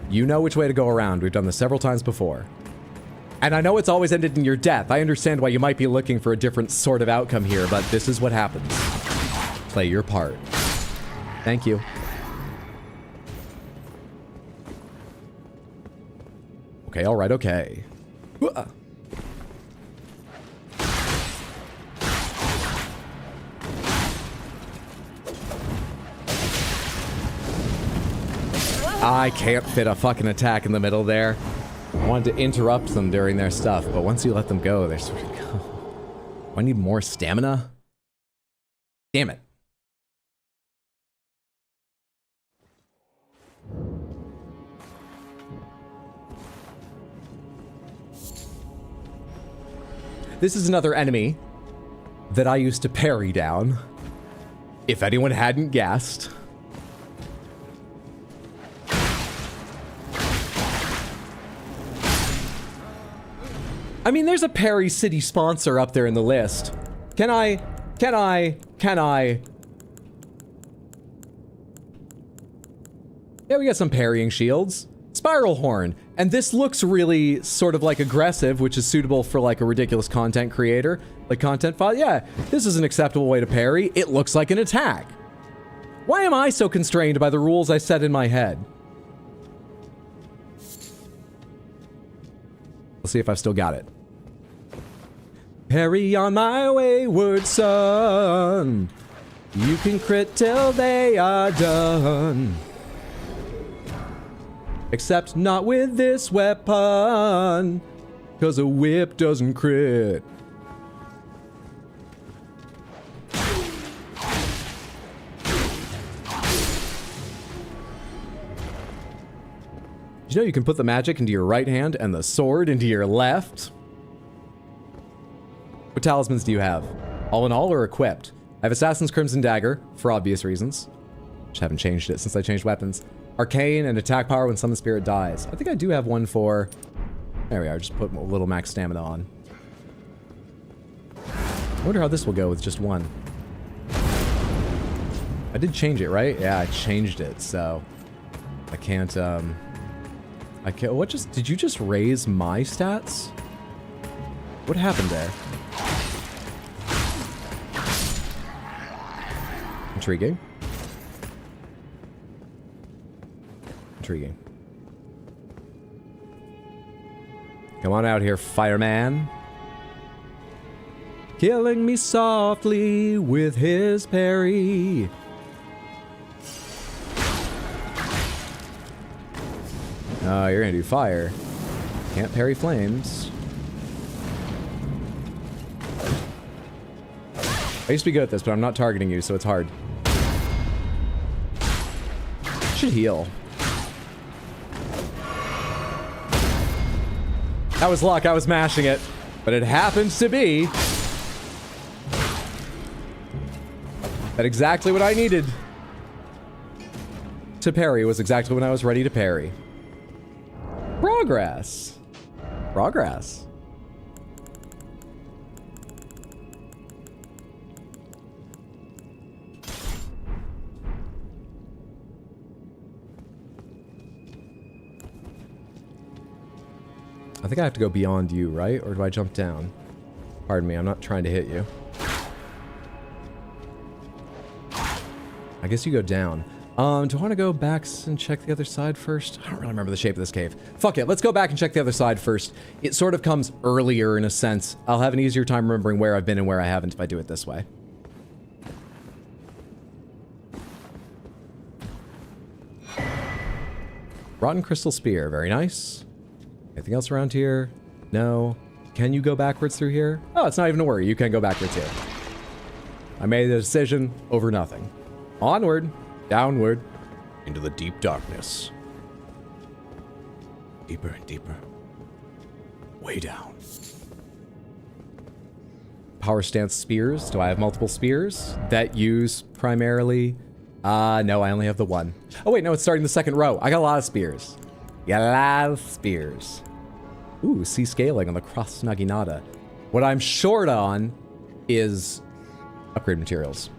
You know which way to go around. We've done this several times before. And I know it's always ended in your death. I understand why you might be looking for a different sort of outcome here, but this is what happens. Play your part. Thank you. Okay, alright, okay. I can't fit a fucking attack in the middle there. I wanted to interrupt them during their stuff, but once you let them go, they're sort of go. Do I need more stamina? Damn it. This is another enemy that I used to parry down. If anyone hadn't guessed. I mean, there's a Perry City sponsor up there in the list. Can I? Yeah, we got some parrying shields. Spiral Horn. And this looks really sort of like aggressive, which is suitable for like a ridiculous content creator. Like Content Faucet. Yeah, this is an acceptable way to parry. It looks like an attack. Why am I so constrained by the rules I set in my head? Let's see if I've still got it. Parry on my wayward son. You can crit till they are done. Except not with this weapon. 'Cause a whip doesn't crit. Did you know you can put the magic into your right hand and the sword into your left? What talismans do you have? All in all or equipped? I have Assassin's Crimson Dagger, for obvious reasons. Just haven't changed it since I changed weapons. Arcane and attack power when Summon Spirit dies. I think I do have one for... There we are, just put a little max stamina on. I wonder how this will go with just one. I did change it, right? Yeah, I changed it, so... I can't, what just... Did you just raise my stats? What happened there? Intriguing. Intriguing. Come on out here, fireman. Killing me softly with his parry. Oh, you're gonna do fire. Can't parry flames. I used to be good at this, but I'm not targeting you, so it's hard. Should heal. That was luck, I was mashing it. But it happens to be... that exactly what I needed to parry was exactly when I was ready to parry. Progress. Progress. I think I have to go beyond you, right? Or do I jump down? Pardon me, I'm not trying to hit you. I guess you go down. Do I want to go back and check the other side first? I don't really remember the shape of this cave. Fuck it, let's go back and check the other side first. It sort of comes earlier in a sense. I'll have an easier time remembering where I've been and where I haven't if I do it this way. Rotten Crystal Spear, very nice. Anything else around here? No. Can you go backwards through here? Oh, it's not even a worry. You can go backwards here. I made a decision over nothing. Onward. Downward. Into the deep darkness. Deeper and deeper. Way down. Power stance spears. Do I have multiple spears that use primarily No, I only have the one. Oh wait, no, it's starting the second row. I got a lot of spears. Got a lot of spears. Ooh, see scaling on the cross naginata. What I'm short on is upgrade materials.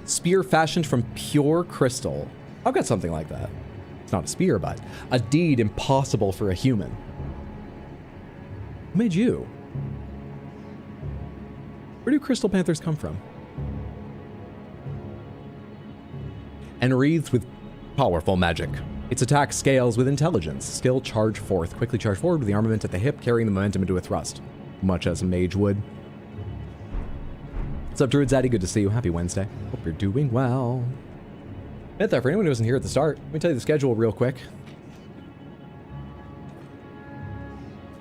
Spear fashioned from pure crystal. I've got something like that. It's not a spear, but a deed impossible for a human. Who made you? Where do crystal panthers come from? And wreathed with powerful magic. Its attack scales with intelligence. Skill, charge forth. Quickly charge forward with the armament at the hip, carrying the momentum into a thrust. Much as a mage would. What's up, Druid Zaddy? Good to see you. Happy Wednesday. Hope you're doing well. And for anyone who wasn't here at the start, let me tell you the schedule real quick.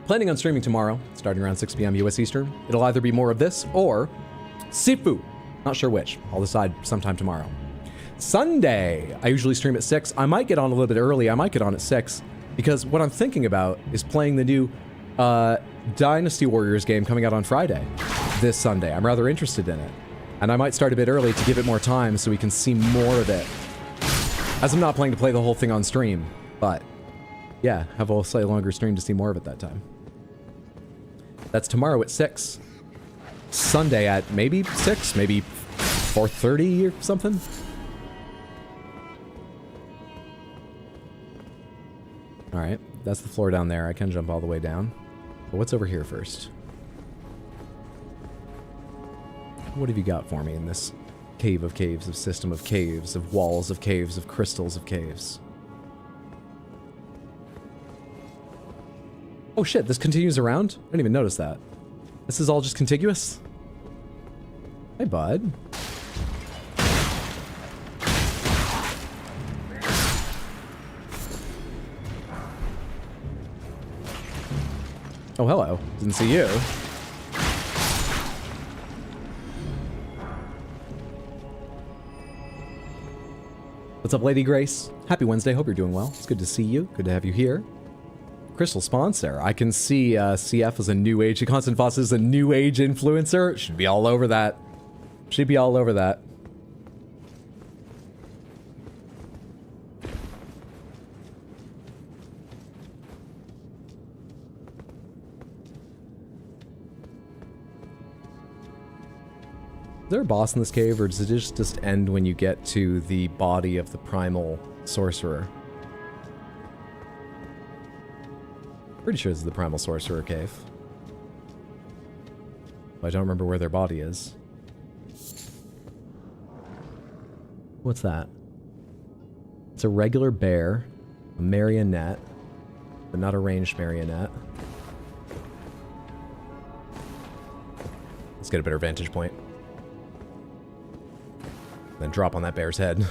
Planning on streaming tomorrow, starting around 6 p.m. US Eastern. It'll either be more of this or Sifu. Not sure which. I'll decide sometime tomorrow. Sunday, I usually stream at 6. I might get on a little bit early. I might get on at 6 because what I'm thinking about is playing the new Dynasty Warriors game coming out on Friday this Sunday. I'm rather interested in it. And I might start a bit early to give it more time so we can see more of it. As I'm not planning to play the whole thing on stream, but yeah, have a slightly longer stream to see more of it that time. That's tomorrow at 6. Sunday at maybe 6, maybe 4:30 or something. All right, that's the floor down there. I can jump all the way down. But what's over here first? What have you got for me in this cave of caves, of system of caves, of walls of caves, of crystals of caves? Oh shit, this continues around? I didn't even notice that. This is all just contiguous? Hey, bud. Oh, hello. Didn't see you. What's up, Lady Grace? Happy Wednesday. Hope you're doing well. It's good to see you. Good to have you here. Crystal sponsor. I can see CF as a new age. Content Faucet is a new age influencer. Should be all over that. Should be all over that. Is there a boss in this cave, or does it just end when you get to the body of the primal sorcerer? Pretty sure this is the primal sorcerer cave. But I don't remember where their body is. What's that? It's a regular bear, a marionette, but not a ranged marionette. Let's get a better vantage point. Then drop on that bear's head.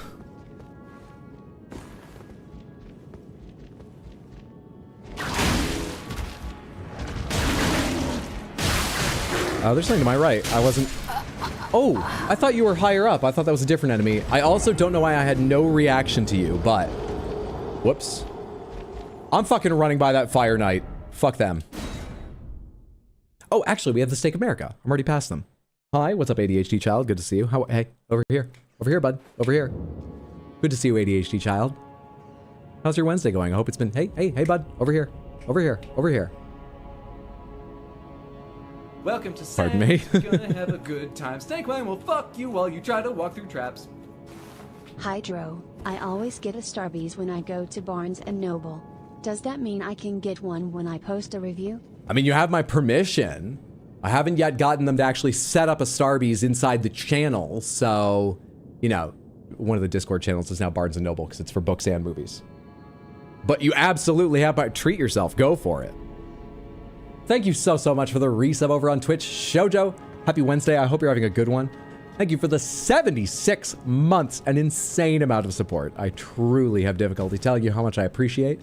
There's something to my right. I wasn't... Oh, I thought you were higher up. I thought that was a different enemy. I also don't know why I had no reaction to you, but... Whoops. I'm fucking running by that Fire Knight. Fuck them. Oh, actually, we have the Stake America. I'm already past them. Hi, what's up, ADHD child? Good to see you. How... Hey, over here. Over here, bud. Over here. Good to see you, ADHD child. How's your Wednesday going? I hope it's been... Hey, bud. Over here. Over here. Over here. Welcome to Pardon me. Gonna have a good time. Snake Wang will fuck you while you try to walk through traps. Hydro, I always get a Starbucks when I go to Barnes & Noble. Does that mean I can get one when I post a review? I mean, you have my permission. I haven't yet gotten them to actually set up a Starbucks inside the channel, so, you know, one of the Discord channels is now Barnes & Noble because it's for books and movies. But you absolutely have to treat yourself. Go for it. Thank you so much for the resub over on Twitch. Shoujo, happy Wednesday. I hope you're having a good one. Thank you for the 76 months, an insane amount of support. I truly have difficulty telling you how much I appreciate.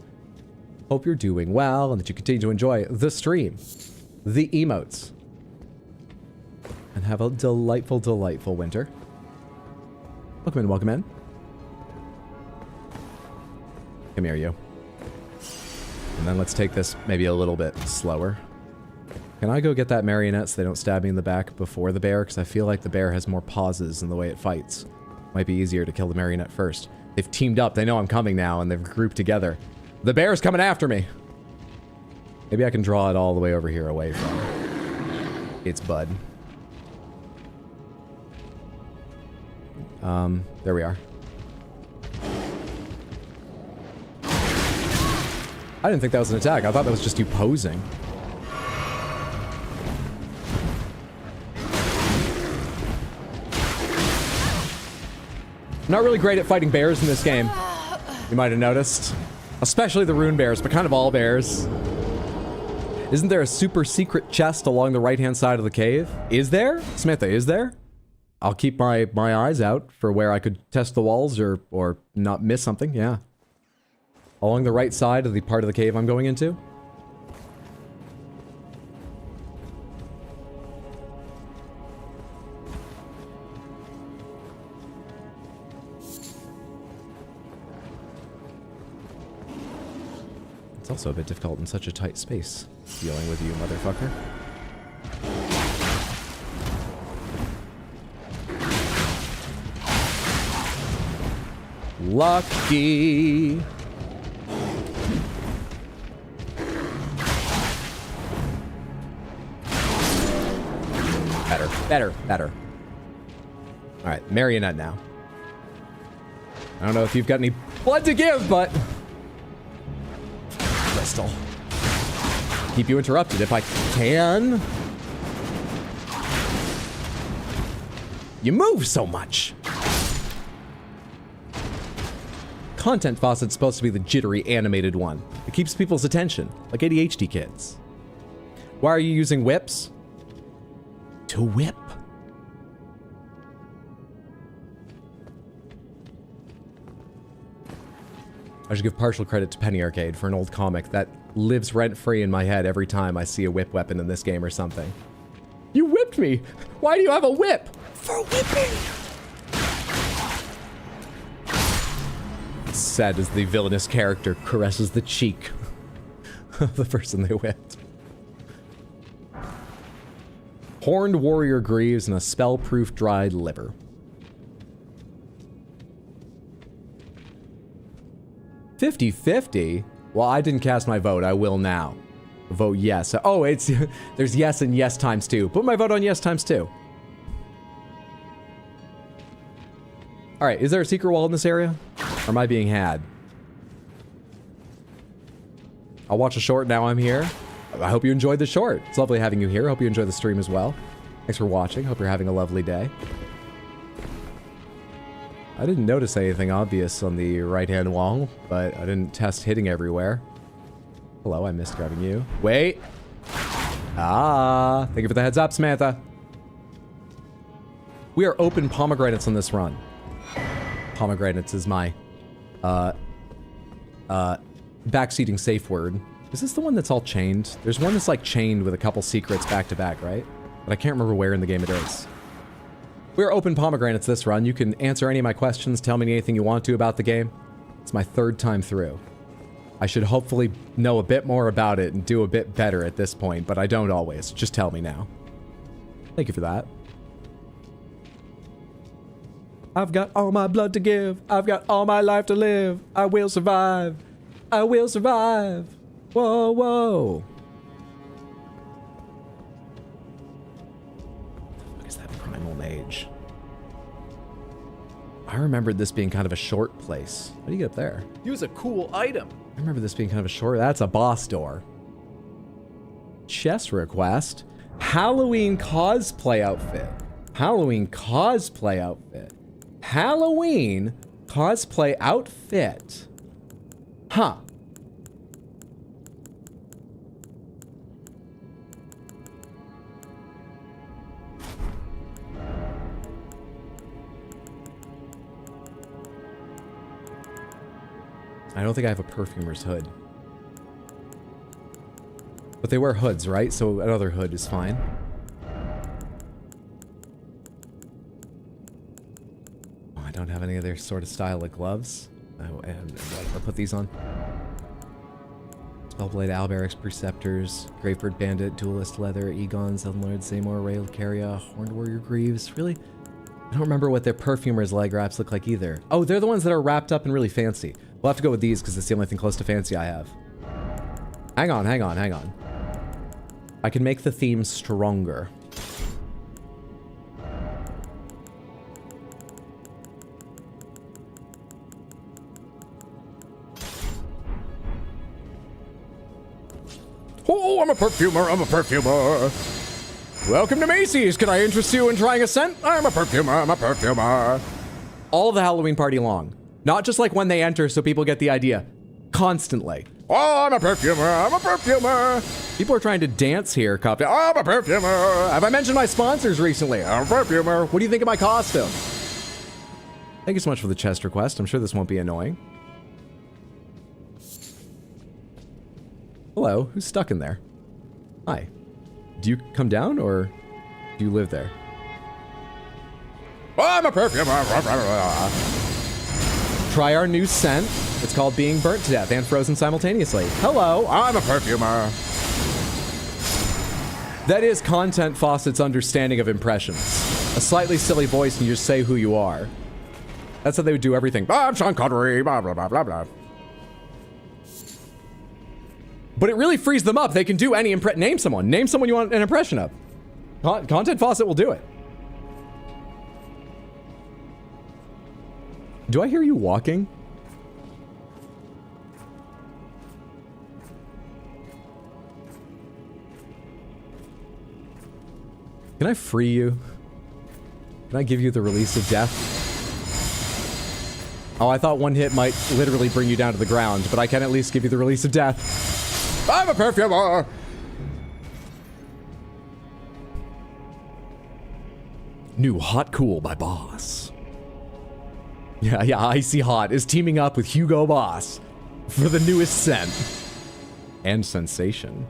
Hope you're doing well and that you continue to enjoy the stream, the emotes, and have a delightful, delightful winter. Welcome in, welcome in. Come here, you. And then let's take this maybe a little bit slower. Can I go get that marionette so they don't stab me in the back before the bear? Because I feel like the bear has more pauses in the way it fights. Might be easier to kill the marionette first. They've teamed up. They know I'm coming now, and they've grouped together. The bear's coming after me. Maybe I can draw it all the way over here away from its bud. There we are. I didn't think that was an attack. I thought that was just you posing. Not really great at fighting bears in this game. You might have noticed. Especially the rune bears, but kind of all bears. Isn't there a super secret chest along the right-hand side of the cave? Is there? Samantha, is there? I'll keep my eyes out for where I could test the walls or not miss something, yeah. Along the right side of the part of the cave I'm going into. It's also a bit difficult in such a tight space, dealing with you, motherfucker. Lucky. Better. Alright, marionette now. I don't know if you've got any blood to give, but... Crystal. Keep you interrupted if I can. You move so much. Content Faucet's supposed to be the jittery animated one. It keeps people's attention, like ADHD kids. Why are you using whips? To whip. I should give partial credit to Penny Arcade for an old comic that lives rent-free in my head every time I see a whip weapon in this game or something. You whipped me! Why do you have a whip? For whipping! It's sad as the villainous character caresses the cheek of the person they whipped. Horned warrior greaves and a spell-proof dried liver. 50-50? Well, I didn't cast my vote. I will now. Vote yes. Oh, it's... there's yes and yes times 2. Put my vote on yes times 2. Alright, is there a secret wall in this area? Or am I being had? I'll watch a short now I'm here. I hope you enjoyed the short. It's lovely having you here. Hope you enjoy the stream as well. Thanks for watching. Hope you're having a lovely day. I didn't notice anything obvious on the right-hand wall, but I didn't test hitting everywhere. Hello, I missed grabbing you. Wait! Ah, thank you for the heads up, Samantha. We are open pomegranates on this run. Pomegranates is my, backseating safe word. Is this the one that's all chained? There's one that's like chained with a couple secrets back to back, right? But I can't remember where in the game it is. We're open pomegranates this run. You can answer any of my questions, tell me anything you want to about the game. It's my 3rd time through. I should hopefully know a bit more about it and do a bit better at this point, but I don't always. Just tell me now. Thank you for that. I've got all my blood to give. I've got all my life to live. I will survive. I will survive. Whoa, whoa. What is that primal mage? I remembered this being kind of a short place. How do you get up there? Use a cool item. I remember this being kind of a short... That's a boss door. Chest request. Halloween cosplay outfit. Halloween cosplay outfit. Halloween cosplay outfit. Huh. I don't think I have a perfumer's hood. But they wear hoods, right? So another hood is fine. Oh, I don't have any other sort of style of gloves. I'll put these on. Spellblade, Alberic's, Preceptors, Gravebird Bandit, Duelist Leather, Egon, Zeldenlord, Zaymor, Rail Carria, Horned Warrior Greaves. Really? I don't remember what their perfumer's leg wraps look like either. Oh, they're the ones that are wrapped up and really fancy. We'll have to go with these because it's the only thing close to fancy I have. Hang on, hang on, hang on. I can make the theme stronger. Oh, I'm a perfumer, I'm a perfumer. Welcome to Macy's. Can I interest you in trying a scent? I'm a perfumer, I'm a perfumer. All of the Halloween party long. Not just like when they enter so people get the idea. Constantly. Oh, I'm a perfumer, I'm a perfumer. People are trying to dance here, Cup. I'm a perfumer. Have I mentioned my sponsors recently? I'm a perfumer. What do you think of my costume? Thank you so much for the chest request. I'm sure this won't be annoying. Hello, who's stuck in there? Hi. Do you come down or do you live there? I'm a perfumer. Try our new scent. It's called Being Burnt to Death and Frozen simultaneously. Hello. I'm a perfumer. That is Content Faucet's understanding of impressions. A slightly silly voice and you just say who you are. That's how they would do everything. I'm Sean Connery, blah, blah, blah, blah, blah. But it really frees them up. They can do any name someone. Name someone you want an impression of. Content Faucet will do it. Do I hear you walking? Can I free you? Can I give you the release of death? Oh, I thought one hit might literally bring you down to the ground, but I can at least give you the release of death. I'm a perfumer. New Hot Cool by Boss. Yeah, Icy Hot is teaming up with Hugo Boss for the newest scent. And sensation.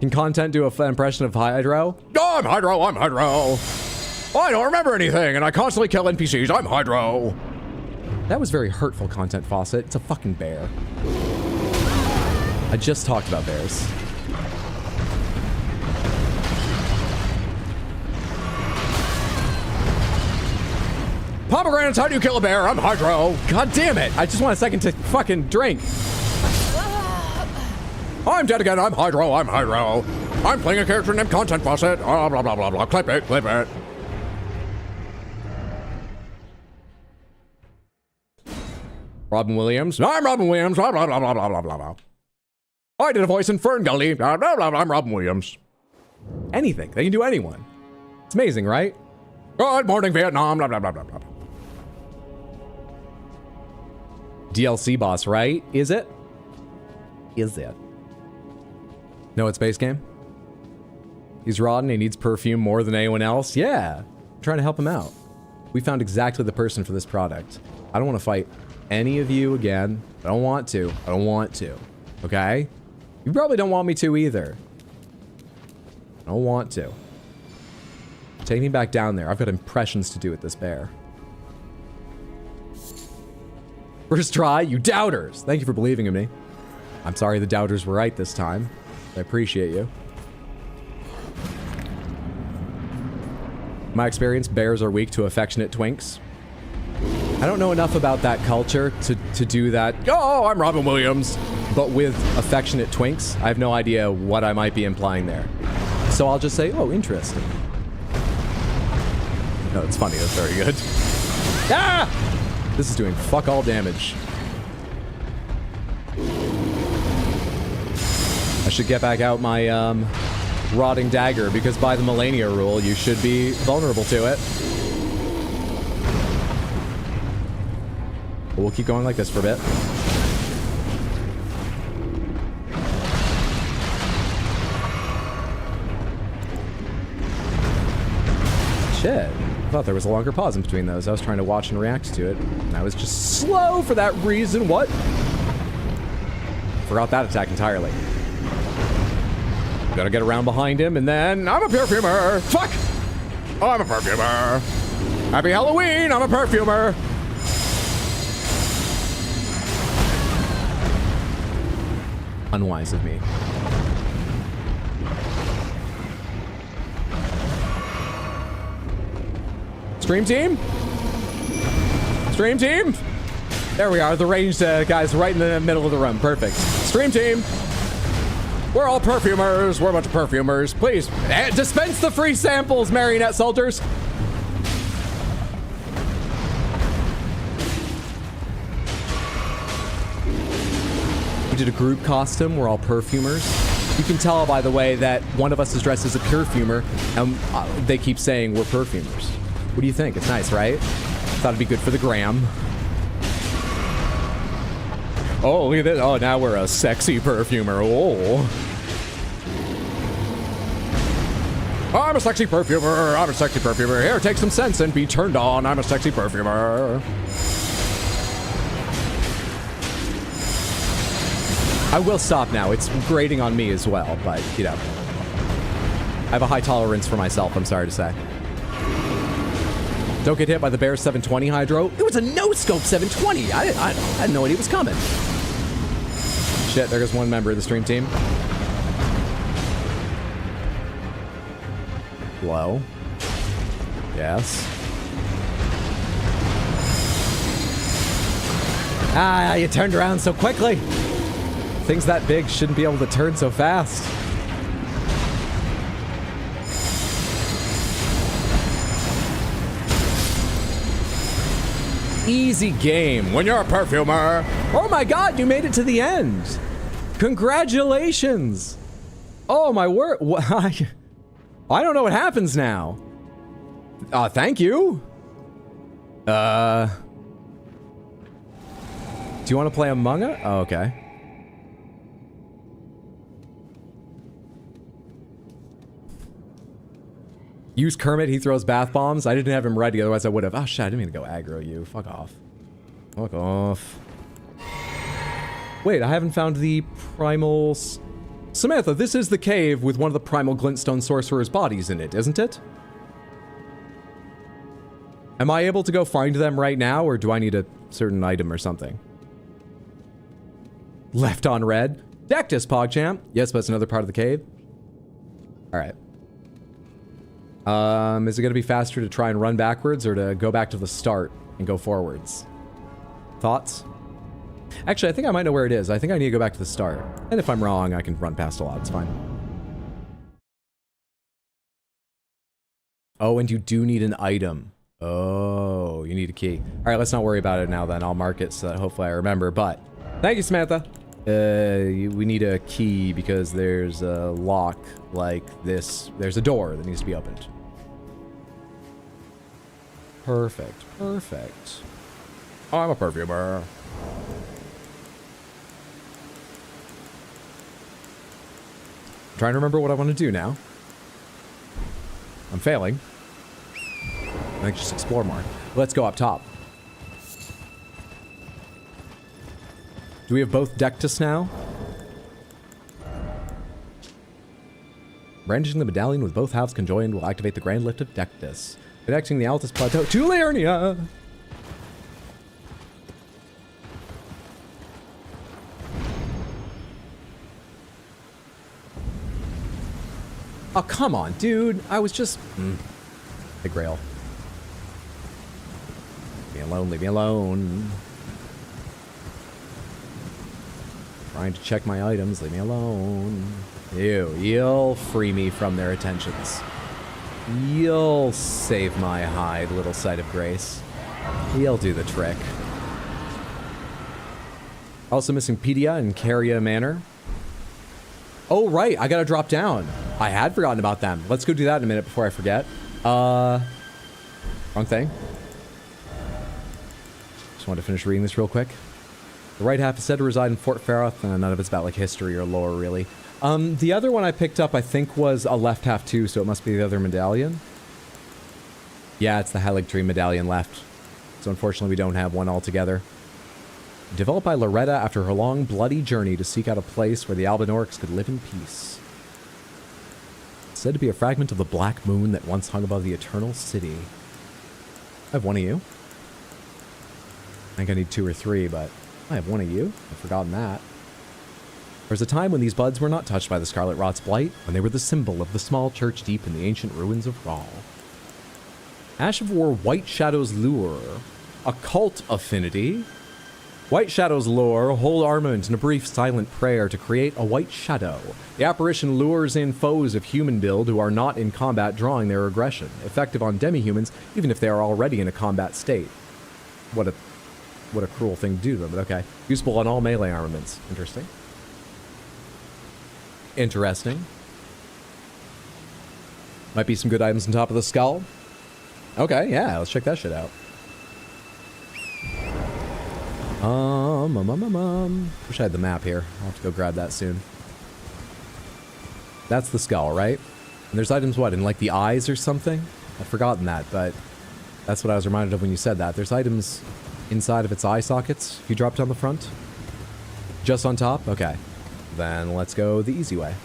Can Content do an impression of Hydro? Oh, I'm Hydro, I'm Hydro. I don't remember anything, and I constantly kill NPCs. I'm Hydro. That was very hurtful, Content Faucet. It's a fucking bear. I just talked about bears. Pomegranates, how do you kill a bear? I'm Hydro. God damn it! I just want a second to fucking drink. I'm dead again. I'm Hydro. I'm Hydro. I'm playing a character named Content Faucet. Blah, blah, blah, blah, blah. Clip it, clip it. Robin Williams. I'm Robin Williams. Blah, blah, blah, blah, blah, blah, blah, blah. I did a voice in Fern Gully. Blah, blah, blah, blah. I'm Robin Williams. Anything. They can do anyone. It's amazing, right? Good morning, Vietnam. Blah, blah, blah, blah, blah. DLC boss, right? Is it? Is it? No, it's base game? He's rotten, he needs perfume more than anyone else? Yeah. I'm trying to help him out. We found exactly the person for this product. I don't want to fight any of you again. I don't want to. I don't want to. Okay? You probably don't want me to either. I don't want to. Take me back down there. I've got impressions to do with this bear. First try, you doubters! Thank you for believing in me. I'm sorry the doubters were right this time. I appreciate you. My experience, bears are weak to affectionate twinks. I don't know enough about that culture to do that. Oh, I'm Robin Williams. But with affectionate twinks, I have no idea what I might be implying there. So I'll just say, oh, interesting. No, it's funny. That's very good. Ah! This is doing fuck all damage. I should get back out my, rotting dagger, because by the Millennia rule, you should be vulnerable to it. But we'll keep going like this for a bit. Shit. I thought there was a longer pause in between those. I was trying to watch and react to it, and I was just slow for that reason. What? Forgot that attack entirely. Gotta get around behind him, and then I'm a perfumer. Fuck! Oh, I'm a perfumer. Happy Halloween, I'm a perfumer. Unwise of me. Stream team? Stream team? There we are, the ranged guys right in the middle of the room. Perfect. Stream team. We're all perfumers. We're a bunch of perfumers. Please, dispense the free samples, marionette soldiers. We did a group costume. We're all perfumers. You can tell, by the way, that one of us is dressed as a perfumer, and they keep saying we're perfumers. What do you think? It's nice, right? Thought it'd be good for the gram. Oh, look at this. Oh, now we're a sexy perfumer. Oh. I'm a sexy perfumer. I'm a sexy perfumer. Here, take some sense and be turned on. I'm a sexy perfumer. I will stop now. It's grating on me as well, but, you know. I have a high tolerance for myself, I'm sorry to say. Don't get hit by the Bear 720 Hydro. It was a no-scope 720. I had no idea it was coming. Shit, there goes one member of the stream team. Hello. Yes. Ah, you turned around so quickly. Things that big shouldn't be able to turn so fast. Easy game when you're a perfumer. Oh my god, you made it to the end. Congratulations. Oh my word. I don't know what happens now. Thank you. Do you want to play Among Us? Oh, okay. Use Kermit, he throws bath bombs. I didn't have him ready, otherwise I would have. Oh shit, I didn't mean to go aggro you. Fuck off. Fuck off. Wait, I haven't found the primal... Samantha, this is the cave with one of the primal glintstone sorcerer's bodies in it, isn't it? Am I able to go find them right now, or do I need a certain item or something? Left on red. Dectus, PogChamp. Yes, but it's another part of the cave. Alright. Is it going to be faster to try and run backwards or to go back to the start and go forwards? Thoughts? Actually, I think I might know where it is. I think I need to go back to the start. And if I'm wrong, I can run past a lot. It's fine. Oh, and you do need an item. Oh, you need a key. All right, let's not worry about it now then. I'll mark it so that hopefully I remember. But thank you, Samantha. We need a key because there's a lock like this. There's a door that needs to be opened. Perfect. Perfect. I'm a perfumer. I'm trying to remember what I want to do now. I'm failing. I think just explore more. Let's go up top. Do we have both Dectus now? Brandishing the medallion with both halves conjoined will activate the Grand Lift of Dectus, connecting the Altus Plateau to Liurnia. Oh, come on, dude. I was just... The Grail. Leave me alone, leave me alone. Trying to check my items, leave me alone. You'll free me from their attentions. You'll save my hide, little sight of grace. You'll do the trick. Also missing Pedia and Caria Manor. Oh, right, I gotta drop down. I had forgotten about them. Let's go do that in a minute before I forget. Wrong thing. Just wanted to finish reading this real quick. The right half is said to reside in Fort Faroth, and none of it's about, like, history or lore, really. The other one I picked up, I think, was a left half, too, so it must be the other medallion. Yeah, it's the Helig Tree medallion left. So, unfortunately, we don't have one altogether. Developed by Loretta after her long, bloody journey to seek out a place where the Albinorix could live in peace. It's said to be a fragment of the black moon that once hung above the Eternal City. I have one of you. I think I need 2 or 3, but... I have one of you. I've forgotten that. There was a time when these buds were not touched by the Scarlet Rot's blight, when they were the symbol of the small church deep in the ancient ruins of Rahl. Ash of War White Shadow's Lure. Occult Affinity. White Shadow's lure, hold armament in a brief silent prayer to create a white shadow. The apparition lures in foes of human build who are not in combat, drawing their aggression. Effective on demi-humans, even if they are already in a combat state. What a cruel thing to do to them, but okay. Useful on all melee armaments. Interesting. Interesting. Might be some good items on top of the skull. Okay, yeah, let's check that shit out. Wish I had the map here. I'll have to go grab that soon. That's the skull, right? And there's items, what, in like the eyes or something? I've forgotten that, but that's what I was reminded of when you said that. There's items inside of its eye sockets if you drop down the front. Just on top? Okay. Then let's go the easy way.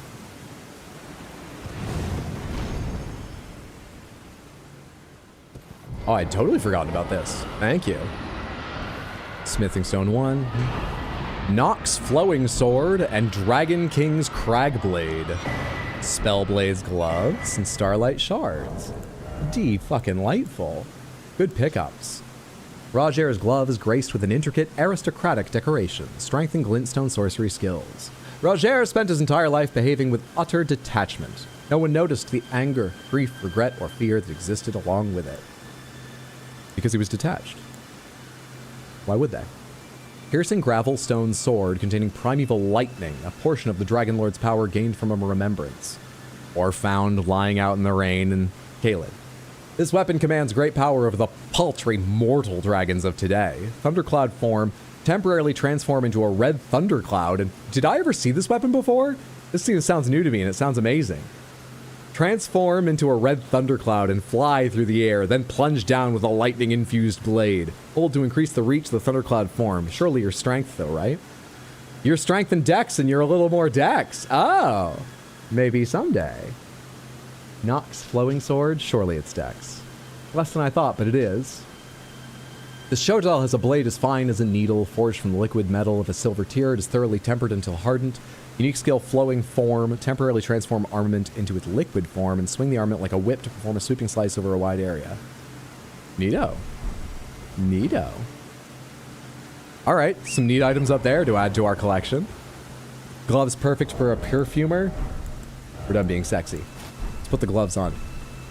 Oh, I'd totally forgotten about this. Thank you. Smithing Stone 1. Nox Flowing Sword and Dragon King's Cragblade. Spellblade's Gloves and Starlight Shards. D-fucking-lightful. Good pickups. Roger's glove is graced with an intricate aristocratic decoration, strength and glintstone sorcery skills. Roger spent his entire life behaving with utter detachment. No one noticed the anger, grief, regret, or fear that existed along with it. Because he was detached. Why would they? Piercing Gravelstone Sword containing primeval lightning, a portion of the Dragon Lord's power gained from a remembrance. Or found lying out in the rain in Caelid. This weapon commands great power over the paltry mortal dragons of today. Thundercloud form, temporarily transform into a red thundercloud. And did I ever see this weapon before? This thing sounds new to me and it sounds amazing. Transform into a red thundercloud and fly through the air, then plunge down with a lightning-infused blade. Hold to increase the reach of the thundercloud form. Surely your strength, though, right? Your strength and dex, and you're a little more dex. Oh, maybe someday. Nox Flowing Sword? Surely it's dex. Less than I thought, but it is. The Shotel has a blade as fine as a needle, forged from the liquid metal of a silver tier. It is thoroughly tempered until hardened. Unique skill, Flowing Form, temporarily transform armament into its liquid form and swing the armament like a whip to perform a sweeping slice over a wide area. Neato. Neato. Alright, some neat items up there to add to our collection. Gloves perfect for a perfumer. We're done being sexy. Let's put the gloves on.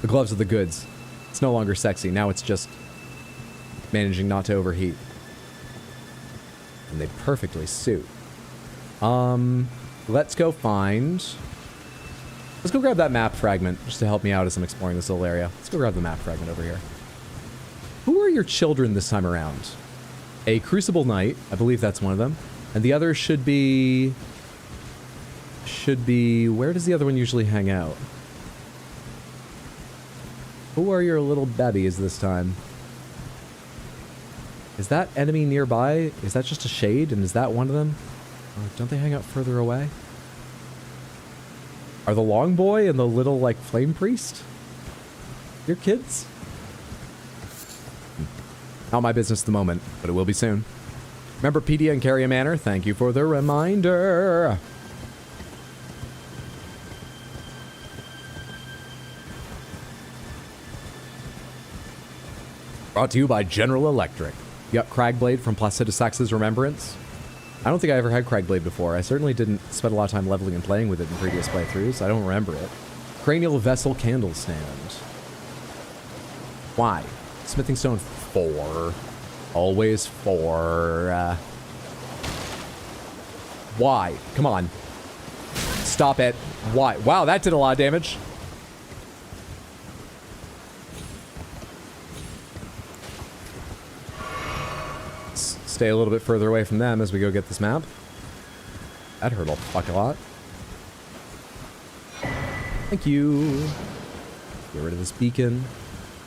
The gloves are the goods. It's no longer sexy. Now it's just managing not to overheat. And they perfectly suit. Let's go find... Let's go grab that map fragment, just to help me out as I'm exploring this little area. Let's go grab the map fragment over here. Who are your children this time around? A Crucible Knight, I believe that's one of them. And the other should be... Where does the other one usually hang out? Who are your little babbies this time? Is that enemy nearby? Is that just a shade? And is that one of them? Or don't they hang out further away? Are the long boy and the little, like, flame priest your kids? Not my business at the moment, but it will be soon. Remember Pedia and Carrier Manor? Thank you for the reminder. Brought to you by General Electric. You got Cragblade from Placidusax's Remembrance. I don't think I ever had Cragblade before. I certainly didn't spend a lot of time leveling and playing with it in previous playthroughs. I don't remember it. Cranial Vessel Candle Stand. Why? Smithing Stone 4. Always 4. Why? Come on. Stop it. Why? Wow, that did a lot of damage. Stay a little bit further away from them as we go get this map. That hurt a fuck a lot. Thank you. Get rid of this beacon.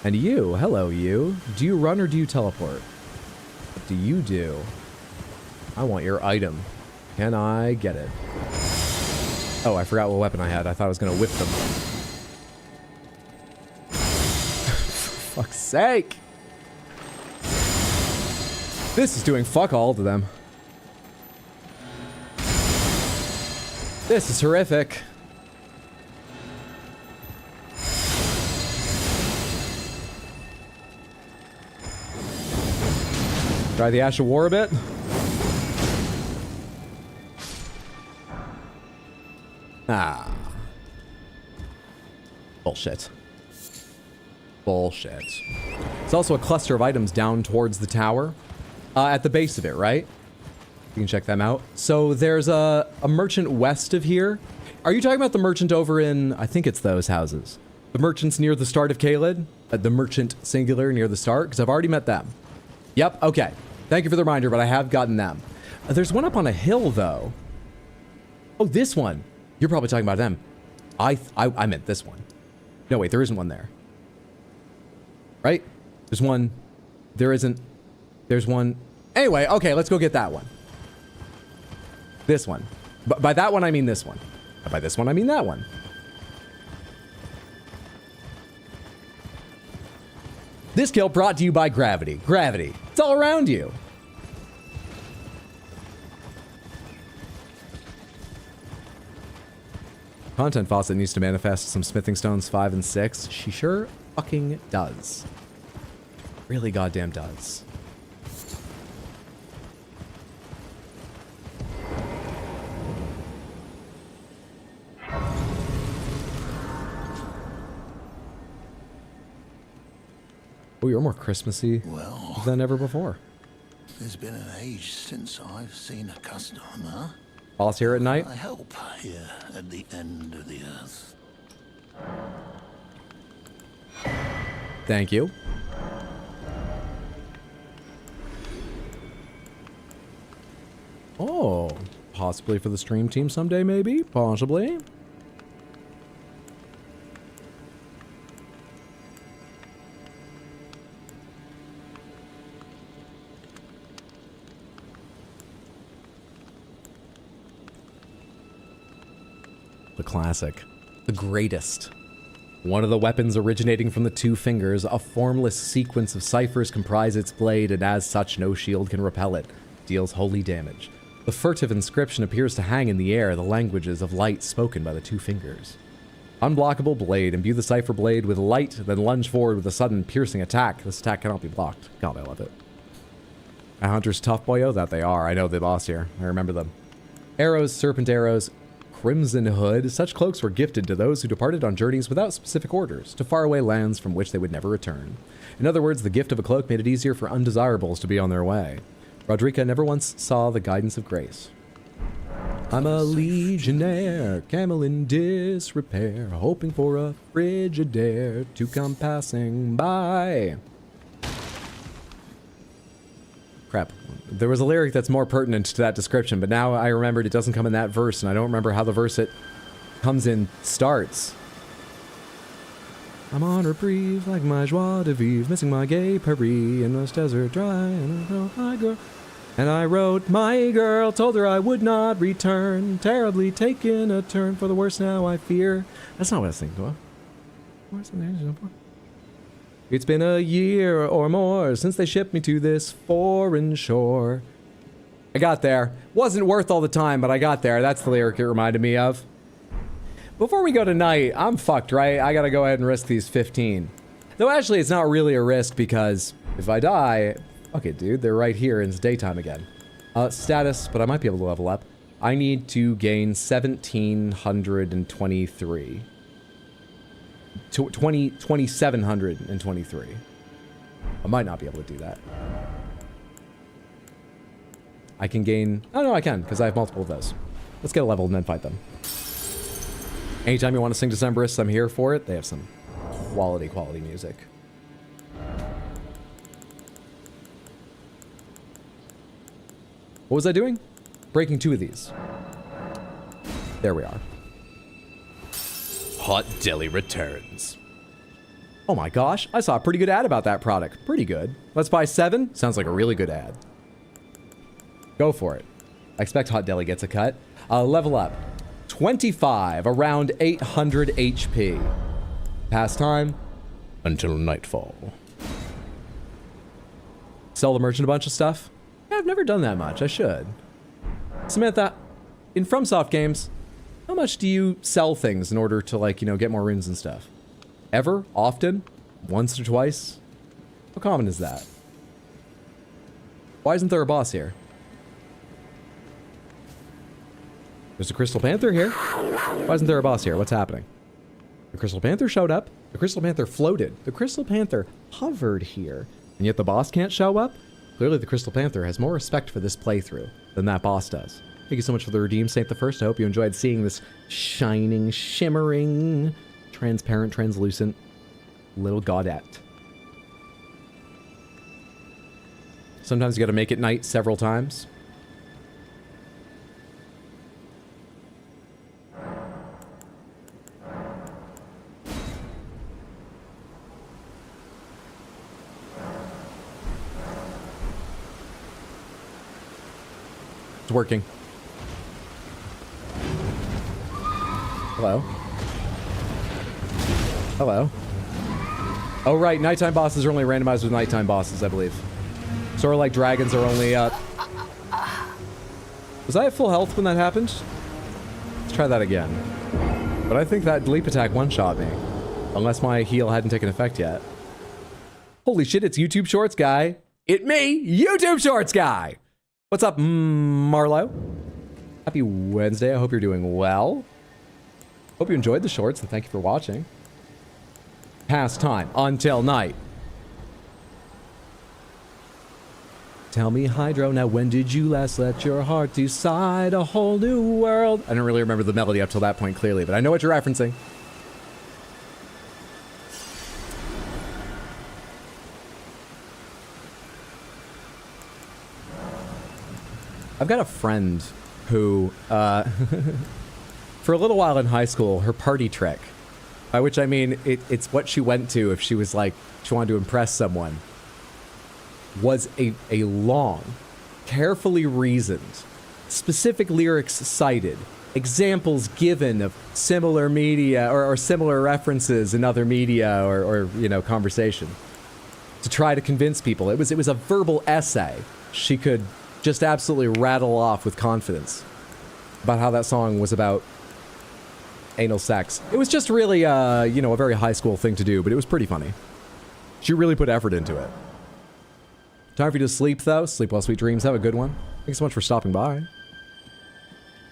And you, hello you. Do you run or do you teleport? What do you do? I want your item. Can I get it? Oh, I forgot what weapon I had. I thought I was gonna whip them. For fuck's sake! This is doing fuck all to them. This is horrific. Try the Ash of War a bit. Ah. Bullshit. Bullshit. There's also a cluster of items down towards the tower. At the base of it, right? You can check them out. So there's a merchant west of here. Are you talking about the merchant over in, I think it's those houses. The merchants near the start of Caelid? The merchant singular near the start? Because I've already met them. Yep, okay. Thank you for the reminder, but I have gotten them. There's one up on a hill, though. Oh, this one. You're probably talking about them. I meant this one. No, wait, there isn't one there. Right? There's one. There isn't. There's one. Anyway, okay, let's go get that one. This one. By that one, I mean this one. By this one, I mean that one. This kill brought to you by gravity. Gravity. It's all around you. Content Faucet needs to manifest some smithing stones 5 and 6. She sure fucking does. Really goddamn does. Oh, you're more Christmassy than ever before. There's been an age since I've seen a customer. Boss here at night? I help here at the end of the earth. Thank you. Oh, possibly for the stream team someday, maybe? Possibly. The classic. The greatest. One of the weapons originating from the two fingers, a formless sequence of ciphers comprise its blade, and as such no shield can repel it. Deals holy damage. The furtive inscription appears to hang in the air, the languages of light spoken by the two fingers. Unblockable blade. Imbue the cipher blade with light, then lunge forward with a sudden piercing attack. This attack cannot be blocked. God, I love it. A hunter's tough boyo? That they are. I know the boss here. I remember them. Arrows, serpent arrows, crimson hood. Such cloaks were gifted to those who departed on journeys without specific orders, to faraway lands from which they would never return. In other words, the gift of a cloak made it easier for undesirables to be on their way. Rodrika never once saw the guidance of grace. I'm a legionnaire, camel in disrepair, hoping for a frigidaire to come passing by. Crap. There was a lyric that's more pertinent to that description, but now I remembered it doesn't come in that verse, and I don't remember how the verse it comes in starts. I'm on reprieve like my joie de vivre, missing my gay Paris in this desert dry, and I know hi girl. And I wrote, my girl, told her I would not return, terribly taken a turn for the worse now I fear. That's not what I was thinking. It's been a year or more since they shipped me to this foreign shore. I got there. Wasn't worth all the time, but I got there. That's the lyric it reminded me of. Before we go tonight, I'm fucked, right? I gotta go ahead and risk these 15. Though actually, it's not really a risk because if I die... Okay, dude, they're right here and it's daytime again. Status, but I might be able to level up. I need to gain 1,723. 2,723. I might not be able to do that. I can gain... Oh, no, I can, because I have multiple of those. Let's get a level and then fight them. Anytime you want to sing Decemberists, I'm here for it. They have some quality music. What was I doing? Breaking 2 of these. There we are. Hot Deli returns. Oh my gosh, I saw a pretty good ad about that product. Pretty good. Let's buy 7. Sounds like a really good ad. Go for it. I expect Hot Deli gets a cut. Level up. 25, around 800 HP. Past time until nightfall. Sell the merchant a bunch of stuff? Yeah, I've never done that much. I should. Samantha, in FromSoft games, how much do you sell things in order to, like, you know, get more runes and stuff? Ever? Often? Once or twice? How common is that? Why isn't there a boss here? There's a Crystal Panther here. Why isn't there a boss here? What's happening? The Crystal Panther showed up. The Crystal Panther floated. The Crystal Panther hovered here. And yet the boss can't show up? Clearly the Crystal Panther has more respect for this playthrough than that boss does. Thank you so much for the redeem, Saint the First. I hope you enjoyed seeing this shining, shimmering, transparent, translucent little godette. Sometimes you gotta make it night several times. It's working. Hello. Hello. Oh, right. Nighttime bosses are only randomized with nighttime bosses, I believe. Sort of like dragons are only, Was I at full health when that happened? Let's try that again. But I think that leap attack one-shot me. Unless my heal hadn't taken effect yet. Holy shit, it's YouTube Shorts Guy. It me, YouTube Shorts Guy! What's up, Marlo? Happy Wednesday. I hope you're doing well. Hope you enjoyed the shorts, and thank you for watching. Past time until night. Tell me, Hydro, now when did you last let your heart decide a whole new world? I don't really remember the melody up till that point clearly, but I know what you're referencing. I've got a friend who, for a little while in high school, her party trick, by which I mean it's what she went to if she was like, she wanted to impress someone, was a long, carefully reasoned, specific lyrics cited, examples given of similar media or similar references in other media or you know, conversation to try to convince people. It was a verbal essay she could just absolutely rattle off with confidence about how that song was about anal sex. It was just really, you know, a very high school thing to do, but it was pretty funny. She really put effort into it. Time for you to sleep, though. Sleep well, sweet dreams. Have a good one. Thanks so much for stopping by.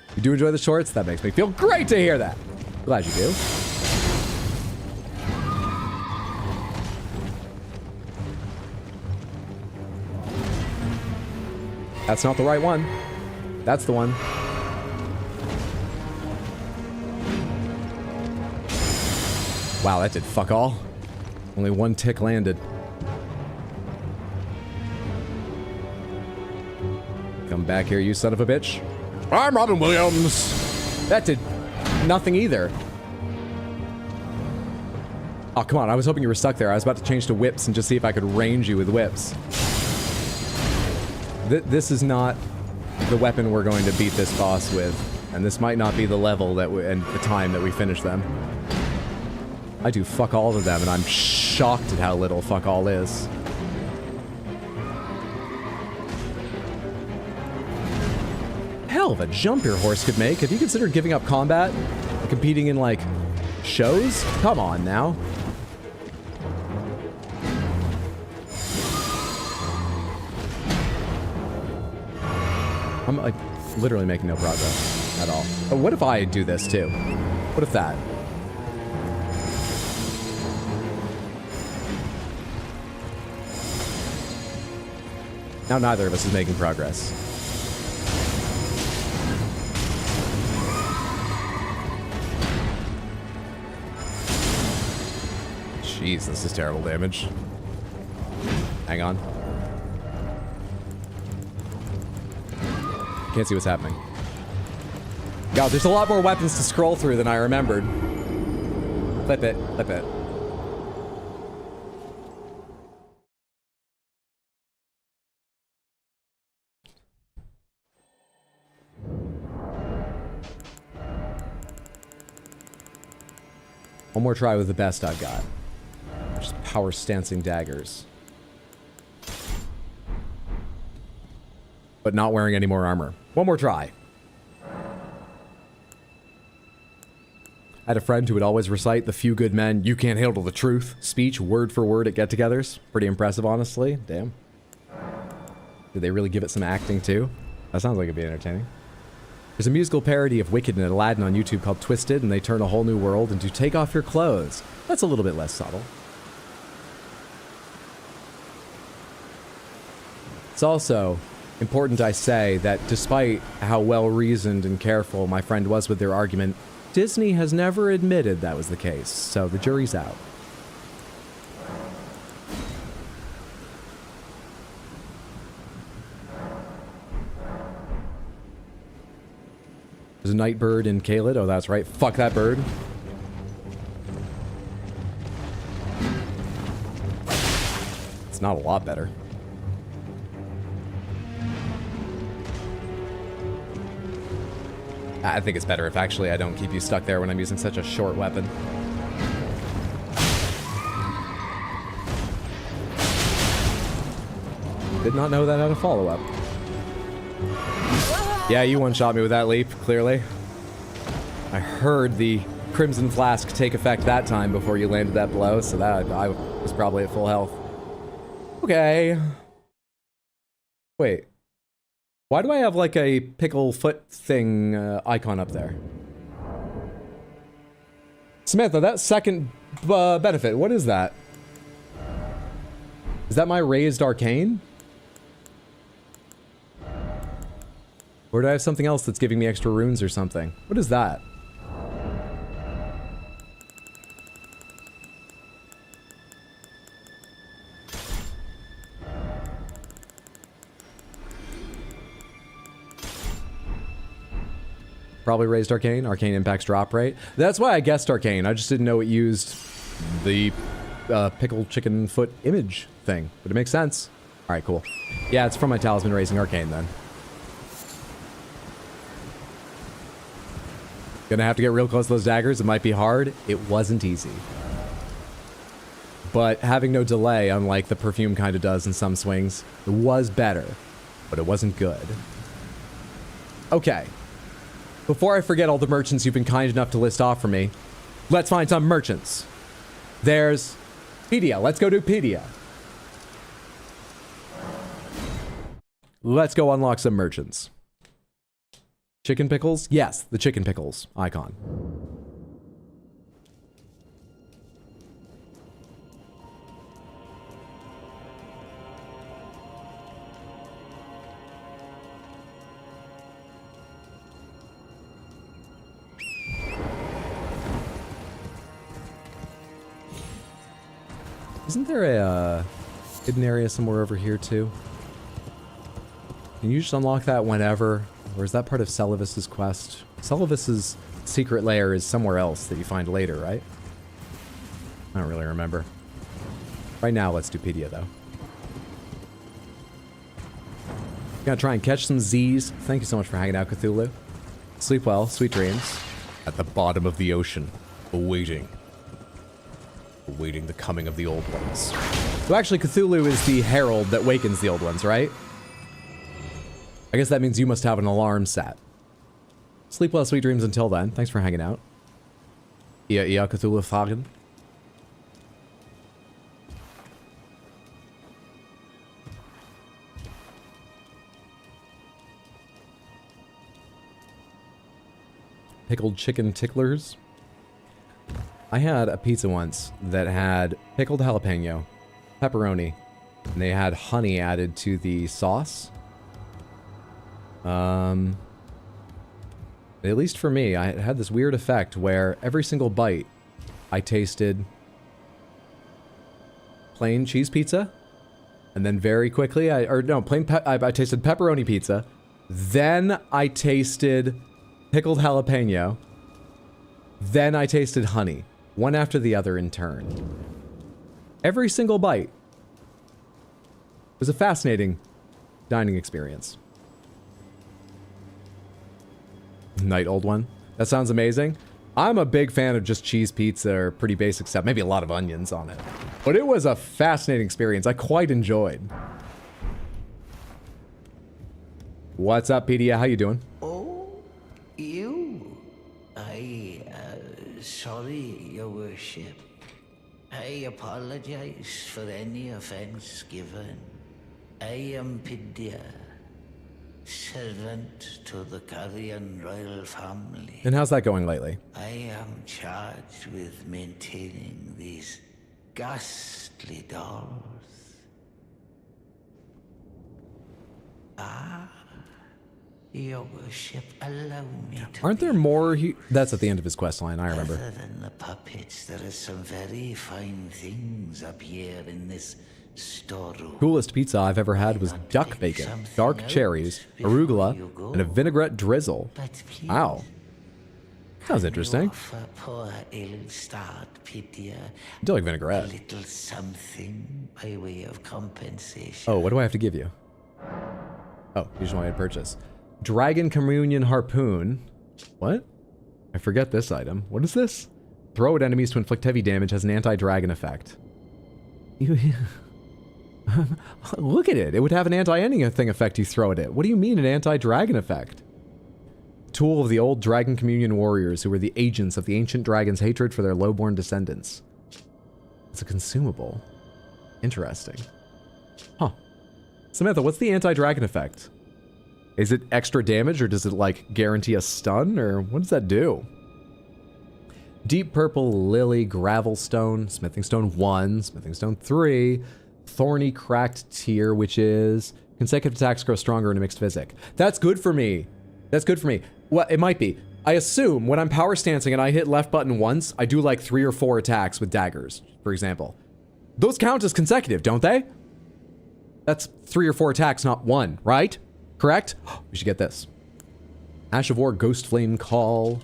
If you do enjoy the shorts, that makes me feel great to hear that. Glad you do. That's not the right one. That's the one. Wow, that did fuck all. Only one tick landed. Come back here, you son of a bitch. I'm Robin Williams. That did nothing either. Oh, come on. I was hoping you were stuck there. I was about to change to whips and just see if I could range you with whips. This is not the weapon we're going to beat this boss with. And this might not be the level that and the time that we finish them. I do fuck all to them, and I'm shocked at how little fuck all is. Hell of a jump your horse could make. Have you considered giving up combat and competing in, like, shows? Come on now. I'm, like, literally making no progress at all. But what if I do this, too? What if that? Now neither of us is making progress. Jeez, this is terrible damage. Hang on. Can't see what's happening. God, there's a lot more weapons to scroll through than I remembered. Flip it, flip it. One more try with the best I've got. Just power stancing daggers. But not wearing any more armor. One more try. I had a friend who would always recite the few good men, you can't handle the truth speech word for word at get-togethers. Pretty impressive, honestly. Damn. Did they really give it some acting too? That sounds like it'd be entertaining. There's a musical parody of Wicked and Aladdin on YouTube called Twisted, and they turn a whole new world into Take Off Your Clothes. That's a little bit less subtle. It's also important I say that despite how well-reasoned and careful my friend was with their argument, Disney has never admitted that was the case, so the jury's out. There's a night bird in Kaled. Oh, that's right. Fuck that bird. It's not a lot better. I think it's better if actually I don't keep you stuck there when I'm using such a short weapon. Did not know that had a follow-up. Yeah, you one-shot me with that leap, clearly. I heard the Crimson Flask take effect that time before you landed that blow, so that I was probably at full health. Okay. Wait. Why do I have like a pickle foot thing icon up there? Samantha, that second benefit, what is that? Is that my raised arcane? Or do I have something else that's giving me extra runes or something? What is that? Probably raised arcane. Arcane impacts drop rate. That's why I guessed arcane. I just didn't know it used the pickled chicken foot image thing. But it makes sense. Alright, cool. Yeah, it's from my talisman raising arcane then. Gonna have to get real close to those daggers. It might be hard. It wasn't easy. But having no delay, unlike the perfume kind of does in some swings, it was better. But it wasn't good. Okay. Before I forget all the merchants you've been kind enough to list off for me, let's find some merchants. There's Pedia. Let's go to Pedia. Let's go unlock some merchants. Chicken pickles? Yes, the chicken pickles icon. Isn't there a hidden area somewhere over here too? Can you just unlock that whenever? Or is that part of Celavis's quest? Celavis's secret lair is somewhere else that you find later, right? I don't really remember. Right now, let's do Pedia, though. Gonna try and catch some Z's. Thank you so much for hanging out, Cthulhu. Sleep well, sweet dreams. At the bottom of the ocean, awaiting the coming of the old ones. So actually, Cthulhu is the herald that wakens the old ones, right? I guess that means you must have an alarm set. Sleep well, sweet dreams until then. Thanks for hanging out. Ja, Cthulhu Fagen. Pickled chicken ticklers. I had a pizza once that had pickled jalapeno, pepperoni, and they had honey added to the sauce. At least for me, I had this weird effect where every single bite I tasted plain cheese pizza, and then very quickly I tasted pepperoni pizza, then I tasted pickled jalapeno, then I tasted honey, one after the other in turn. Every single bite was a fascinating dining experience. Night old one. That sounds amazing. I'm a big fan of just cheese pizza or pretty basic stuff. Maybe a lot of onions on it. But it was a fascinating experience. I quite enjoyed. What's up, Pedia? How you doing? Oh, you? Sorry, Your Worship. I apologize for any offense given. I am Pidia, servant to the Carrion royal family. And how's that going lately? I am charged with maintaining these ghastly dolls. Ah, your worship, allow me to. Aren't there more? That's at the end of his quest line, I remember. Other than the puppets, there are some very fine things up here in this storeroom. Coolest pizza I've ever had was duck bacon, dark cherries, arugula, and a vinaigrette drizzle. Wow. Sounds interesting. Poor ill-starred Pidia I do like vinaigrette. a little something by way of compensation. Oh, what do I have to give you? Oh, you just want me to purchase. Dragon Communion Harpoon. What? I forget this item. What is this? Throw at enemies to inflict heavy damage, has an anti-dragon effect. Look at it. It would have an anti-anything effect you throw at it. What do you mean an anti-dragon effect? Tool of the old Dragon Communion warriors who were the agents of the ancient dragon's hatred for their lowborn descendants. It's a consumable. Interesting. Huh. Samantha, what's the anti-dragon effect? Is it extra damage, or does it, like, guarantee a stun, or what does that do? Deep Purple Lily Gravelstone, Smithing Stone 1, Smithing Stone 3, Thorny Cracked Tear, which is consecutive attacks grow stronger in a mixed physic. That's good for me. That's good for me. Well, it might be. I assume when I'm power stancing and I hit left button once, I do like 3 or 4 attacks with daggers, for example. Those count as consecutive, don't they? That's 3 or 4 attacks, not 1, right? Correct? We should get this. Ash of War Ghost Flame Call.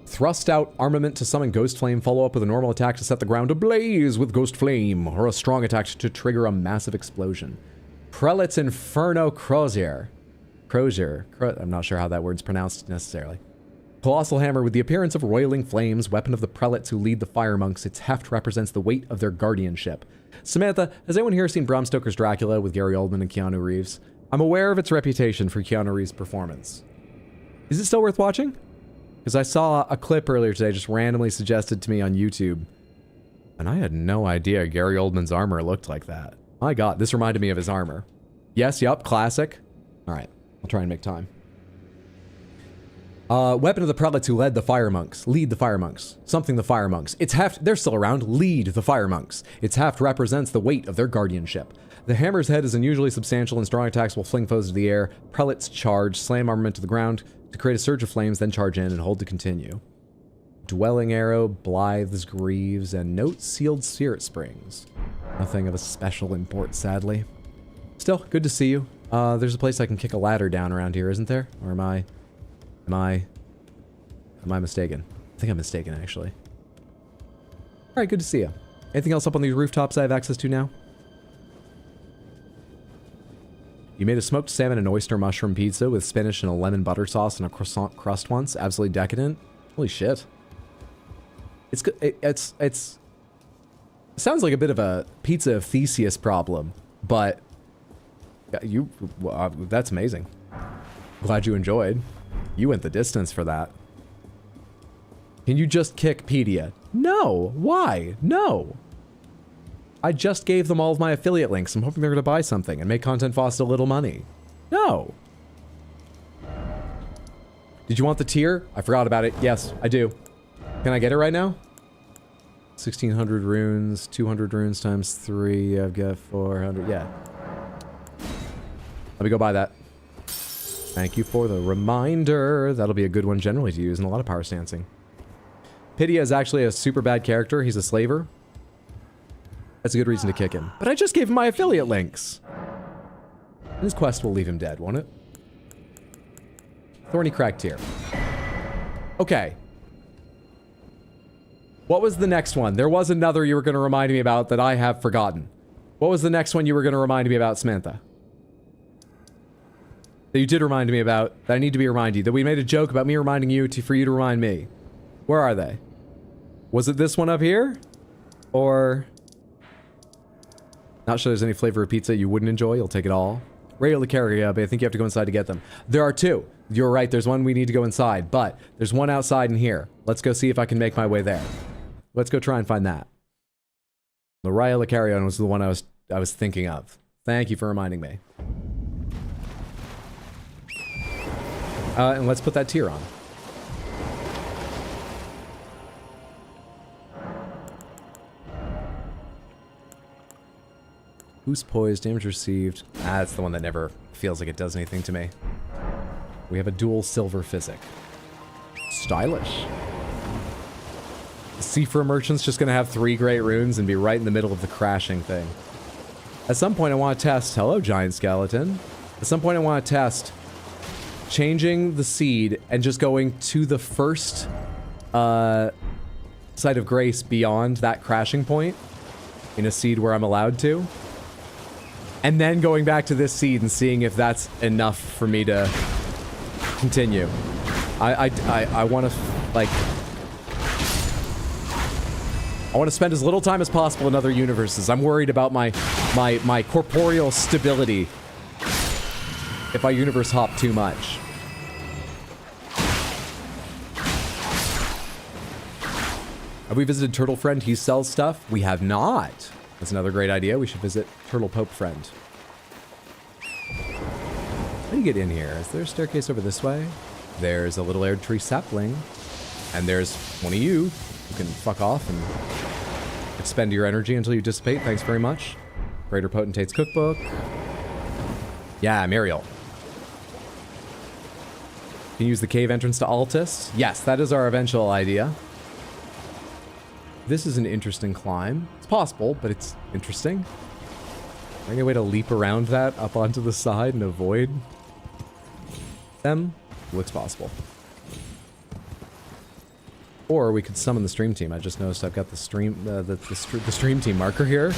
Thrust out armament to summon Ghost Flame. Follow up with a normal attack to set the ground ablaze with Ghost Flame. Or a strong attack to trigger a massive explosion. Prelate's Inferno Crozier. I'm not sure how that word's pronounced necessarily. Colossal Hammer with the appearance of roiling flames. Weapon of the prelates who lead the fire monks. Its heft represents the weight of their guardianship. Samantha, has anyone here seen Bram Stoker's Dracula with Gary Oldman and Keanu Reeves? I'm aware of its reputation for Keanu Reeves' performance. Is it still worth watching? Because I saw a clip earlier today just randomly suggested to me on YouTube. And I had no idea Gary Oldman's armor looked like that. My god, this reminded me of his armor. Yes, yup, classic. Alright, I'll try and make time. Weapon of the prelates who lead the fire monks. Lead the fire monks. Something the fire monks. Its heft, they're still around. Lead the fire monks. Its heft represents the weight of their guardianship. The hammer's head is unusually substantial and strong attacks will fling foes to the air. Prelates charge, slam armament to the ground to create a surge of flames, then charge in and hold to continue. Dwelling arrow, Blythe's greaves, and note sealed spirit springs. Nothing of a special import, sadly. Still, good to see you. There's a place I can kick a ladder down around here, isn't there? Or am I mistaken? I think I'm mistaken, actually. Alright, good to see you. Anything else up on these rooftops I have access to now? You made a smoked salmon and oyster mushroom pizza with spinach and a lemon butter sauce and a croissant crust once. Absolutely decadent. Holy shit. It's good. It sounds like a bit of a pizza of Theseus problem, but that's amazing. Glad you enjoyed. You went the distance for that. Can you just kick Pedia? No. Why? No. I just gave them all of my affiliate links. I'm hoping they're going to buy something and make Content Faucet a little money. No. Did you want the tier? I forgot about it. Yes, I do. Can I get it right now? 1,600 runes, 200 runes times 3. I've got 400. Yeah. Let me go buy that. Thank you for the reminder. That'll be a good one generally to use in a lot of power stancing. Pidia is actually a super bad character. He's a slaver. That's a good reason to kick him. But I just gave him my affiliate links. And his quest will leave him dead, won't it? Thorny Cracked Tear. Okay. What was the next one? There was another you were going to remind me about that I have forgotten. What was the next one you were going to remind me about, Samantha? That you did remind me about, that I need to be reminded. That we made a joke about me reminding you for you to remind me. Where are they? Was it this one up here? Or... Not sure there's any flavor of pizza you wouldn't enjoy. You'll take it all. Regularly carry up, but I think you have to go inside to get them. There are two. You're right, there's one we need to go inside, but there's one outside in here. Let's go see if I can make my way there. Let's go try and find that. Mariah Licarion was the one I was thinking of. Thank you for reminding me. And let's put that tier on. Boost poise, damage received. That's the one that never feels like it does anything to me. We have a dual silver physic. Stylish. The Seafur Merchant's just gonna have 3 great runes and be right in the middle of the crashing thing. At some point I want to test, hello giant skeleton. At some point I want to test changing the seed and just going to the first site of grace beyond that crashing point in a seed where I'm allowed to. And then going back to this seed and seeing if that's enough for me to continue. I want to, like... I want to spend as little time as possible in other universes. I'm worried about my corporeal stability if I universe hop too much. Have we visited Turtle Friend? He sells stuff? We have not. That's another great idea. We should visit Turtle Pope Friend. How do you get in here? Is there a staircase over this way? There's a little air tree sapling. And there's one of you who can fuck off and expend your energy until you dissipate. Thanks very much. Greater Potentate's Cookbook. Yeah, Muriel. Can you use the cave entrance to Altus? Yes, that is our eventual idea. This is an interesting climb. It's possible, but it's interesting. Is there any way to leap around that up onto the side and avoid them? Looks possible. Or we could summon the stream team. I just noticed I've got the stream the stream team marker here.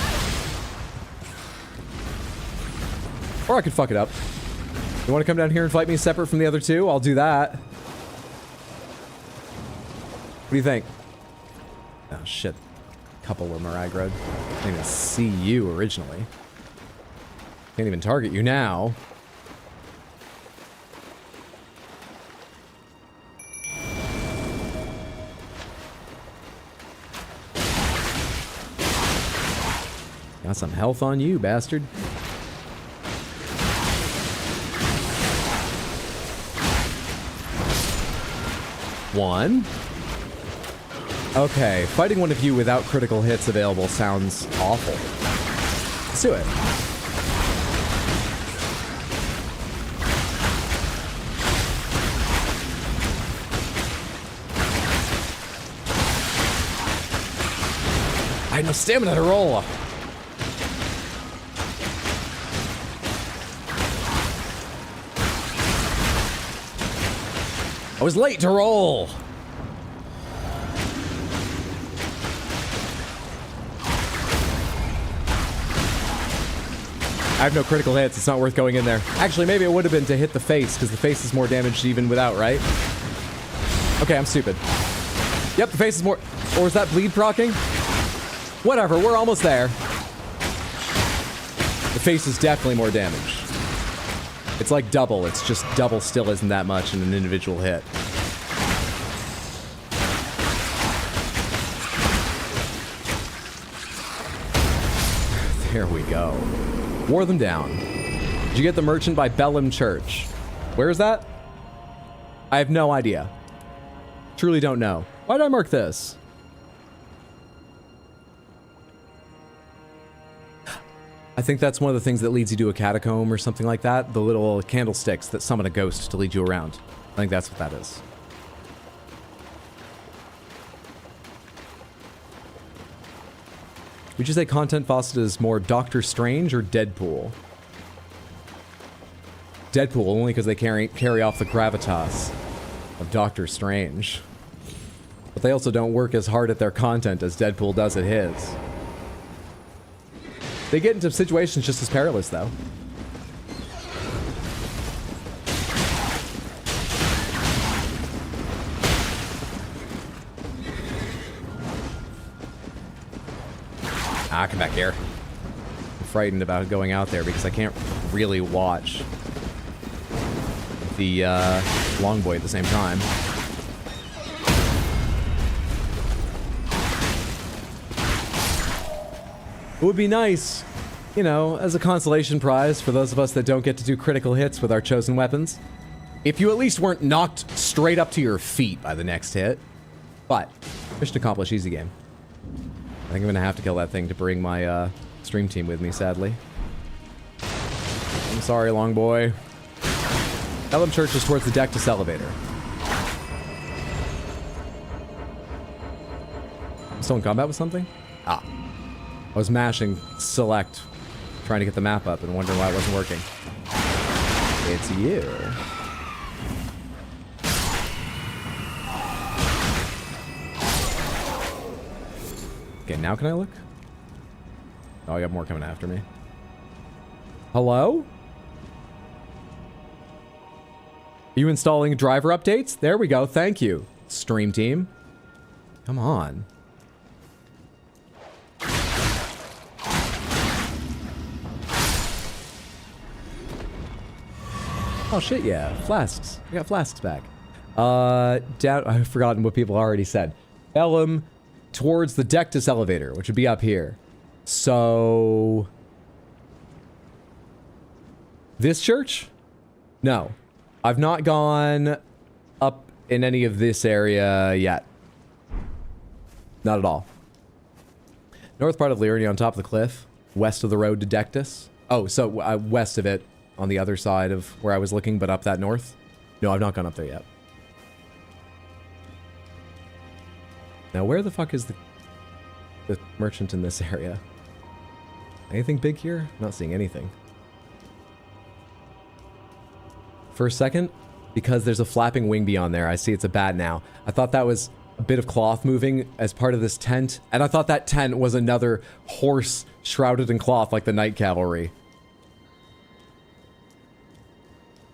Or I could fuck it up. You want to come down here and fight me separate from the other two? I'll do that. What do you think? Oh shit. Couple were Maragrod. Can't even see you originally. Can't even target you now. Got some health on you, bastard. One. Okay, fighting one of you without critical hits available sounds awful. Let's do it. I had no stamina to roll. I was late to roll. I have no critical hits. It's not worth going in there. Actually, maybe it would have been to hit the face, because the face is more damaged even without, right? Okay, I'm stupid. Yep, the face is more... Or is that bleed proccing? Whatever, we're almost there. The face is definitely more damage. It's like double. It's just double still isn't that much in an individual hit. There we go. Wore them down. Did you get the merchant by Bellum Church? Where is that? I have no idea. Truly don't know. Why did I mark this? I think that's one of the things that leads you to a catacomb or something like that. The little candlesticks that summon a ghost to lead you around. I think that's what that is. Would you say Content Faucet is more Doctor Strange or Deadpool? Deadpool, only because they carry off the gravitas of Doctor Strange. But they also don't work as hard at their content as Deadpool does at his. They get into situations just as perilous, though. Ah, come back here. I'm frightened about going out there because I can't really watch the long boy at the same time. It would be nice you know, as a consolation prize for those of us that don't get to do critical hits with our chosen weapons. If you at least weren't knocked straight up to your feet by the next hit. But, mission accomplished, easy game. I think I'm gonna have to kill that thing to bring my stream team with me, sadly. I'm sorry, long boy. Elm Church is towards the Dectus elevator. I'm still in combat with something? Ah. I was mashing select, trying to get the map up and wondering why it wasn't working. It's you. Okay, now can I look? Oh, I got more coming after me. Hello? Are you installing driver updates? There we go, thank you, stream team. Come on. Oh shit, yeah, flasks. We got flasks back. Down, I've forgotten what people already said. Bellum towards the Dectus elevator, which would be up here. So... this church? No. I've not gone up in any of this area yet. Not at all. North part of Liurnia on top of the cliff, west of the road to Dectus. Oh, so west of it on the other side of where I was looking, but up that north. No, I've not gone up there yet. Now, where the fuck is the merchant in this area? Anything big here? Not seeing anything. For a second, because there's a flapping wing beyond there, I see it's a bat now. I thought that was a bit of cloth moving as part of this tent, and I thought that tent was another horse shrouded in cloth like the Night Cavalry.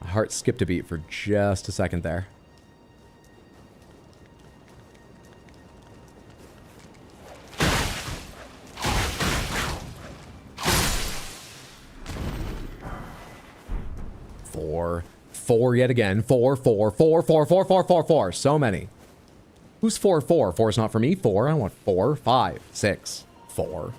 My heart skipped a beat for just a second there. Four yet again. Four. So many. Who's 4? 4 is not for me. 4. I want 4, 5, 6, 4.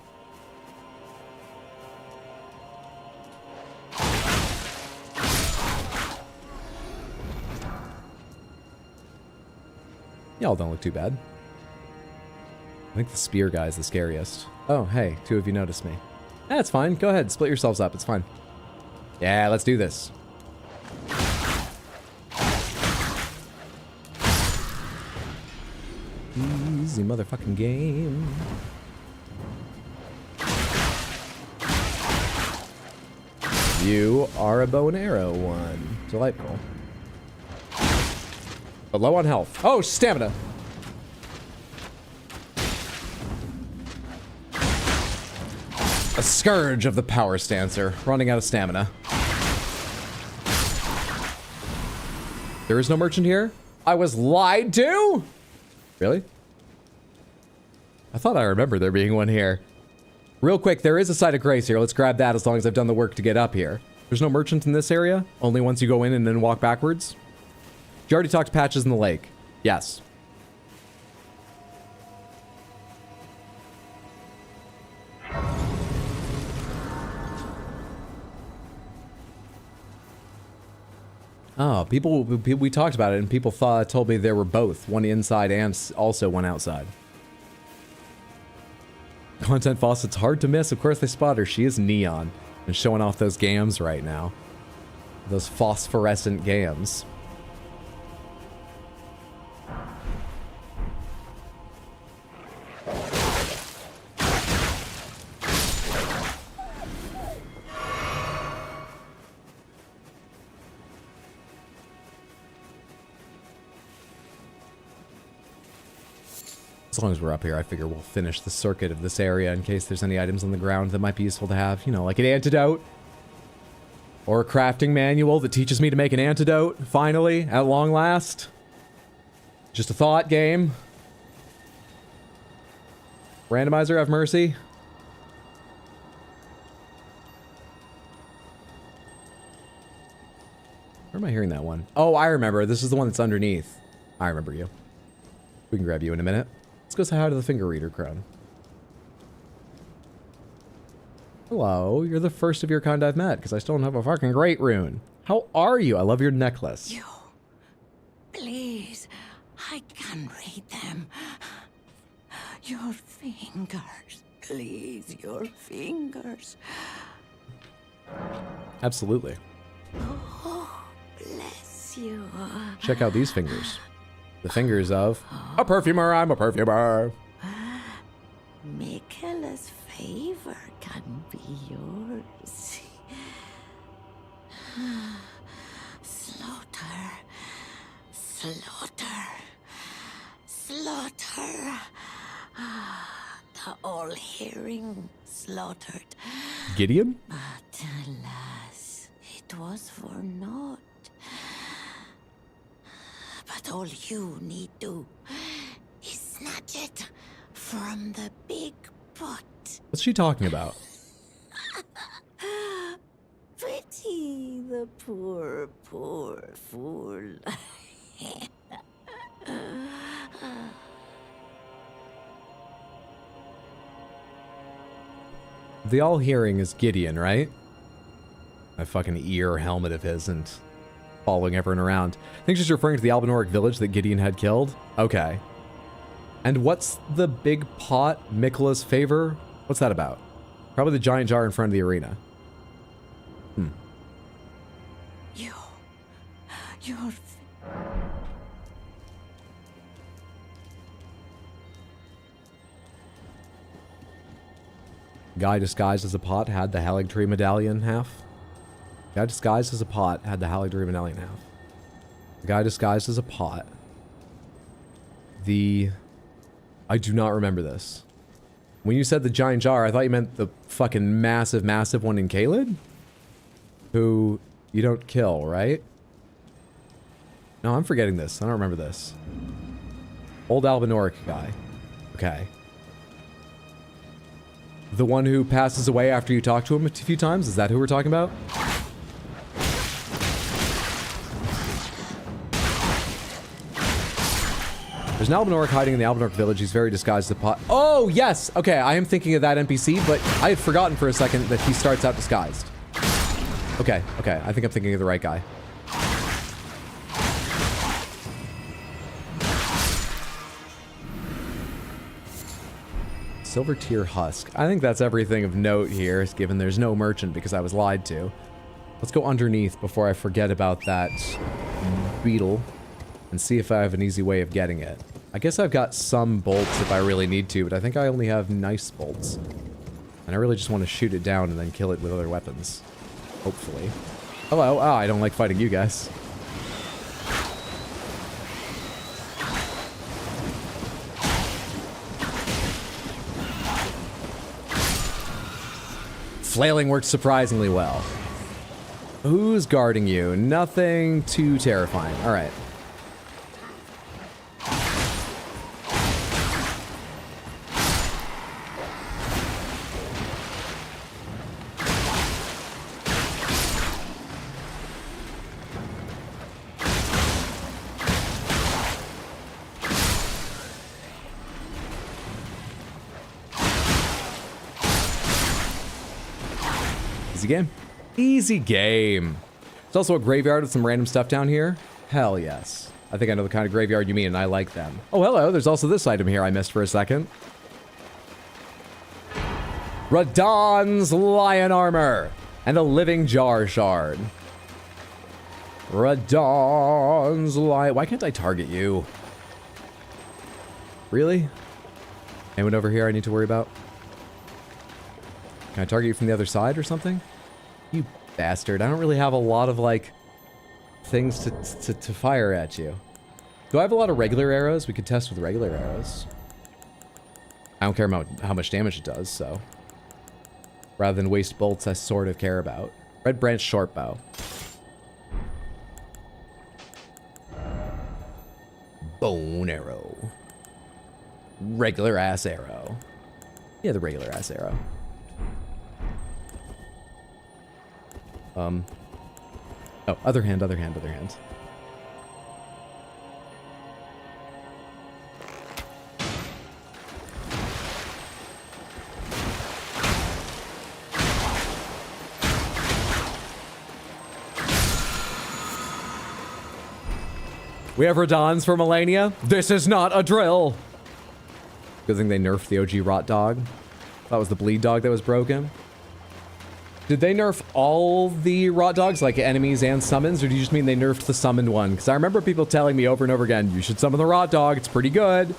Y'all don't look too bad. I think the spear guy is the scariest. Oh, hey, 2 of you noticed me. That's fine. Go ahead. Split yourselves up. It's fine. Yeah, let's do this. Easy motherfucking game. You are a bow and arrow one. Delightful. But low on health. Oh, stamina. A scourge of the power stancer. Running out of stamina. There is no merchant here? I was lied to? Really? I thought I remember there being one here. Real quick, there is a site of grace here. Let's grab that as long as I've done the work to get up here. There's no merchant in this area? Only once you go in and then walk backwards? You already talked patches in the lake. Yes. Oh, we talked about it and people told me there were both. One inside and also one outside. Content Faucet's hard to miss. Of course they spot her. She is neon and showing off those gams right now. Those phosphorescent gams. As long as we're up here, I figure we'll finish the circuit of this area in case there's any items on the ground that might be useful to have. You know, like an antidote. Or a crafting manual that teaches me to make an antidote, finally, at long last. Just a thought game. Randomizer, have mercy. Where am I hearing that one? Oh, I remember. This is the one that's underneath. I remember you. We can grab you in a minute. Let's go say hi to the finger reader crowd. Hello, you're the first of your kind I've met, because I still don't have a fucking great rune. How are you? I love your necklace. You. Please. I can read them. Your fingers. Please, your fingers. Absolutely. Oh, bless you. Check out these fingers. The fingers of a perfumer. I'm a perfumer. Michaela's favor can be yours. Slaughter. Slaughter. Slaughter. The all-hearing slaughtered. Gideon? But alas, it was for naught. But all you need do is snatch it from the big pot. What's she talking about? Pity the poor, poor fool. The all-hearing is Gideon, right? That fucking ear helmet of his and following everyone around. I think she's referring to the Albinoric village that Gideon had killed. Okay. And what's the big pot, Michaela's favor? What's that about? Probably the giant jar in front of the arena. You're... Guy disguised as a pot had the Haligtree medallion half. Guy disguised as a pot had the Haligtree medallion half. The guy disguised as a pot. I do not remember this. When you said the giant jar, I thought you meant the fucking massive, massive one in Caelid? Who you don't kill, right? No, I'm forgetting this. I don't remember this. Old Albinoric guy. Okay. The one who passes away after you talk to him a few times? Is that who we're talking about? There's an Albinoric hiding in the Albinoric village. He's very disguised as a pot. Oh, yes! Okay, I am thinking of that NPC, but I had forgotten for a second that he starts out disguised. Okay, okay. I think I'm thinking of the right guy. Silver tier husk. I think that's everything of note here, given there's no merchant because I was lied to. Let's go underneath before I forget about that beetle and see if I have an easy way of getting it. I guess I've got some bolts if I really need to, but I think I only have nice bolts. And I really just want to shoot it down and then kill it with other weapons. Hopefully. Hello. Ah, I don't like fighting you guys. Flailing worked surprisingly well. Who's guarding you? Nothing too terrifying. All right. Easy game. Easy game. There's also a graveyard with some random stuff down here. Hell yes. I think I know the kind of graveyard you mean, and I like them. Oh, hello. There's also this item here I missed for a second. Radahn's lion armor and a living jar shard. Radahn's lion... Why can't I target you? Really? Anyone over here I need to worry about? Can I target you from the other side or something? You bastard. I don't really have a lot of, like, things to fire at you. Do I have a lot of regular arrows? We could test with regular arrows. I don't care about how much damage it does, so. Rather than waste bolts, I sort of care about. Red branch short bow. Bone arrow. Regular ass arrow. Yeah, the regular ass arrow. Oh, other hand, other hand, other hand. We have Radahns for Melania. This is not a drill. Good thing they nerfed the OG Rot Dog. That was the bleed dog that was broken. Did they nerf all the Rot Dogs, like enemies and summons, or do you just mean they nerfed the summoned one? Because I remember people telling me over and over again, you should summon the Rot Dog, it's pretty good.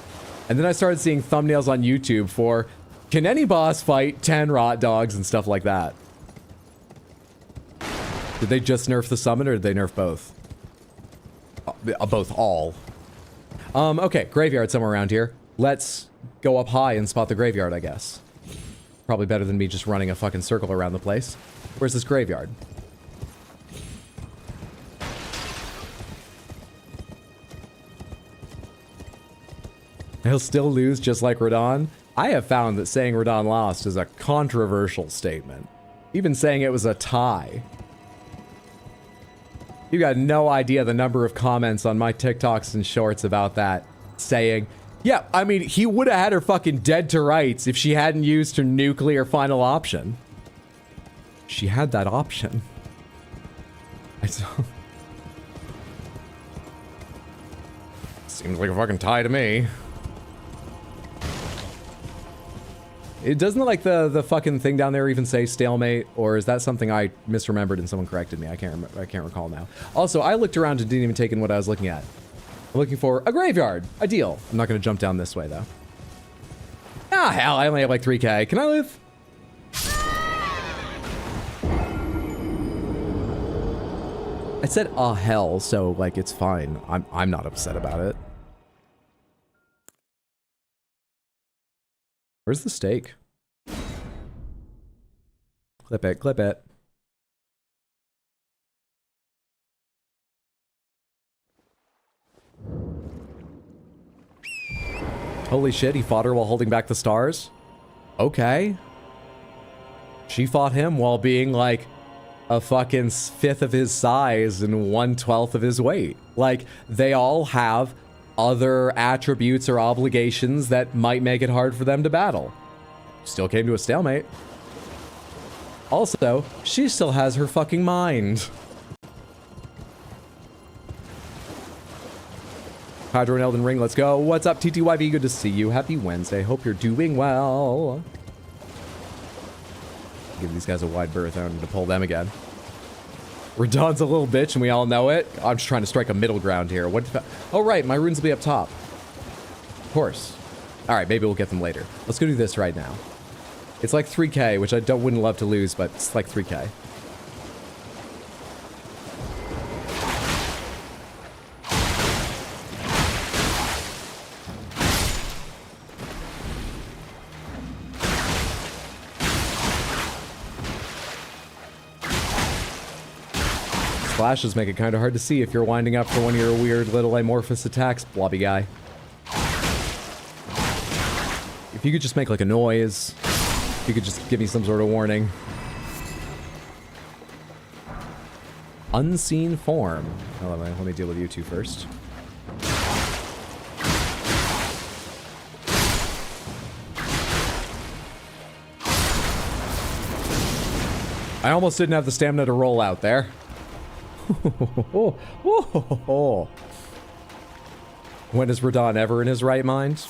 And then I started seeing thumbnails on YouTube for, can any boss fight 10 Rot Dogs and stuff like that? Did they just nerf the summon, or did they nerf both? Both, all. Okay, graveyard somewhere around here. Let's go up high and spot the graveyard, I guess. Probably better than me just running a fucking circle around the place. Where's this graveyard? He'll still lose just like Radahn. I have found that saying Radahn lost is a controversial statement. Even saying it was a tie. You got no idea the number of comments on my TikToks and shorts about that, saying, yeah, I mean, he would have had her fucking dead to rights if she hadn't used her nuclear final option. She had that option. Seems like a fucking tie to me. It doesn't like the fucking thing down there even say stalemate, or is that something I misremembered and someone corrected me? I can't recall now. Also, I looked around and didn't even take in what I was looking at. I'm looking for a graveyard. Ideal. I'm not going to jump down this way, though. Ah, hell, I only have like 3k. Can I live? I said, hell, so, like, it's fine. I'm not upset about it. Where's the stake? Clip it, clip it. Holy shit, he fought her while holding back the stars? Okay. She fought him while being like a fucking fifth of his size and 1/12 of his weight. Like, they all have other attributes or obligations that might make it hard for them to battle. Still came to a stalemate. Also, she still has her fucking mind. Hydro and Elden Ring, let's go. What's up, TTYB? Good to see you. Happy Wednesday. Hope you're doing well. Give these guys a wide berth. I don't need to pull them again. Radahn's a little bitch, and we all know it. I'm just trying to strike a middle ground here. What? Oh, right. My runes will be up top. Of course. All right. Maybe we'll get them later. Let's go do this right now. It's like 3k, which I wouldn't love to lose, but it's like 3k. Flashes make it kind of hard to see if you're winding up for one of your weird little amorphous attacks, blobby guy. If you could just make like a noise, if you could just give me some sort of warning. Unseen form. Oh, let me deal with you two first. I almost didn't have the stamina to roll out there. When is Radahn ever in his right mind?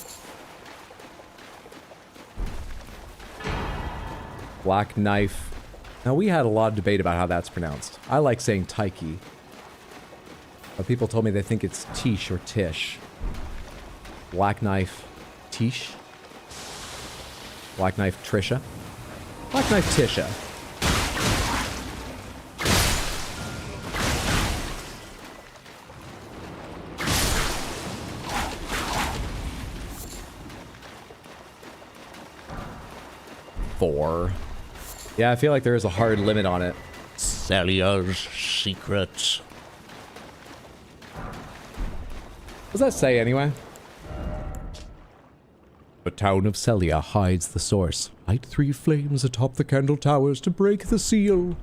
Black knife. Now, we had a lot of debate about how that's pronounced. I like saying Taiki. But people told me they think it's Tish or Tish. Black knife Tish. Black knife Trisha. Black knife Tisha. Yeah, I feel like there is a hard limit on it. Celia's secrets. What does that say anyway? The town of Celia hides the source. Light 3 flames atop the candle towers to break the seal.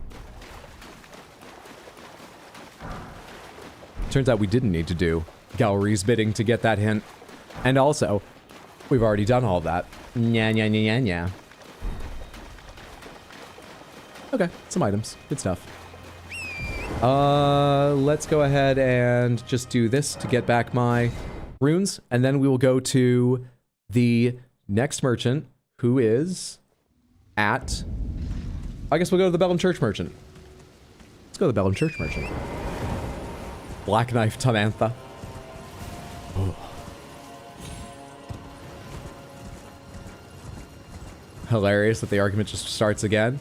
Turns out we didn't need to do Gallery's bidding to get that hint. And also, we've already done all of that. Nya nya nya nya nya. Okay, some items. Good stuff. Let's go ahead and just do this to get back my runes, and then we will go to the next merchant, who is at... I guess we'll go to the Bellum Church Merchant. Let's go to the Bellum Church Merchant. Black Knife Tamantha. Oh. Hilarious that the argument just starts again.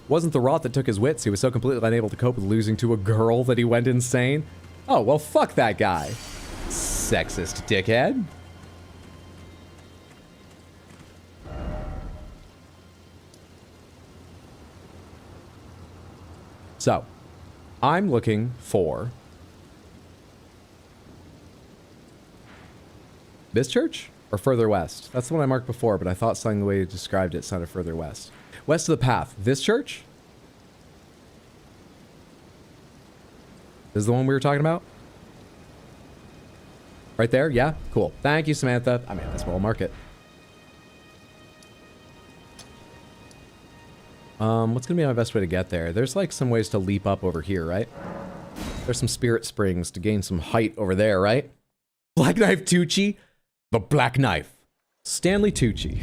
Wasn't the rot that took his wits. He was so completely unable to cope with losing to a girl that he went insane. Oh, well, fuck that guy. Sexist dickhead. So, I'm looking for this church or further west. That's the one I marked before, but I thought something the way you described it sounded further west. West of the path. This church? This is the one we were talking about? Right there? Yeah? Cool. Thank you, Samantha. I mean, that's well market. What's gonna be my best way to get there? There's like some ways to leap up over here, right? There's some spirit springs to gain some height over there, right? Black Knife Tucci? The Black Knife. Stanley Tucci.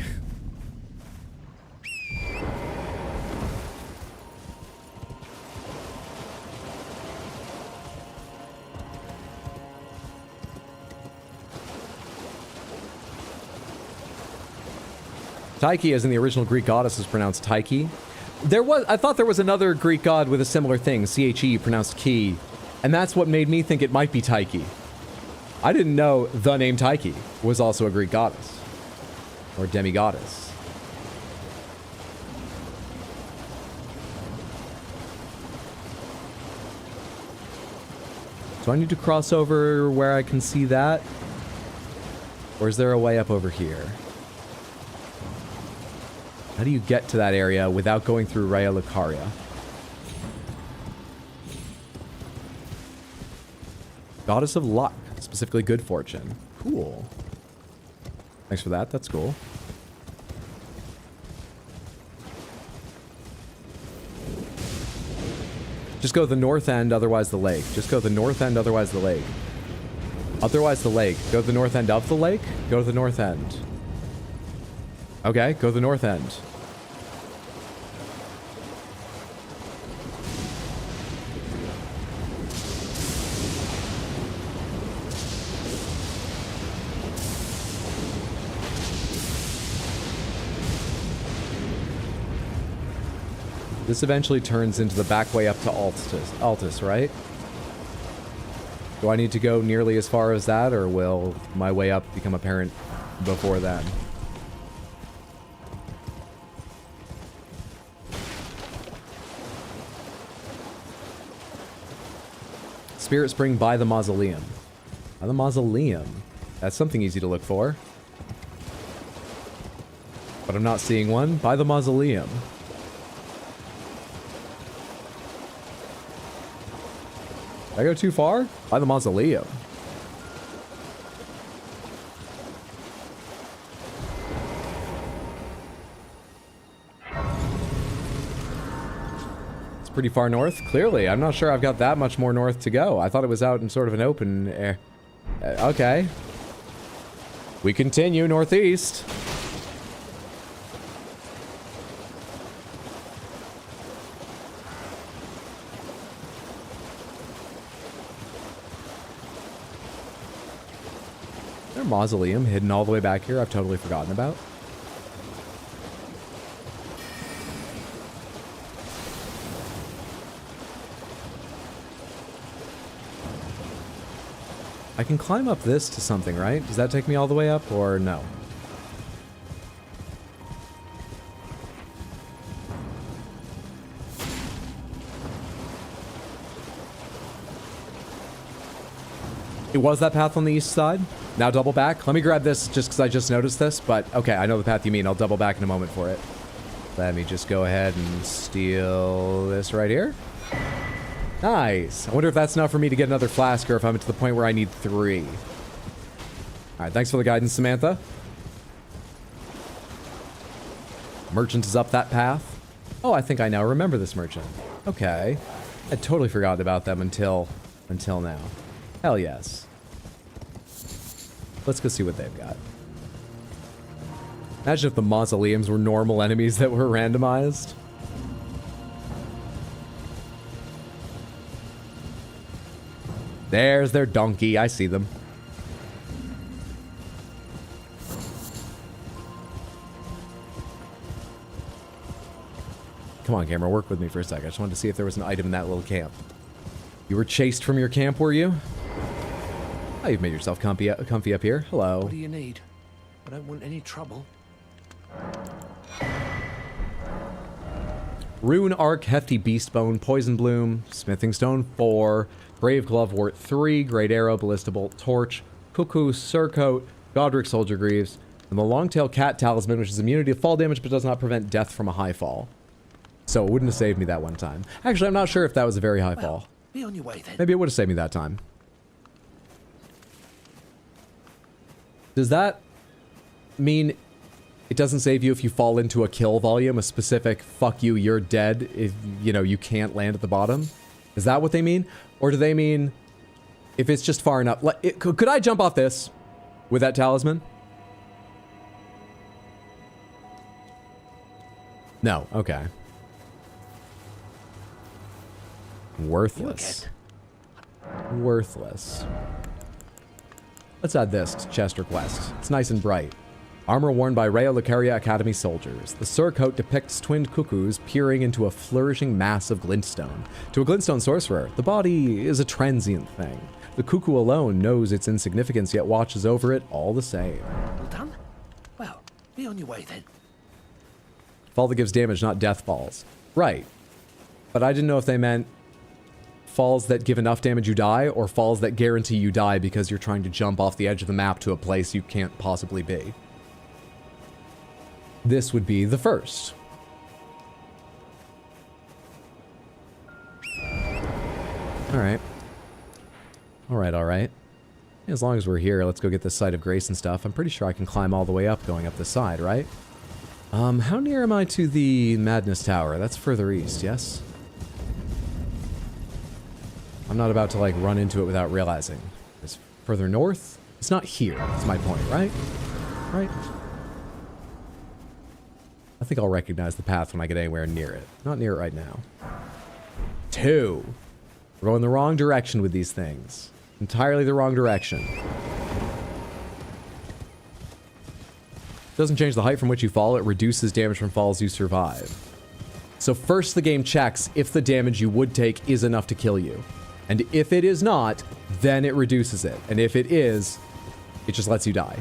Tyche, as in the original Greek goddess, is pronounced Tyche. I thought there was another Greek god with a similar thing, C-H-E, pronounced Ki, and that's what made me think it might be Tyche. I didn't know the name Tyche was also a Greek goddess. Or demi-goddess. Do I need to cross over where I can see that? Or is there a way up over here? How do you get to that area without going through Raya Lucaria? Goddess of Luck, specifically good fortune. Cool. Thanks for that, that's cool. Just go to the north end, otherwise the lake. Just go to the north end, otherwise the lake. Otherwise the lake. Go to the north end of the lake, go to the north end. Okay, go to the north end. This eventually turns into the back way up to Altus, right? Do I need to go nearly as far as that, or will my way up become apparent before then? Spirit Spring by the Mausoleum. By the Mausoleum. That's something easy to look for. But I'm not seeing one. By the Mausoleum. Did I go too far? By the Mausoleum. It's pretty far north. Clearly, I'm not sure I've got that much more north to go. I thought it was out in sort of an open air. Okay. We continue northeast. Mausoleum hidden all the way back here I've totally forgotten about. I can climb up this to something, right? Does that take me all the way up or no? It was that path on the east side? Now double back. Let me grab this just because I just noticed this, but okay, I know the path you mean. I'll double back in a moment for it. Let me just go ahead and steal this right here. Nice. I wonder if that's enough for me to get another flask or if I'm to the point where I need 3. All right, thanks for the guidance, Samantha. Merchant is up that path. Oh, I think I now remember this merchant. Okay. I totally forgot about them until now. Hell yes. Let's go see what they've got. Imagine if the mausoleums were normal enemies that were randomized. There's their donkey. I see them. Come on, camera, work with me for a sec. I just wanted to see if there was an item in that little camp. You were chased from your camp, were you? Oh, you've made yourself comfy up here. Hello. What do you need? I don't want any trouble. Rune Arc, Hefty Beast Bone, Poison Bloom, Smithing Stone 4, Brave Glovewort 3, Great Arrow, Ballista Bolt, Torch, Cuckoo, Surcoat, Godric Soldier Greaves, and the Longtail Cat Talisman, which is immunity to fall damage but does not prevent death from a high fall. So it wouldn't have saved me that one time. Actually, I'm not sure if that was a very high fall. Be on your way then. Maybe it would have saved me that time. Does that mean it doesn't save you if you fall into a kill volume, a specific fuck you, you're dead, if, you know, you can't land at the bottom? Is that what they mean? Or do they mean if it's just far enough? Like, could I jump off this with that talisman? No. Okay. Worthless. Worthless. Let's add this to chest request. It's nice and bright. Armor worn by Rhea Lucaria Academy soldiers. The surcoat depicts twinned cuckoos peering into a flourishing mass of glintstone. To a glintstone sorcerer, the body is a transient thing. The cuckoo alone knows its insignificance, yet watches over it all the same. All done? Well, be on your way then. Fall that gives damage, not death falls. Right. But I didn't know if they meant falls that give enough damage you die, or falls that guarantee you die because you're trying to jump off the edge of the map to a place you can't possibly be. This would be the first. Alright. Alright. As long as we're here, let's go get this Site of Grace and stuff. I'm pretty sure I can climb all the way up going up this side, right? How near am I to the Madness Tower? That's further east, yes? I'm not about to, like, run into it without realizing. It's further north? It's not here, that's my point, right? Right? I think I'll recognize the path when I get anywhere near it. Not near it right now. 2. We're going the wrong direction with these things. Entirely the wrong direction. Doesn't change the height from which you fall, it reduces damage from falls you survive. So first the game checks if the damage you would take is enough to kill you. And if it is not, then it reduces it. And if it is, it just lets you die.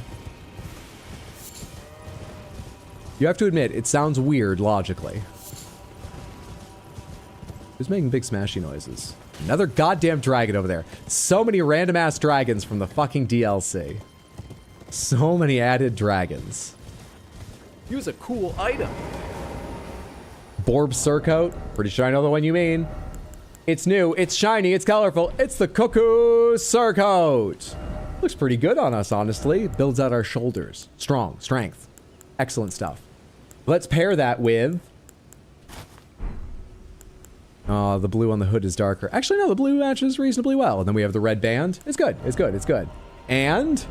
You have to admit, it sounds weird logically. Who's making big smashy noises? Another goddamn dragon over there. So many random ass dragons from the fucking DLC. So many added dragons. Use a cool item. Borb Surcoat. Pretty sure I know the one you mean. It's new, it's shiny, it's colorful. It's the Cuckoo Surcoat. Looks pretty good on us, honestly. Builds out our shoulders. Strong, strength. Excellent stuff. Let's pair that with... Oh, the blue on the hood is darker. Actually, no, the blue matches reasonably well. And then we have the red band. It's good, it's good, it's good. And...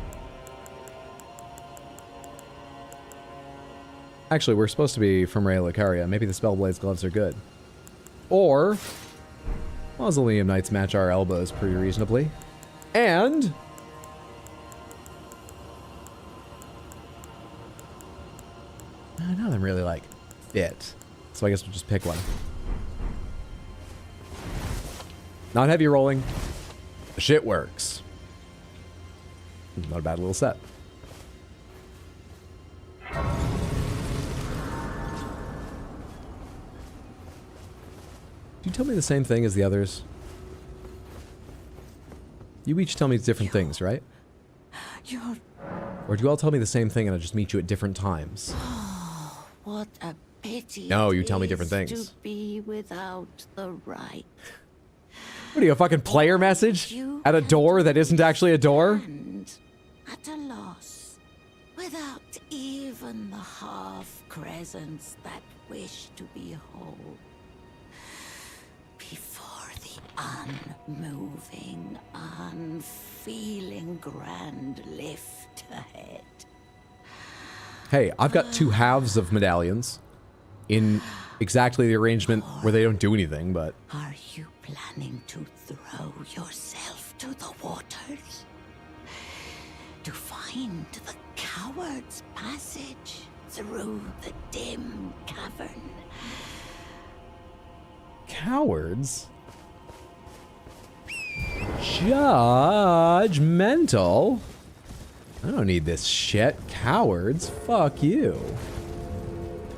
Actually, we're supposed to be from Rhea Lucaria. Maybe the Spellblade's gloves are good. Or... Mausoleum Knights match our elbows pretty reasonably. And... none of them really, like, fit. So I guess we'll just pick one. Not heavy rolling. The shit works. Not a bad little set. Do you tell me the same thing as the others? You each tell me different things, right? You're... Or do you all tell me the same thing and I just meet you at different times? What a pity. No, you tell me it different is things. To be without the right. What are you, a fucking player message? At a door that isn't actually a door? And at a loss, without even the half crescents that wish to be whole. Before the unmoving, unfeeling grand lift ahead. Hey, I've got 2 halves of medallions in exactly the arrangement where they don't do anything, but... Are you planning to throw yourself to the waters? To find the coward's passage through the dim cavern? Cowards? Judgmental? I don't need this shit. Cowards? Fuck you.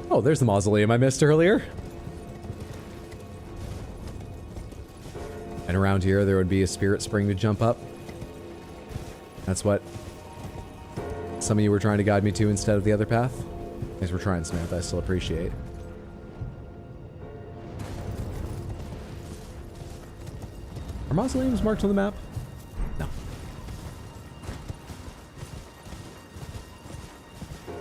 Oh, there's the mausoleum I missed earlier. And around here, there would be a spirit spring to jump up. That's what some of you were trying to guide me to instead of the other path. Thanks for trying, Samantha. I still appreciate. Are mausoleums marked on the map? No.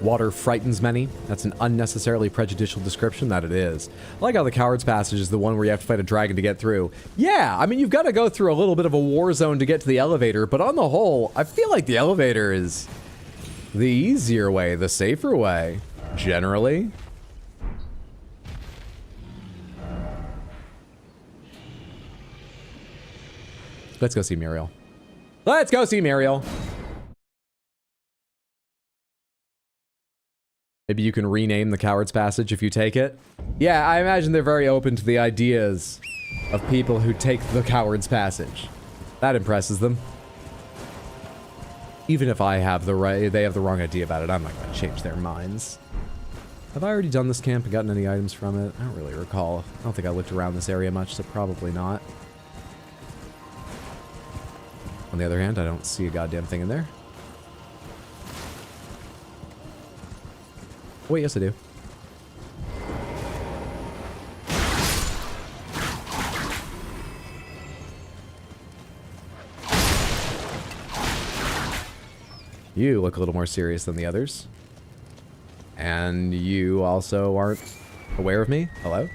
Water frightens many. That's an unnecessarily prejudicial description. That it is. I like how the Coward's Passage is the one where you have to fight a dragon to get through. Yeah, I mean, you've got to go through a little bit of a war zone to get to the elevator, but on the whole, I feel like the elevator is the easier way, the safer way, generally. Let's go see Muriel. Let's go see Muriel. Maybe you can rename the Coward's Passage if you take it. Yeah, I imagine they're very open to the ideas of people who take the Coward's Passage. That impresses them. Even if I have the right, they have the wrong idea about it, I'm not going to change their minds. Have I already done this camp and gotten any items from it? I don't really recall. I don't think I looked around this area much, so probably not. On the other hand, I don't see a goddamn thing in there. Wait, yes I do. You look a little more serious than the others. And you also aren't aware of me? Hello?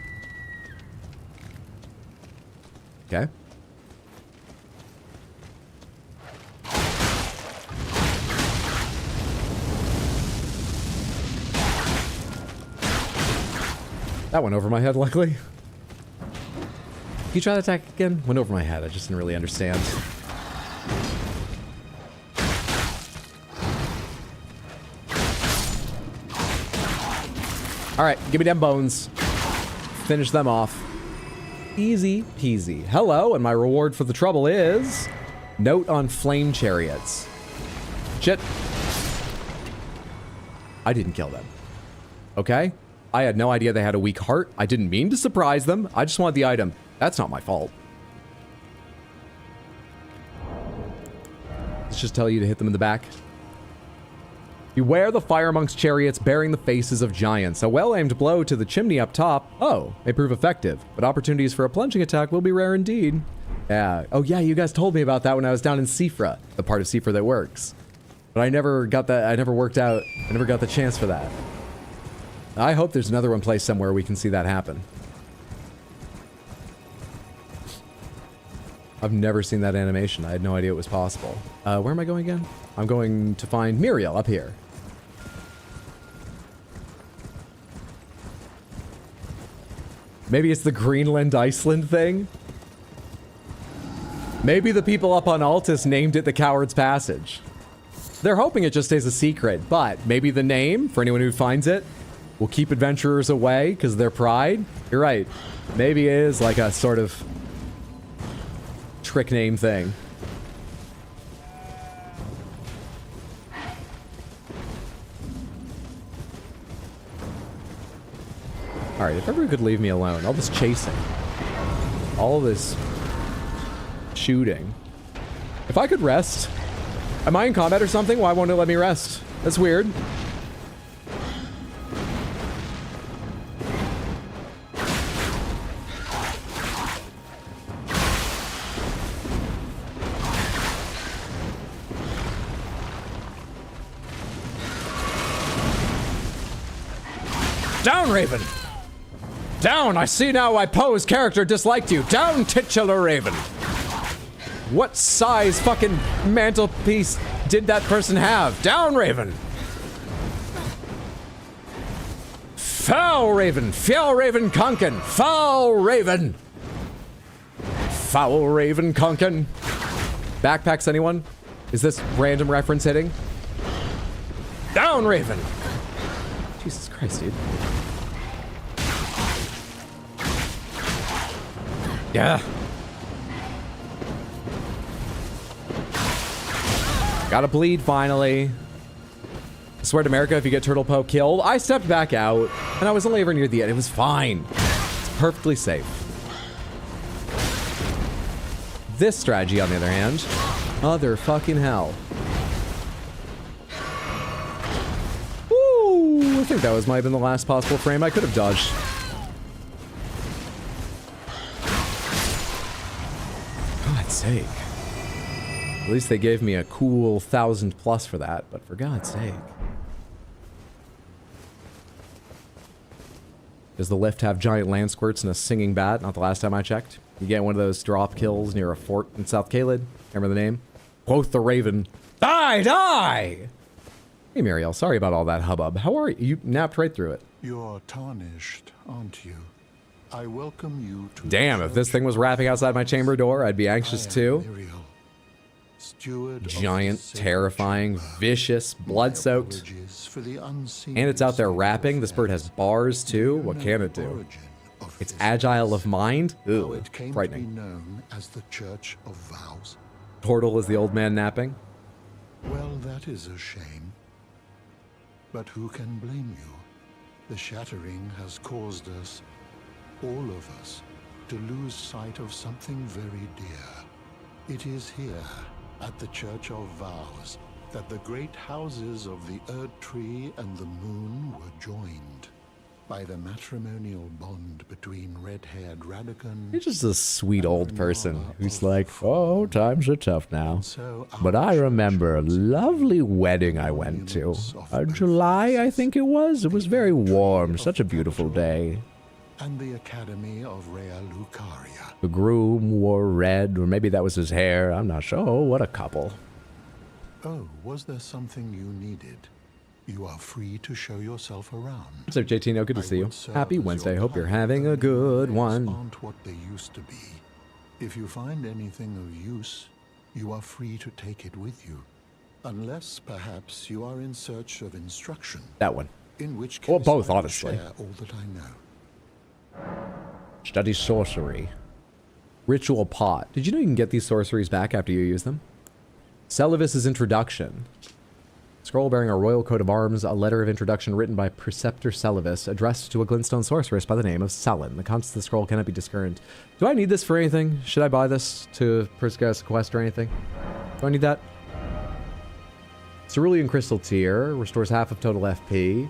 Okay. That went over my head, luckily. Can you try the attack again? Went over my head, I just didn't really understand. Alright, give me them bones. Finish them off. Easy peasy. Hello, and my reward for the trouble is... Note on flame chariots. Shit. I didn't kill them. Okay? I had no idea they had a weak heart. I didn't mean to surprise them. I just wanted the item. That's not my fault. Let's just tell you to hit them in the back. Beware the fire amongst chariots bearing the faces of giants. A well-aimed blow to the chimney up top, may prove effective, but opportunities for a plunging attack will be rare indeed. Yeah. Oh yeah, you guys told me about that when I was down in Sifra, the part of Sifra that works. But I never got that, I never got the chance for that. I hope there's another one placed somewhere we can see that happen. I've never seen that animation. I had no idea it was possible. Where am I going again? I'm going to find Muriel up here. Maybe it's the Greenland, Iceland thing? Maybe the people up on Altus named it the Coward's Passage. They're hoping it just stays a secret, but maybe the name, for anyone who finds it, will keep adventurers away because of their pride. You're right. Maybe it is like a sort of trick name thing. Alright, if everyone could leave me alone. All this chasing. All this shooting. If I could rest. Am I in combat or something? Why won't it let me rest? That's weird. Down, Raven! Down! I see now why Poe's character disliked you. Down, titular Raven! What size fucking mantelpiece did that person have? Down, Raven! Foul Raven! Foul Raven Conkin! Foul Raven! Foul Raven Conkin! Backpacks, anyone? Is this random reference hitting? Down, Raven! Jesus Christ, dude. Yeah. Gotta bleed, finally. I swear to America, if you get Turtle Poe killed, I stepped back out, and I was only ever near the end. It was fine. It's perfectly safe. This strategy, on the other hand, other fucking hell. Woo! I think that might have been the last possible frame I could have dodged. God's sake. At least they gave me a cool 1,000+ for that, but for God's sake. Does the lift have giant land squirts and a singing bat? Not the last time I checked. You get one of those drop kills near a fort in South Caelid. Remember the name? Quoth the Raven. Die! Die! Hey, Muriel. Sorry about all that hubbub. How are you? You napped right through it. You're tarnished, aren't you? I welcome you to... Damn, if this thing was wrapping outside my chamber door, I'd be anxious too. Muriel, steward Giant, of the terrifying, sacred vicious, chamber. blood-soaked. Apologies for the unseen And it's out there side of rapping. This bird has affairs. bars too. What You can know it the do? origin of It's this agile place, of mind? how Ooh, it came to be frightening. known as the Church of Vows. Turtle is the old man napping. Well, that is a shame. But who can blame you? The shattering has caused us, all of us, to lose sight of something very dear. It is here, at the Church of Vows, that the great houses of the Erd Tree and the Moon were joined by the matrimonial bond between red-haired Radahn. You're just a sweet old person who's like, oh, times are tough now. But I remember a lovely wedding I went to. July, I think it was. It was very warm. Such a beautiful day. And the Academy of Rea Lucaria. The groom wore red, or maybe that was his hair. I'm not sure. Oh, what a couple. Oh, was there something you needed? You are free to show yourself around. What's up, JT? No, good to see you. would serve Happy as Wednesday. your Hope you're guide. having a good one. Aren't what they used to be. If you find anything of use, you are free to take it with you. Unless, perhaps, you are in search of instruction. That one. In which case, Well, both, I will honestly. share all that I know. Study sorcery. Ritual pot. Did you know you can get these sorceries back after you use them? Celivis's introduction. Scroll bearing a royal coat of arms, a letter of introduction written by Preceptor Celivis, addressed to a glintstone sorceress by the name of Selin. The contents of the scroll cannot be discerned. Do I need this for anything? Should I buy this to progress a quest or anything? Do I need that? Cerulean Crystal Tier restores half of total FP.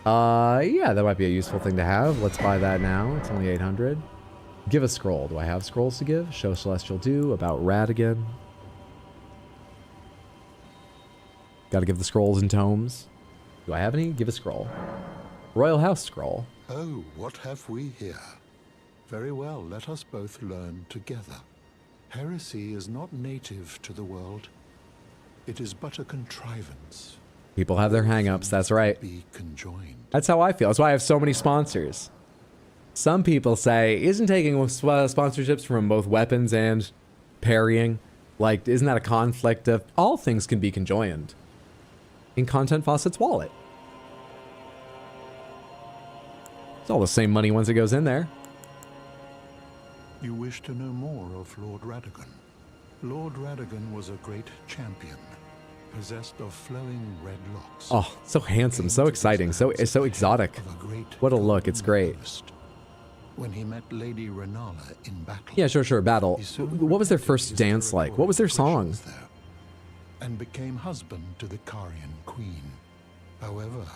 Yeah, that might be a useful thing to have. Let's buy that now. It's only 800. Give a scroll. Do I have scrolls to give? Show Celestial Dew. About Radagon. Gotta give the scrolls and tomes. Do I have any? Give a scroll. Royal House scroll. Oh, what have we here? Very well, let us both learn together. Heresy is not native to the world. It is but a contrivance. People have their hang-ups, that's right. Be conjoined. That's how I feel. That's why I have so many sponsors. Some people say, isn't taking sponsorships from both weapons and parrying, like, isn't that a conflict of all things can be conjoined in Content Faucet's wallet? It's all the same money once it goes in there. You wish to know more of Lord Radahn. Lord Radahn was a great champion, possessed of flowing red locks. Oh, so handsome, so exciting, so exotic. Of a great What a look, it's great. novelist. When he met Lady Renala in battle, Yeah, sure, battle. he soon What was their repented first his dance like? What was their song? territorial there, and became husband to the Carian queen. However,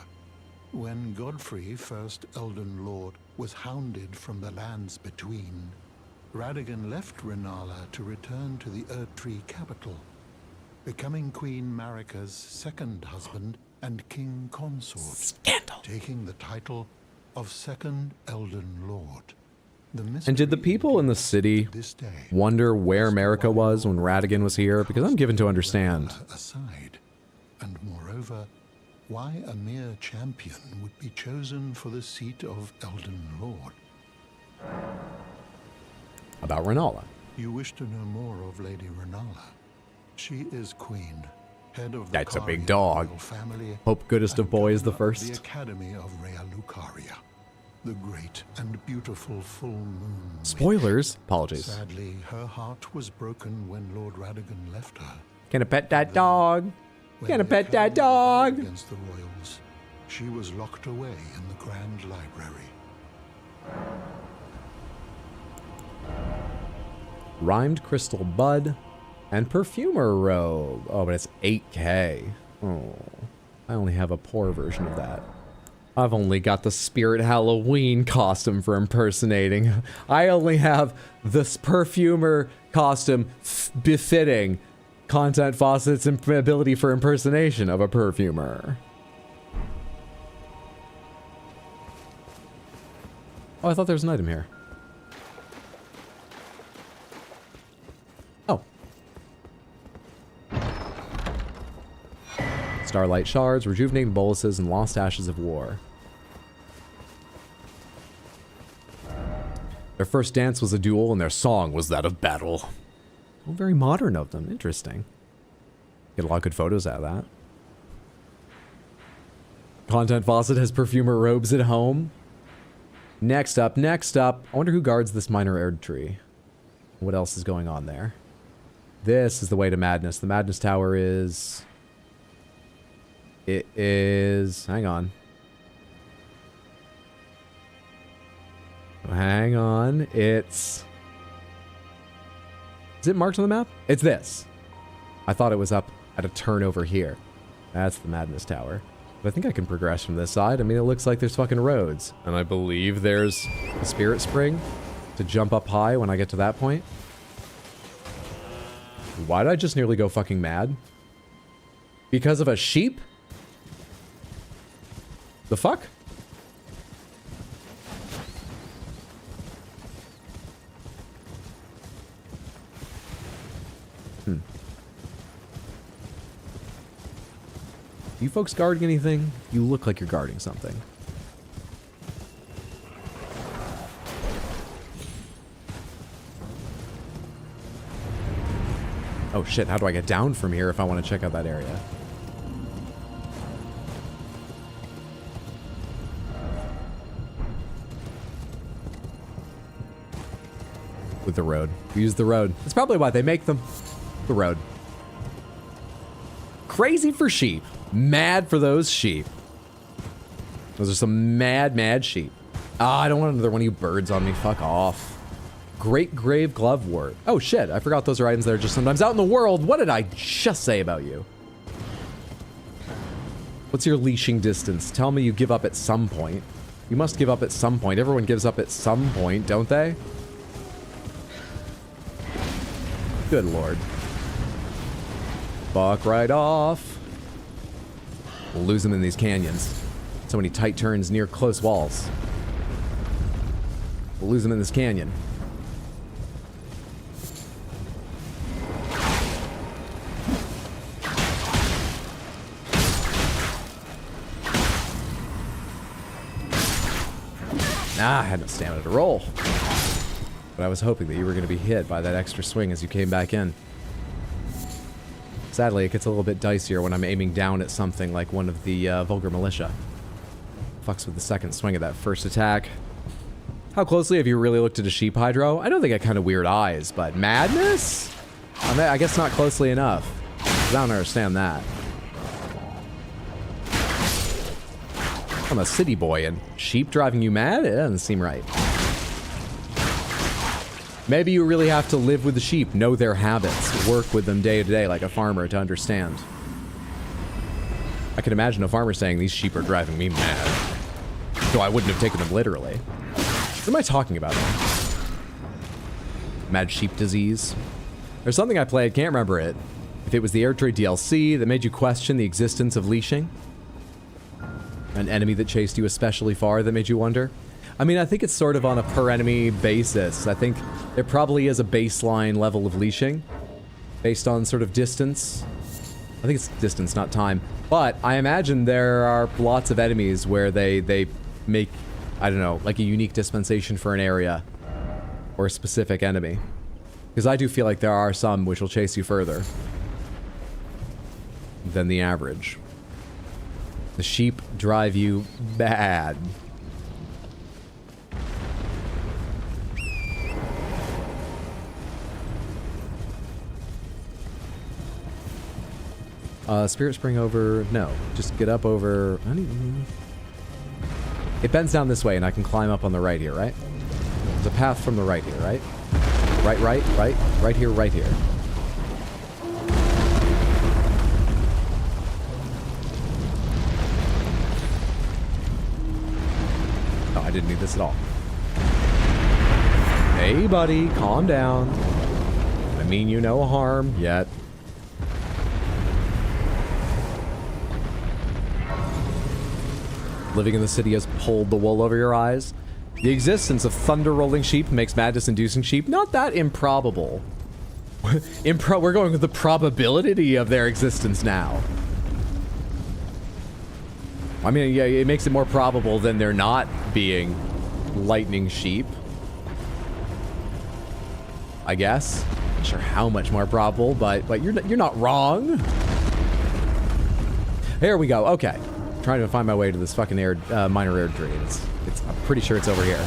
when Godfrey, first Elden Lord, was hounded from the lands between, Radahn left Renala to return to the Erdtree capital, becoming Queen Marika's second husband and king consort, Scandal. taking the title of second Elden Lord. The And did the people in the city wonder where America was when Radahn was here? Because I'm given to understand. Aside, and moreover, why a mere champion would be chosen for the seat of Elden Lord. About Renala. You wish to know more of Lady Renala. She is queen, head of the That's a big Kari dog. royal family, Hope goodest of and boys the governor of first. The Academy of Rea Lucaria, the great and beautiful full moon. Spoilers. Apologies. Sadly, her heart was broken when Lord Radahn left her. Can I pet that dog? When Can I the pet that Academy rebelled dog? against the royals, she was locked away in the Grand Library. Rhymed crystal bud and perfumer robe. Oh, but it's 8K. Oh, I only have a poor version of that. I've only got the Spirit Halloween costume for impersonating. I only have this perfumer costume befitting Content Faucet's ability for impersonation of a perfumer. Oh, I thought there was an item here. Oh. Starlight shards, rejuvenating boluses, and lost ashes of war. Their first dance was a duel, and their song was that of battle. Oh, very modern of them. Interesting. Get a lot of good photos out of that. Content Faucet has perfumer robes at home. Next up. I wonder who guards this minor erd tree. What else is going on there? This is the way to madness. The madness tower is... It is... Hang on. Hang on. It's... Is it marked on the map? It's this. I thought it was up at a turn over here. That's the madness tower. But I think I can progress from this side. I mean, it looks like there's fucking roads. And I believe there's a spirit spring to jump up high when I get to that point. Why did I just nearly go fucking mad? Because of a sheep? The fuck? You folks guarding anything? You look like you're guarding something. Oh shit, how do I get down from here if I want to check out that area? With the road. Use the road. That's probably why they make them. The road. Crazy for sheep. Mad for those sheep. Those are some mad sheep. Ah, I don't want another one of you birds on me. Fuck off. Great Grave Glovewort. Oh shit, I forgot those are items that are just sometimes out in the world. What did I just say about you? What's your leashing distance? Tell me you give up at some point. You must give up at some point. Everyone gives up at some point, don't they? Good lord. Fuck right off. We'll lose them in these canyons. So many tight turns near close walls. We'll lose them in this canyon. Nah, I had no stamina to roll. But I was hoping that you were going to be hit by that extra swing as you came back in. Sadly, it gets a little bit dicier when I'm aiming down at something like one of the Vulgar Militia. Fucks with the second swing of that first attack. How closely have you really looked at a sheep hydro? I don't think I kind of weird eyes, but madness? I guess not closely enough. I don't understand that. I'm a city boy and sheep driving you mad? It doesn't seem right. Maybe you really have to live with the sheep, know their habits, work with them day to day like a farmer to understand. I can imagine a farmer saying, these sheep are driving me mad. So I wouldn't have taken them literally. What am I talking about? Mad sheep disease? There's something I played, can't remember it. If it was the Erd Trade DLC that made you question the existence of leashing. An enemy that chased you especially far that made you wonder? I mean, I think it's sort of on a per enemy basis. I think there probably is a baseline level of leashing based on sort of distance. I think it's distance, not time. But I imagine there are lots of enemies where they make, I don't know, like a unique dispensation for an area or a specific enemy. Because I do feel like there are some which will chase you further than the average. The sheep drive you bad. Spirit Spring over... No. Just get up over... I don't even... It bends down this way and I can climb up on the right here, right? There's a path from the right here, right? Right here, right here. Oh, I didn't need this at all. Hey, buddy, calm down. I mean you no harm yet. Living in the city has pulled the wool over your eyes. The existence of thunder-rolling sheep makes madness-inducing sheep not that improbable. We're going with the probability of their existence now. I mean, yeah, it makes it more probable than there not being lightning sheep. I guess. Not sure how much more probable, but you're not wrong. There we go. Okay. Trying to find my way to this fucking minor air tree. I'm pretty sure it's over here.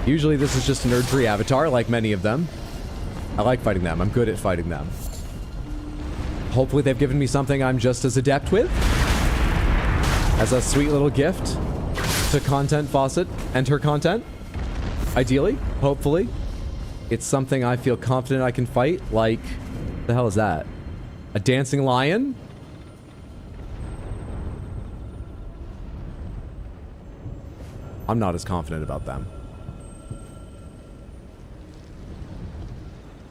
Usually this is just an Erd tree avatar, like many of them. I like fighting them. I'm good at fighting them. Hopefully they've given me something I'm just as adept with. As a sweet little gift to Content Faucet and her content. Ideally, hopefully. It's something I feel confident I can fight. Like, what the hell is that? A dancing lion? I'm not as confident about them.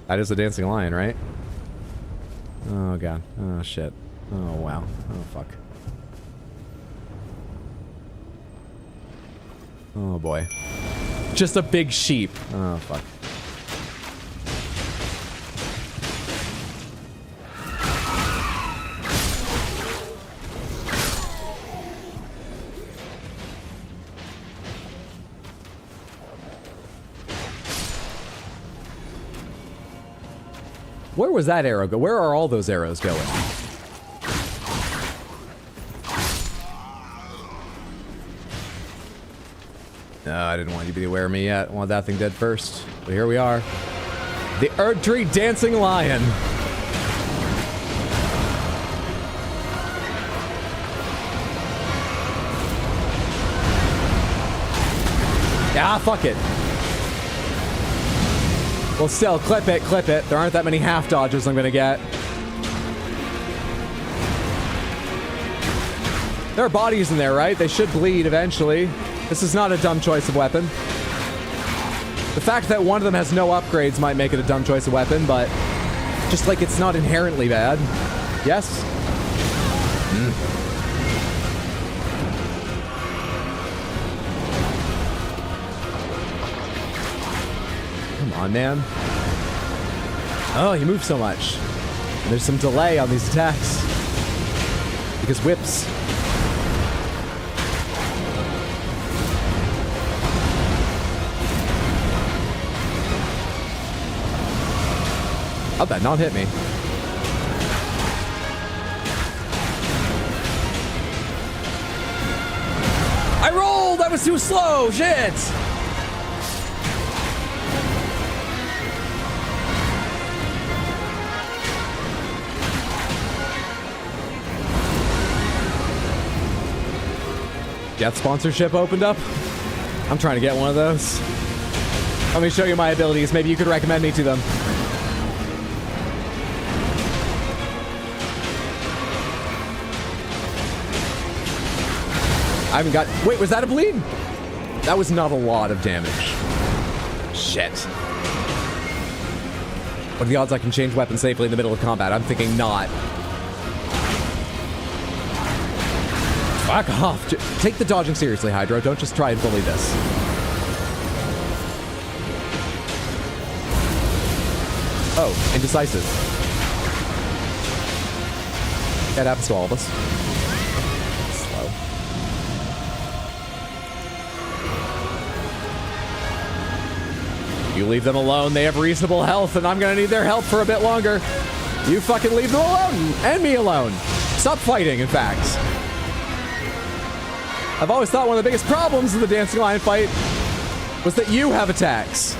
That is a dancing lion, right? Oh, God. Oh, shit. Oh, wow. Oh, fuck. Oh, boy. Just a big sheep. Oh, fuck. Where was that arrow go? Where are all those arrows going? No, I didn't want you to be aware of me yet. I want that thing dead first. But here we are. The Erdtree Dancing Lion. Ah, fuck it. Well, still, clip it, clip it. There aren't that many half dodges I'm gonna get. There are bodies in there, right? They should bleed eventually. This is not a dumb choice of weapon. The fact that one of them has no upgrades might make it a dumb choice of weapon, but just like it's not inherently bad. Yes? Come on, man. Oh, he moves so much. There's some delay on these attacks. Because whips. How'd that not hit me? I rolled! That was too slow! Shit! Death sponsorship opened up? I'm trying to get one of those. Let me show you my abilities. Maybe you could recommend me to them. I haven't got... Wait, was that a bleed? That was not a lot of damage. Shit. What are the odds I can change weapons safely in the middle of combat? I'm thinking not. Fuck off. Take the dodging seriously, Hydro. Don't just try and bully this. Oh, indecisive. That happens to all of us. Slow. You leave them alone. They have reasonable health, and I'm gonna need their help for a bit longer. You fucking leave them alone, and me alone. Stop fighting, in fact. I've always thought one of the biggest problems of the Dancing Lion fight was that you have attacks.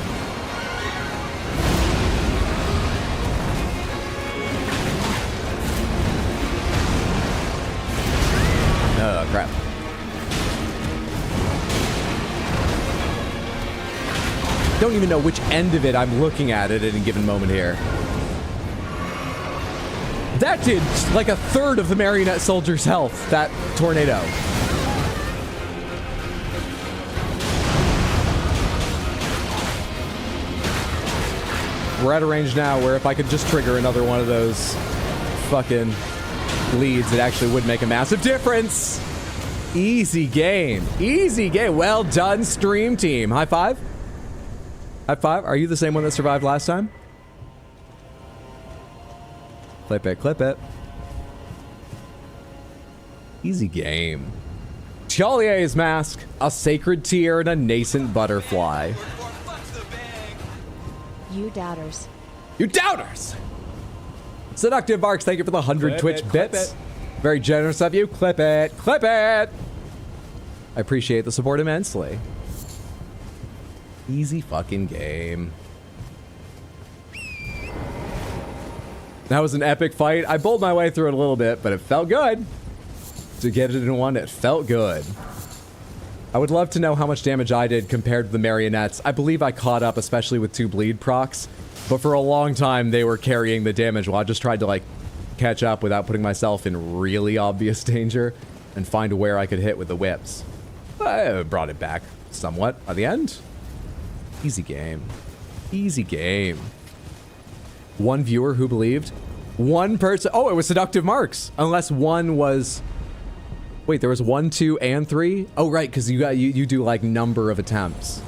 Oh, crap. Don't even know which end of it I'm looking at any given moment here. That did like a third of the marionette soldier's health, that tornado. We're at a range now where if I could just trigger another one of those fucking leads, it actually would make a massive difference. Easy game. Easy game. Well done, stream team. High five. High five. Are you the same one that survived last time? Clip it, clip it. Easy game. Chalier's mask, a sacred tear, and a nascent butterfly. You doubters. You doubters! Seductive Marks, thank you for the 100 Twitch bits. Very generous of you. Clip it, clip it! I appreciate the support immensely. Easy fucking game. That was an epic fight. I bowled my way through it a little bit, but it felt good. To get it in one, it felt good. I would love to know how much damage I did compared to the marionettes. I believe I caught up, especially with 2 bleed procs. But for a long time, they were carrying the damage while I just tried to, like, catch up without putting myself in really obvious danger and find where I could hit with the whips. I brought it back somewhat by the end. Easy game. Easy game. One viewer who believed. One person. Oh, it was Seductive Marks. Unless one was. Wait, there was 1, 2, and 3. Oh, right, because you do like number of attempts.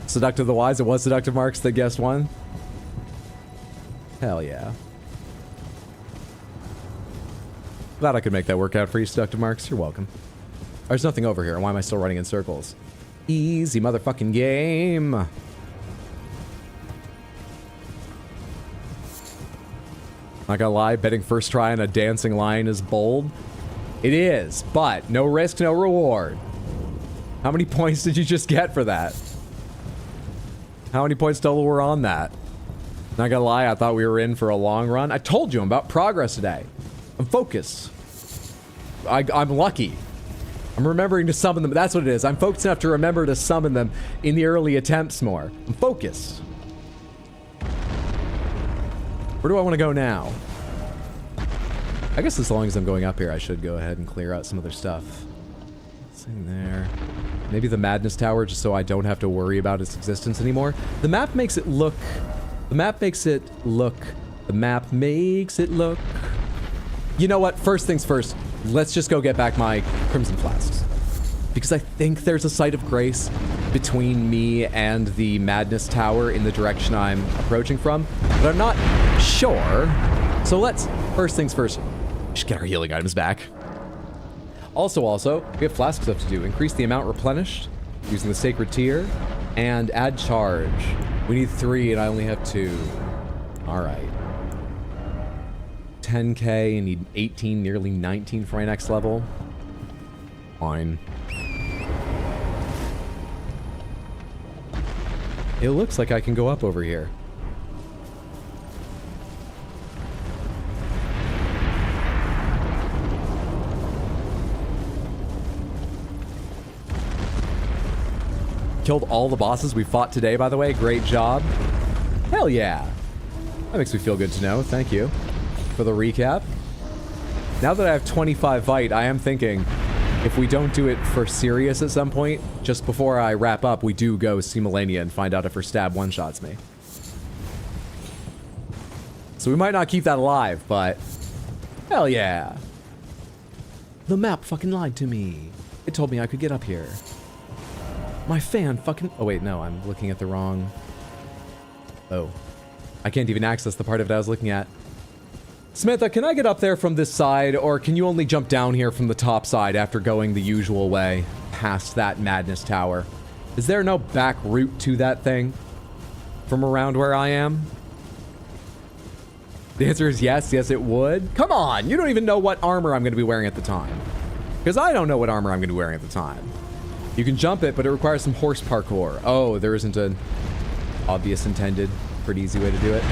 Seductive the Wise. It was Seductive Marks that guessed one. Hell yeah. Glad I could make that work out for you, Seductive Marks. You're welcome. There's nothing over here. Why am I still running in circles? Easy motherfucking game. Not gonna lie, betting first try on a dancing lion is bold. It is, but no risk, no reward. How many points did you just get for that? How many points total were on that? Not gonna lie, I thought we were in for a long run. I told you I'm about progress today. I'm focused. I'm lucky. I'm remembering to summon them. That's what it is. I'm focused enough to remember to summon them in the early attempts more. I'm focused. Where do I want to go now? I guess as long as I'm going up here, I should go ahead and clear out some other stuff. What's in there? Maybe the Madness Tower, just so I don't have to worry about its existence anymore. The map makes it look... The map makes it look... The map makes it look... You know what? First things first. Let's just go get back my Crimson Flasks. Because I think there's a site of grace between me and the Madness Tower in the direction I'm approaching from. But I'm not sure. So let's, first things first, just get our healing items back. Also, we have flask stuff to do. Increase the amount replenished using the Sacred Tier and add charge. We need 3 and I only have 2. All right. 10k and need 18, nearly 19 for my next level. Fine. It looks like I can go up over here. Killed all the bosses we fought today, by the way. Great job. Hell yeah. That makes me feel good to know. Thank you for the recap. Now that I have 25 fight, I am thinking if we don't do it for serious at some point, just before I wrap up, we do go see Melania and find out if her stab one-shots me. So we might not keep that alive, but hell yeah. The map fucking lied to me. It told me I could get up here. My fan fucking... Oh, wait, no, I'm looking at the wrong... Oh. I can't even access the part of it I was looking at. Samantha, can I get up there from this side, or can you only jump down here from the top side after going the usual way past that madness tower? Is there no back route to that thing from around where I am? The answer is yes. Yes, it would. Come on, you don't even know what armor I'm going to be wearing at the time. Because I don't know what armor I'm going to be wearing at the time. You can jump it, but it requires some horse parkour. Oh, there isn't an obvious intended, pretty easy way to do it.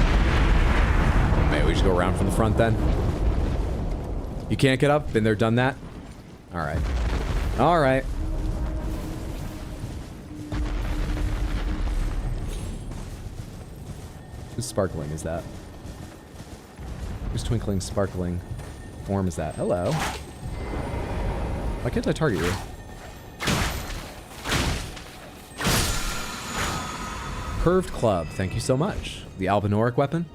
Maybe we just go around from the front then. You can't get up? Been there, done that? Alright. Alright. Who's sparkling is that? Whose twinkling, sparkling form is that? Hello. Why can't I target you? Curved club, thank you so much. The Albinoric weapon?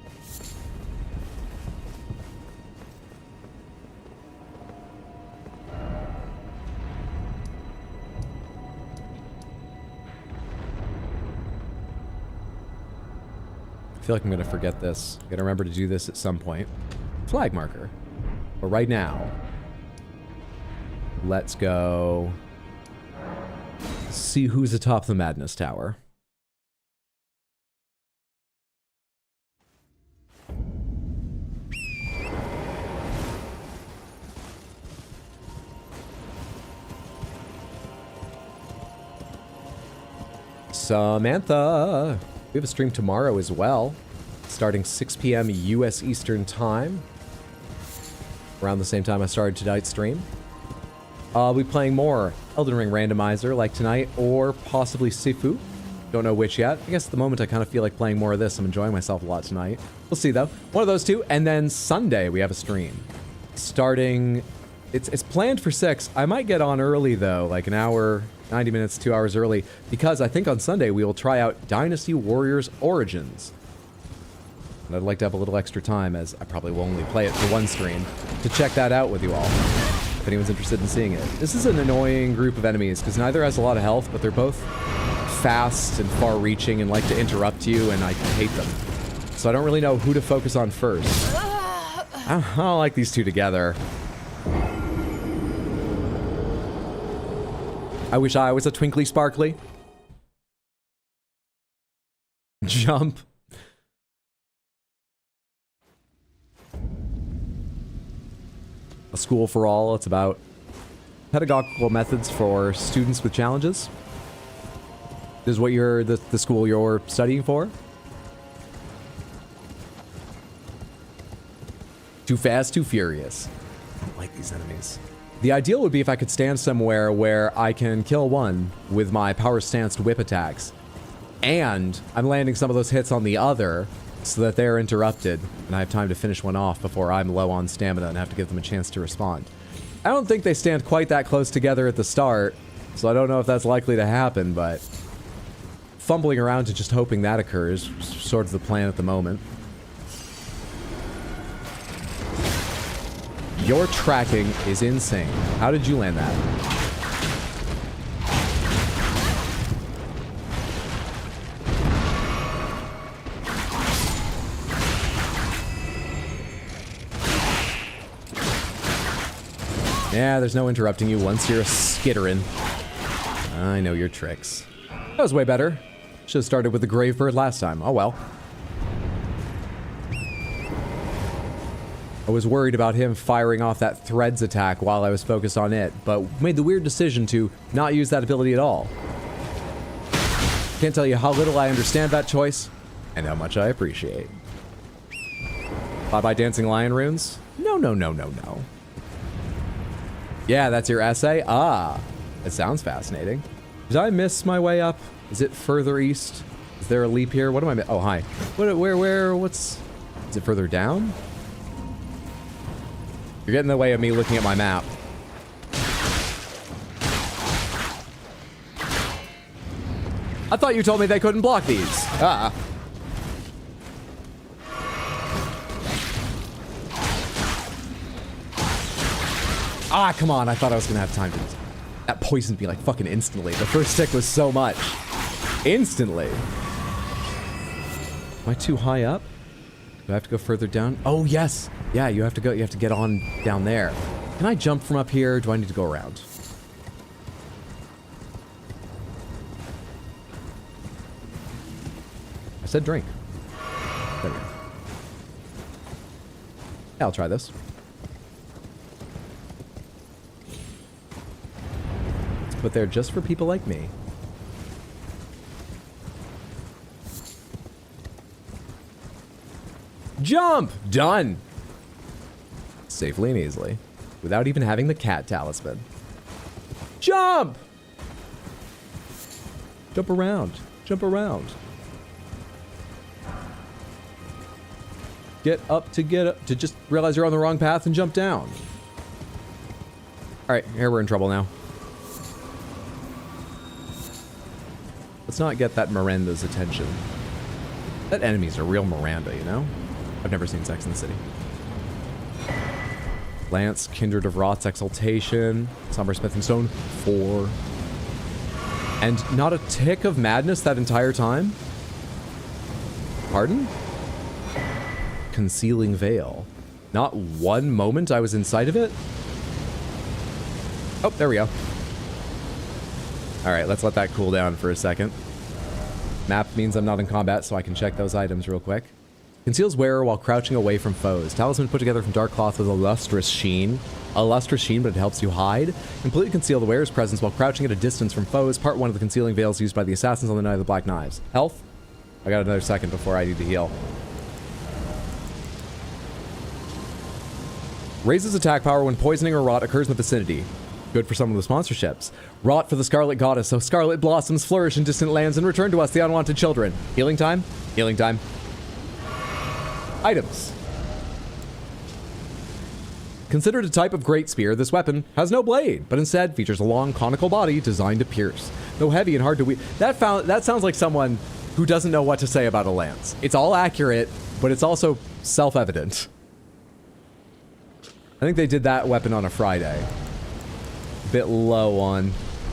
I feel like I'm gonna forget this. I'm gonna remember to do this at some point. Flag marker. But right now, let's go see who's atop the Madness Tower. Samantha! We have a stream tomorrow as well, starting 6 p.m. U.S. Eastern Time. Around the same time I started tonight's stream. I'll be playing more Elden Ring randomizer like tonight, or possibly Sifu. Don't know which yet. I guess at the moment I kind of feel like playing more of this. I'm enjoying myself a lot tonight. We'll see though. One of those two, and then Sunday we have a stream. Starting... It's planned for 6. I might get on early though, like an hour... 90 minutes, 2 hours early, because I think on Sunday we will try out Dynasty Warriors Origins. And I'd like to have a little extra time, as I probably will only play it for one stream, to check that out with you all, if anyone's interested in seeing it. This is an annoying group of enemies, because neither has a lot of health, but they're both fast and far-reaching and like to interrupt you, and I hate them. So I don't really know who to focus on first. I don't like these two together. I wish I was a twinkly sparkly. Jump. A school for all. It's about pedagogical methods for students with challenges. This is what you're the school you're studying for. Too fast, too furious. I don't like these enemies. The ideal would be if I could stand somewhere where I can kill one with my power-stanced whip attacks, and I'm landing some of those hits on the other so that they're interrupted, and I have time to finish one off before I'm low on stamina and have to give them a chance to respond. I don't think they stand quite that close together at the start, so I don't know if that's likely to happen, but fumbling around and just hoping that occurs is sort of the plan at the moment. Your tracking is insane. How did you land that? Yeah, there's no interrupting you once you're a skittering. I know your tricks. That was way better. Should have started with the Grave Bird last time. Oh well. I was worried about him firing off that threads attack while I was focused on it, but made the weird decision to not use that ability at all. Can't tell you how little I understand that choice, and how much I appreciate. Bye-bye Dancing Lion runes? No, no, no, no, no. Yeah, that's your essay? Ah, it sounds fascinating. Did I miss my way up? Is it further east? Is there a leap here? What am I... Oh, hi. What's... Is it further down? You're getting in the way of me looking at my map. I thought you told me they couldn't block these. Ah. Ah, come on. I thought I was going to have time to... That poisoned me like fucking instantly. The first stick was so much. Instantly. Am I too high up? Do I have to go further down? Oh, yes. Yeah, you have to go. You have to get on down there. Can I jump from up here? Do I need to go around? I said drink. There we go. Yeah, I'll try this. It's put there just for people like me. Jump! Done! Safely and easily. Without even having the cat talisman. Jump! Jump around. Jump around. Get up to just realize you're on the wrong path and jump down. Alright, here we're in trouble now. Let's not get that Miranda's attention. That enemy's a real Miranda, you know? I've never seen Sex in the City. Lance, Kindred of Rot's Exaltation, Somber Smithing Stone, 4. And not a tick of madness that entire time? Pardon? Concealing Veil. Not one moment I was in sight of it? Oh, there we go. Alright, let's let that cool down for a second. Map means I'm not in combat, so I can check those items real quick. Conceals wearer while crouching away from foes. Talisman put together from dark cloth with a lustrous sheen. A lustrous sheen, but it helps you hide. Completely conceal the wearer's presence while crouching at a distance from foes. Part 1 of the concealing veils used by the assassins on the Night of the Black Knives. Health? I got another second before I need to heal. Raises attack power when poisoning or rot occurs in the vicinity. Good for someone with sponsorships. Rot for the Scarlet Goddess, so scarlet blossoms flourish in distant lands and return to us, the unwanted children. Healing time? Healing time. Items. Considered a type of great spear, this weapon has no blade, but instead features a long conical body designed to pierce. Though heavy and hard to wield. That sounds like someone who doesn't know what to say about a lance. It's all accurate, but it's also self-evident. I think they did that weapon on a Friday. A bit low on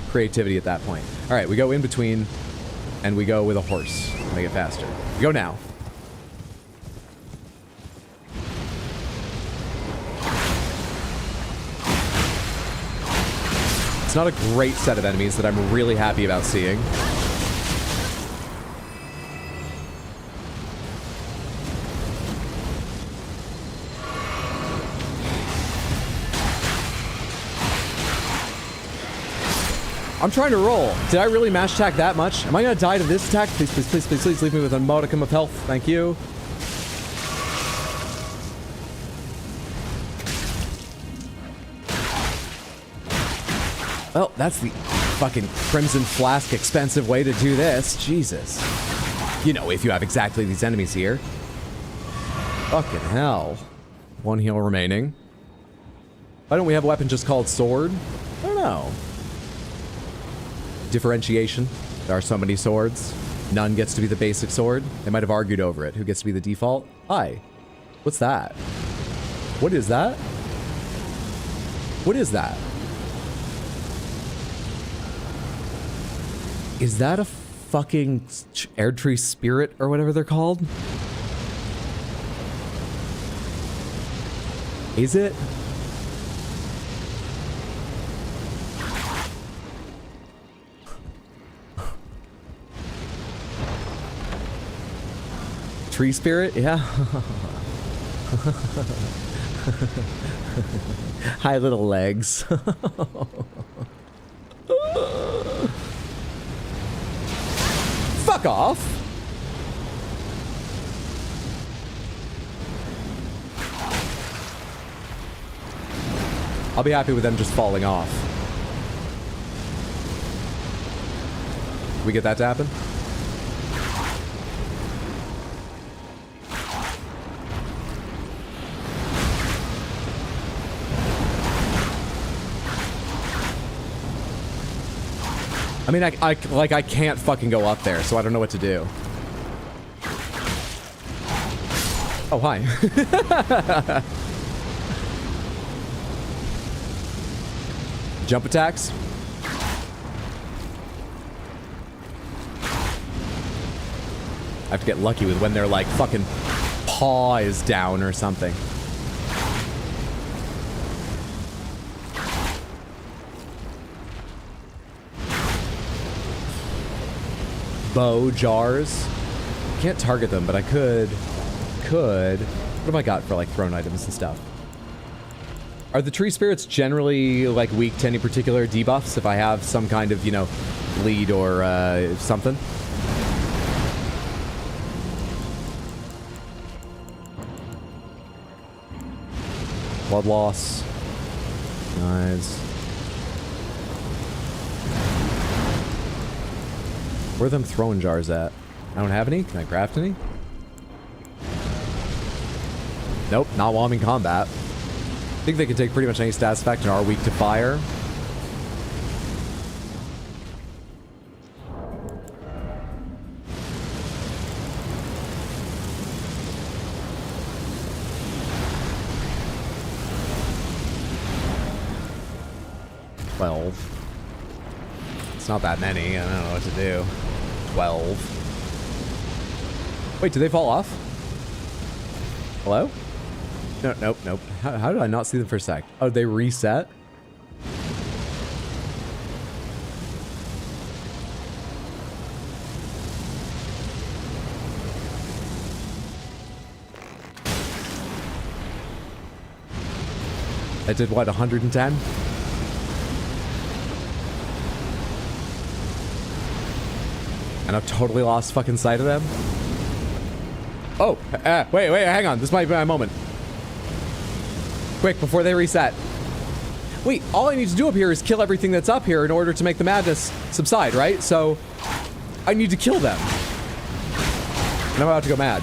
creativity at that point. All right, we go in between, and we go with a horse. Make it faster. We go now. It's not a great set of enemies that I'm really happy about seeing. I'm trying to roll. Did I really mash attack that much? Am I gonna die to this attack? Please, please, please, please, please leave me with a modicum of health. Thank you. Well, that's the fucking Crimson Flask expensive way to do this. Jesus. You know, if you have exactly these enemies here. Fucking hell. 1 heal remaining. Why don't we have a weapon just called Sword? I don't know. Differentiation. There are so many swords. None gets to be the basic sword. They might have argued over it. Who gets to be the default? Hi. What's that? What is that? What is that? Is that a fucking Erdtree Spirit or whatever they're called? Is it? Tree Spirit? Yeah. Hi, little legs. Fuck off! I'll be happy with them just falling off. Can we get that to happen? I mean, I can't fucking go up there, so I don't know what to do. Oh, hi. Jump attacks. I have to get lucky with when their, like, fucking paw is down or something. Bow jars. Can't target them, but I could. What have I got for, like, thrown items and stuff? Are the tree spirits generally, like, weak to any particular debuffs if I have some kind of, you know, lead or something? Blood loss. Nice. Where are them throwing jars at? I don't have any. Can I craft any? Nope, not while I'm in combat. I think they can take pretty much any stats effect and are weak to fire. It's not that many. I don't know what to do. 12. Wait, did they fall off? Hello? No, nope, nope. How did I not see them for a sec? Oh, they reset? I did what, 110? And I've totally lost fucking sight of them. Oh, wait, hang on. This might be my moment. Quick, before they reset. Wait, all I need to do up here is kill everything that's up here in order to make the madness subside, right? So, I need to kill them. And I'm about to go mad.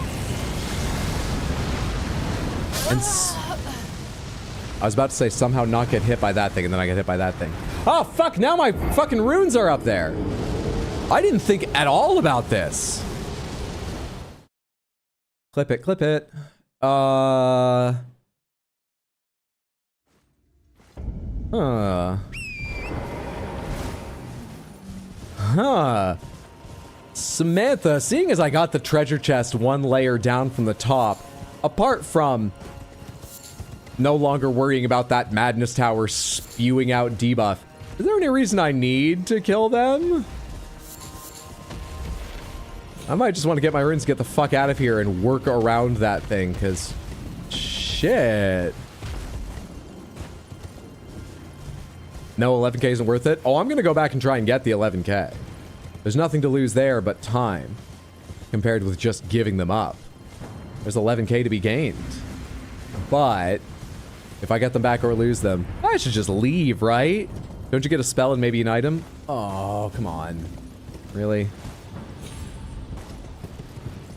And I was about to say somehow not get hit by that thing, and then I get hit by that thing. Oh, fuck, now my fucking runes are up there. I didn't think at all about this. Clip it, clip it. Huh. Samantha, seeing as I got the treasure chest one layer down from the top, apart from no longer worrying about that madness tower spewing out debuff, is there any reason I need to kill them? I might just want to get my runes, get the fuck out of here, and work around that thing, because shit. No, 11k isn't worth it? Oh, I'm going to go back and try and get the 11k. There's nothing to lose there but time, compared with just giving them up. There's 11k to be gained. But if I get them back or lose them, I should just leave, right? Don't you get a spell and maybe an item? Oh, come on. Really?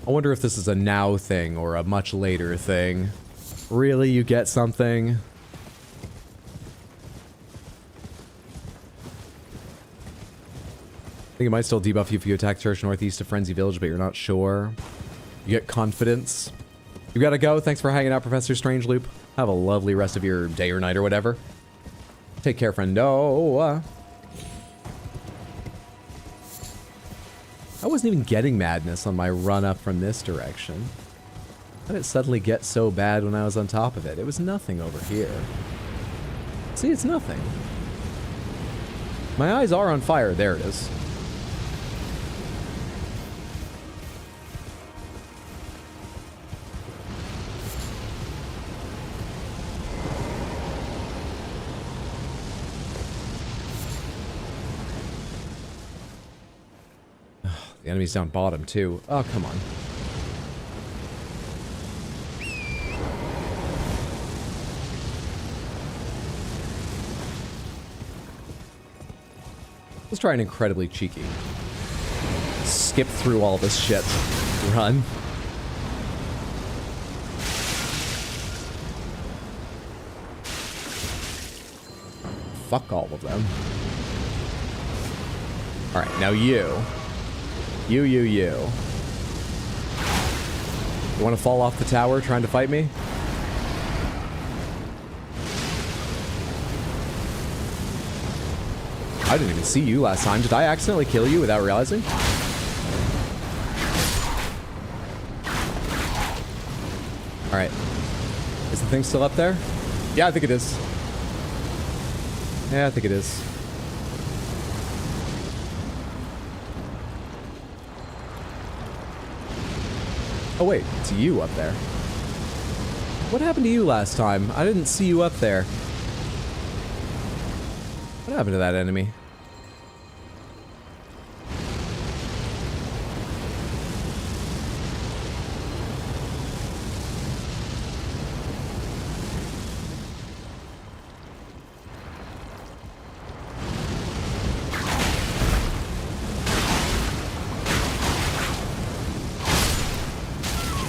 I wonder if this is a now thing or a much later thing. Really, you get something? I think it might still debuff you if you attack Church northeast of Frenzy Village, but you're not sure. You get confidence. You gotta go. Thanks for hanging out, Professor Strangeloop. Have a lovely rest of your day or night or whatever. Take care, friendo. I wasn't even getting madness on my run up from this direction. How did it suddenly get so bad when I was on top of it? It was nothing over here. See, it's nothing. My eyes are on fire. There it is. The enemy's down bottom, too. Oh, come on. Let's try an incredibly cheeky. Skip through all this shit. Run. Fuck all of them. Alright, now you. You. You want to fall off the tower trying to fight me? I didn't even see you last time. Did I accidentally kill you without realizing? Alright. Is the thing still up there? Yeah, I think it is. Yeah, I think it is. Oh wait, it's you up there. What happened to you last time? I didn't see you up there. What happened to that enemy?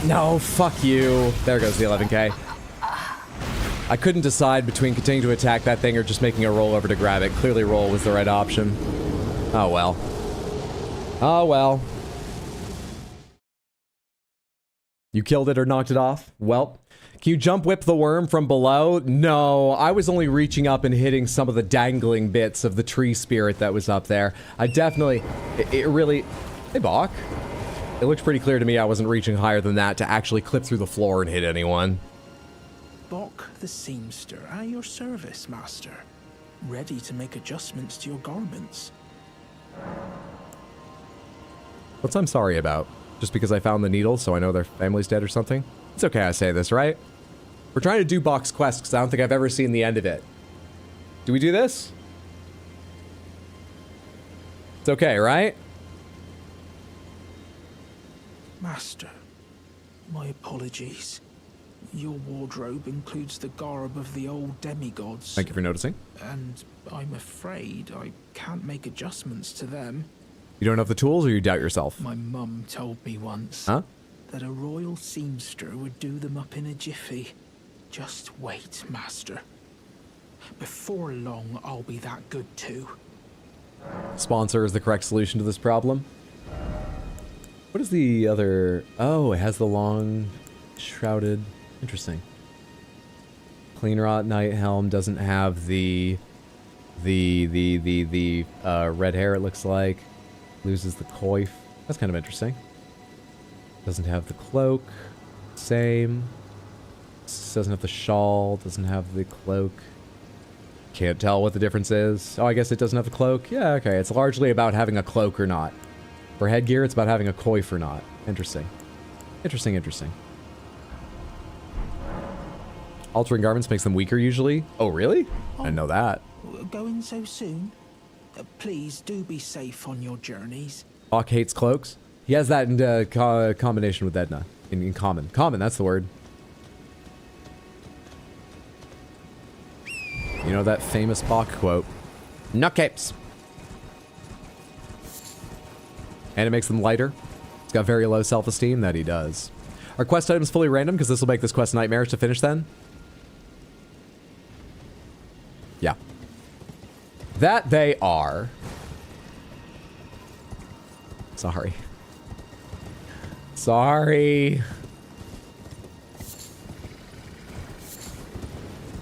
No, fuck you. There goes the 11k. I couldn't decide between continuing to attack that thing or just making a roll over to grab it. Clearly roll was the right option. Oh well. Oh well. You killed it or knocked it off? Well, can you jump whip the worm from below? No, I was only reaching up and hitting some of the dangling bits of the tree spirit that was up there. I definitely, it really, hey Bach. It looks pretty clear to me I wasn't reaching higher than that to actually clip through the floor and hit anyone. Bok the seamster at your service, master. Ready to make adjustments to your garments. What's I'm sorry about? Just because I found the needle so I know their family's dead or something? It's okay I say this, right? We're trying to do Bok's quest because I don't think I've ever seen the end of it. Do we do this? It's okay, right? Master, my apologies. Your wardrobe includes the garb of the old demigods. Thank you for noticing. And I'm afraid I can't make adjustments to them. You don't have the tools or you doubt yourself? My mum told me once that a royal seamster would do them up in a jiffy. Just wait, master. Before long, I'll be that good too. Sponsor is the correct solution to this problem. What is the other... Oh, it has the long, shrouded... Interesting. Clean Rot Night Helm doesn't have the red hair, it looks like. Loses the coif. That's kind of interesting. Doesn't have the cloak. Same. Doesn't have the shawl. Doesn't have the cloak. Can't tell what the difference is. Oh, I guess it doesn't have the cloak. Yeah, okay. It's largely about having a cloak or not. For headgear, it's about having a coif or not. Interesting. Interesting, interesting. Altering garments makes them weaker usually. Oh, really? I didn't know that. Going so soon? Please do be safe on your journeys. Bok hates cloaks. He has that in combination with Edna. In common. Common, that's the word. You know that famous Bok quote. No capes. And it makes them lighter. It's got very low self-esteem. That he does. Are quest items fully random? Because this will make this quest nightmarish to finish then. Yeah. That they are. Sorry. Sorry.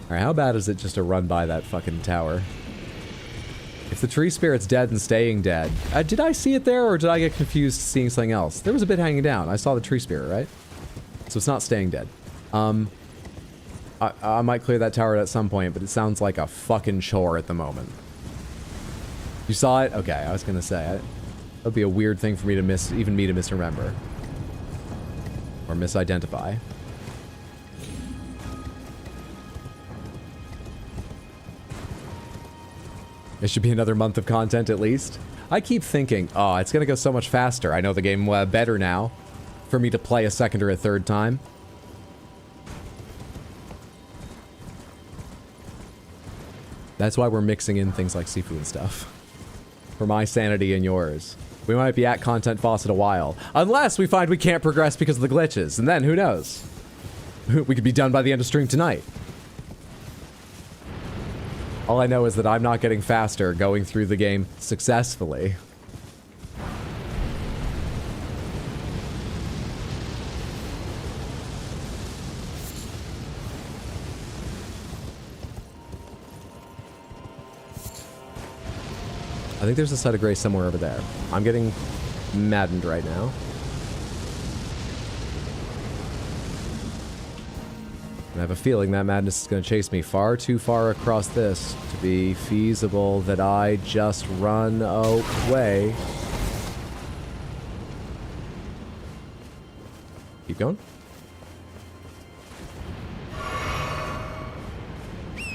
Alright, how bad is it just to run by that fucking tower? If the tree spirit's dead and staying dead... did I see it there, or did I get confused seeing something else? There was a bit hanging down. I saw the tree spirit, right? So it's not staying dead. I might clear that tower at some point, but it sounds like a fucking chore at the moment. You saw it? Okay, I was gonna say. That'd be a weird thing for me to miss, even me to misremember. Or misidentify. It should be another month of content at least. I keep thinking, oh, it's gonna go so much faster. I know the game better now for me to play a second or a third time. That's why we're mixing in things like Sifu and stuff. For my sanity and yours. We might be at Content Faucet a while. Unless we find we can't progress because of the glitches. And then, who knows? We could be done by the end of stream tonight. All I know is that I'm not getting faster going through the game successfully. think there's a site of grace somewhere over there. I'm getting maddened right now. And I have a feeling that madness is going to chase me far too far across this to be feasible that I just run away. Keep going.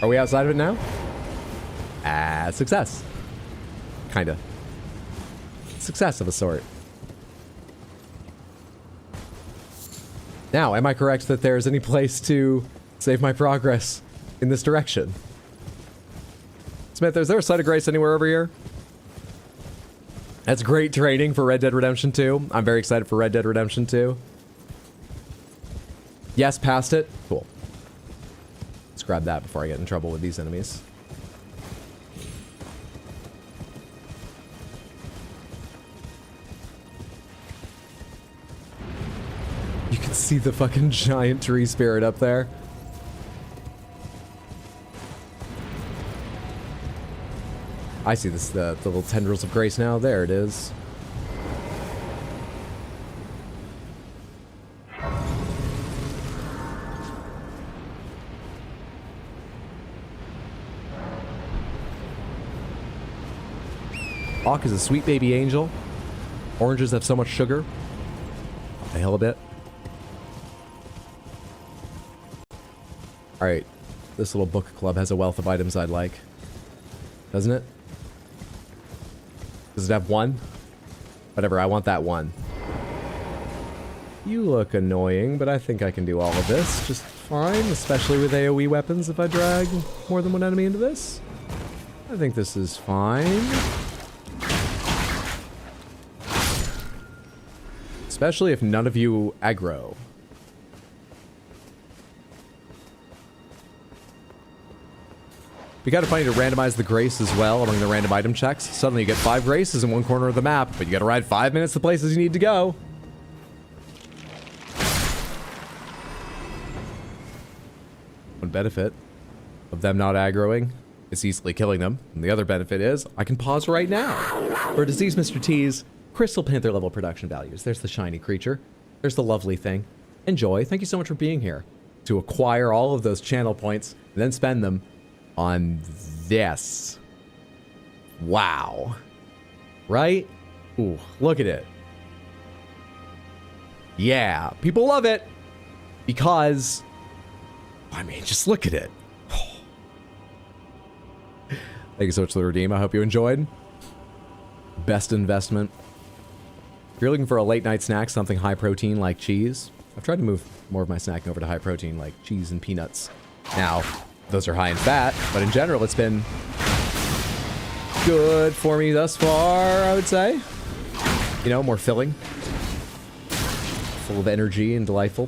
Are we outside of it now? Success. Kinda. Success of a sort. Now, am I correct that there's any place to save my progress in this direction? Smith, is there a site of grace anywhere over here? That's great training for Red Dead Redemption 2. I'm very excited for Red Dead Redemption 2. Yes, past it. Cool. Let's grab that before I get in trouble with these enemies. You can see the fucking giant tree spirit up there. I see this, the little tendrils of grace now. There it is. Hawk is a sweet baby angel. Oranges have so much sugar. The hell a bit. Alright. This little book club has a wealth of items I'd like. Doesn't it? Does it have one? Whatever, I want that one. You look annoying, but I think I can do all of this just fine, especially with AoE weapons if I drag more than one enemy into this. I think this is fine. Especially if none of you aggro. Be kind of funny to randomize the grace as well among the random item checks. Suddenly you get 5 graces in one corner of the map, but you gotta ride 5 minutes to places you need to go. One benefit of them not aggroing is easily killing them. And the other benefit is I can pause right now. For Disease Mr. T's Crystal Panther level production values. There's the shiny creature. There's the lovely thing. Enjoy. Thank you so much for being here. To acquire all of those channel points and then spend them on this. Wow. Right? Ooh, look at it. Yeah, people love it. Because, I mean, just look at it. Thank you so much for the redeem. I hope you enjoyed. Best investment. If you're looking for a late night snack, something high protein like cheese, I've tried to move more of my snacking over to high protein like cheese and peanuts. Now, those are high in fat, but in general, it's been good for me thus far, I would say. You know, more filling. Full of energy and delightful.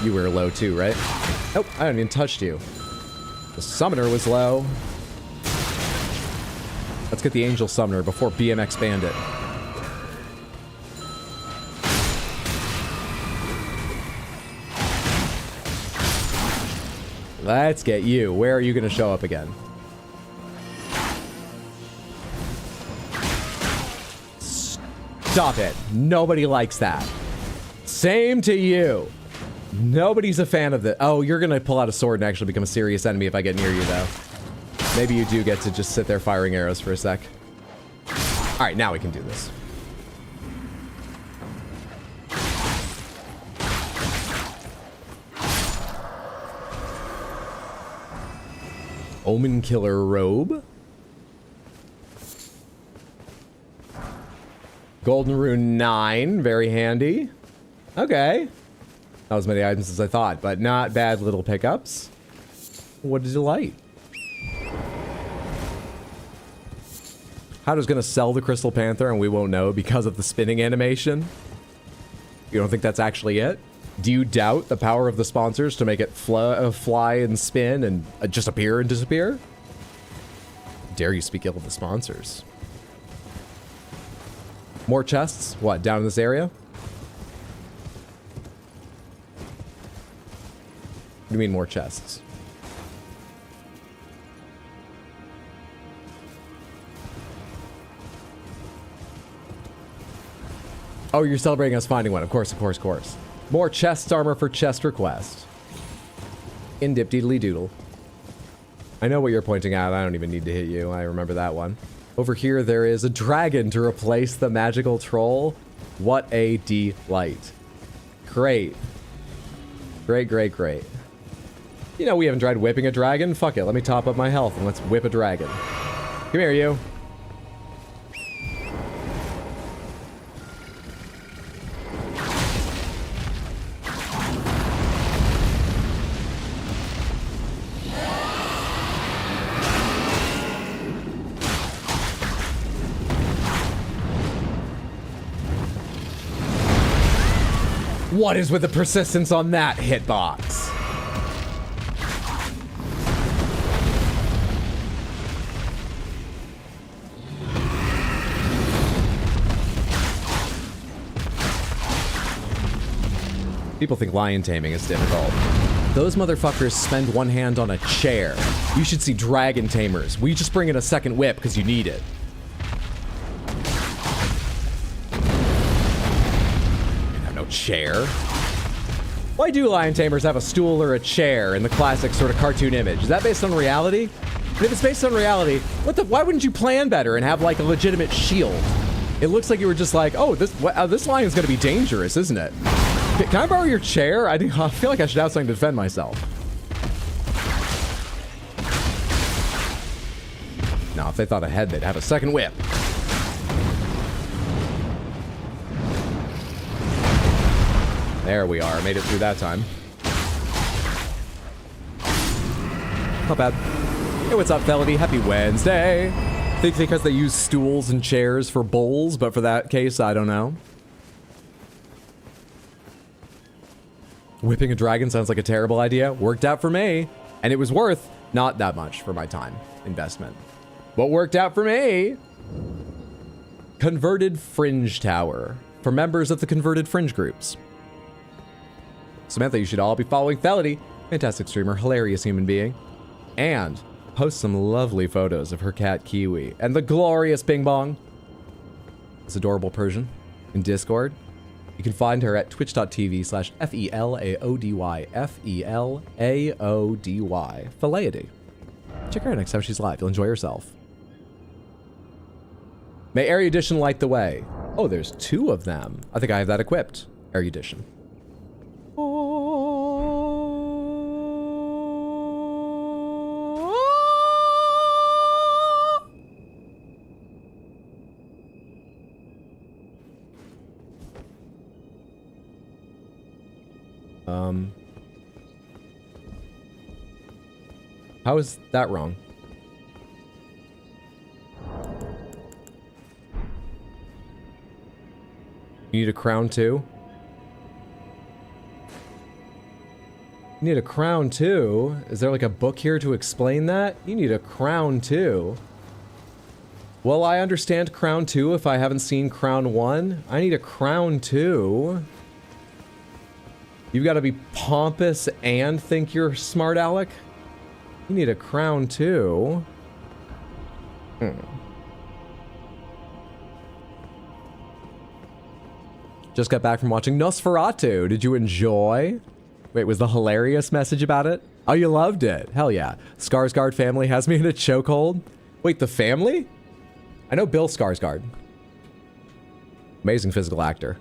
You were low too, right? Nope, I haven't even touched you. The summoner was low. Let's get the angel summoner before BMX Bandit. Let's get you. Where are you going to show up again? Stop it. Nobody likes that. Same to you. Nobody's a fan of this. Oh, you're going to pull out a sword and actually become a serious enemy if I get near you, though. Maybe you do get to just sit there firing arrows for a sec. Alright, now we can do this. Omen Killer Robe. Golden Rune 9, very handy. Okay. Not as many items as I thought, but not bad little pickups. What a delight. Howder's gonna sell the Crystal Panther and we won't know because of the spinning animation? You don't think that's actually it? Do you doubt the power of the sponsors to make it fly and spin and just appear and disappear? Dare you speak ill of the sponsors? More chests? What, down in this area? do you mean more chests? Oh, you're celebrating us finding one. Of course, of course, of course. More chest armor for chest request. In dip deedly doodle. I know what you're pointing at. I don't even need to hit you. I remember that one. Over here, there is a dragon to replace the magical troll. What a delight. Great. Great, great, great. You know, we haven't tried whipping a dragon. Fuck it. Let me top up my health and let's whip a dragon. Come here, you. What is with the persistence on that hitbox? People think lion taming is difficult. Those motherfuckers spend one hand on a chair. You should see dragon tamers. We just bring in a second whip because you need it. Chair? Why do lion tamers have a stool or a chair in the classic sort of cartoon image? Is that based on reality? And if it's based on reality, why wouldn't you plan better and have like a legitimate shield? It looks like you were just like, oh, this lion's gonna be dangerous, isn't it? Can I borrow your chair? I feel like I should have something to defend myself. Now, if they thought ahead, they'd have a second whip. There we are. Made it through that time. Not bad. Hey, what's up, Felony? Happy Wednesday. I think because they use stools and chairs for bowls, but for that case, I don't know. Whipping a dragon sounds like a terrible idea. Worked out for me. And it was worth not that much for my time investment. What worked out for me? Converted Fringe Tower. For members of the Converted Fringe groups. Samantha, you should all be following Felony. Fantastic streamer, hilarious human being. And post some lovely photos of her cat Kiwi and the glorious Bing Bong. This adorable Persian in Discord. You can find her at twitch.tv/FELAODY. FELAODY. Feleody. Check her out next time she's live. You'll enjoy yourself. May Erudition light the way. Oh, there's two of them. I think I have that equipped. Erudition. How is that wrong? You need a crown too? You need a crown too? Is there like a book here to explain that? You need a crown too. Well, I understand crown 2 if I haven't seen crown 1. I need a crown too. You've got to be pompous and think you're smart, Alec. You need a crown too. Just got back from watching Nosferatu. Did you enjoy? Wait, was the hilarious message about it? Oh, you loved it. Hell yeah. Skarsgård family has me in a chokehold. Wait, the family? I know Bill Skarsgård. Amazing physical actor.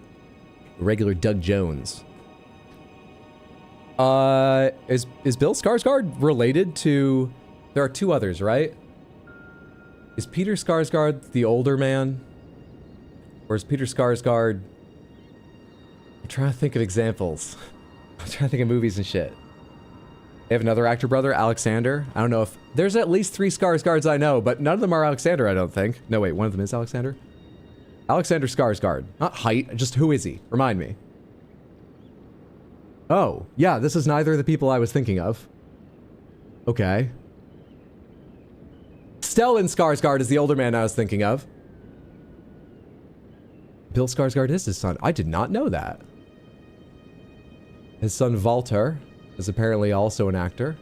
Regular Doug Jones. Is Bill Skarsgård related to... There are two others, right? Is Peter Skarsgård the older man? Or is Peter Skarsgård... I'm trying to think of examples. I'm trying to think of movies and shit. They have another actor brother, Alexander. I don't know if... There's at least 3 Skarsgårds I know, but none of them are Alexander, I don't think. No, wait, one of them is Alexander? Alexander Skarsgård. Not height, just who is he? Remind me. Oh, yeah, this is neither of the people I was thinking of. Okay. Stellan Skarsgård is the older man I was thinking of. Bill Skarsgård is his son. I did not know that. His son, Walter. is apparently also an actor.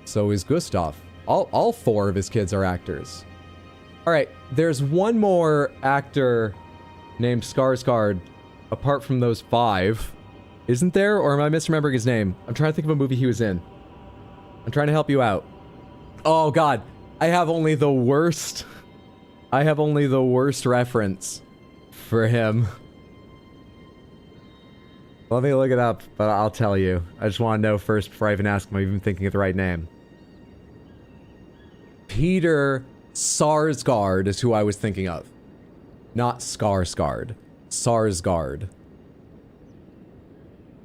So is Gustav. All 4 of his kids are actors. All right, there's one more actor named Skarsgård apart from those 5. Isn't there? Or am I misremembering his name? I'm trying to think of a movie he was in. I'm trying to help you out. Oh god, I have only the worst reference for him. Let me look it up, but I'll tell you. I just want to know first before I even ask him if I'm even thinking of the right name. Peter Sarsgaard is who I was thinking of. Not Skarsgård. Sarsgaard.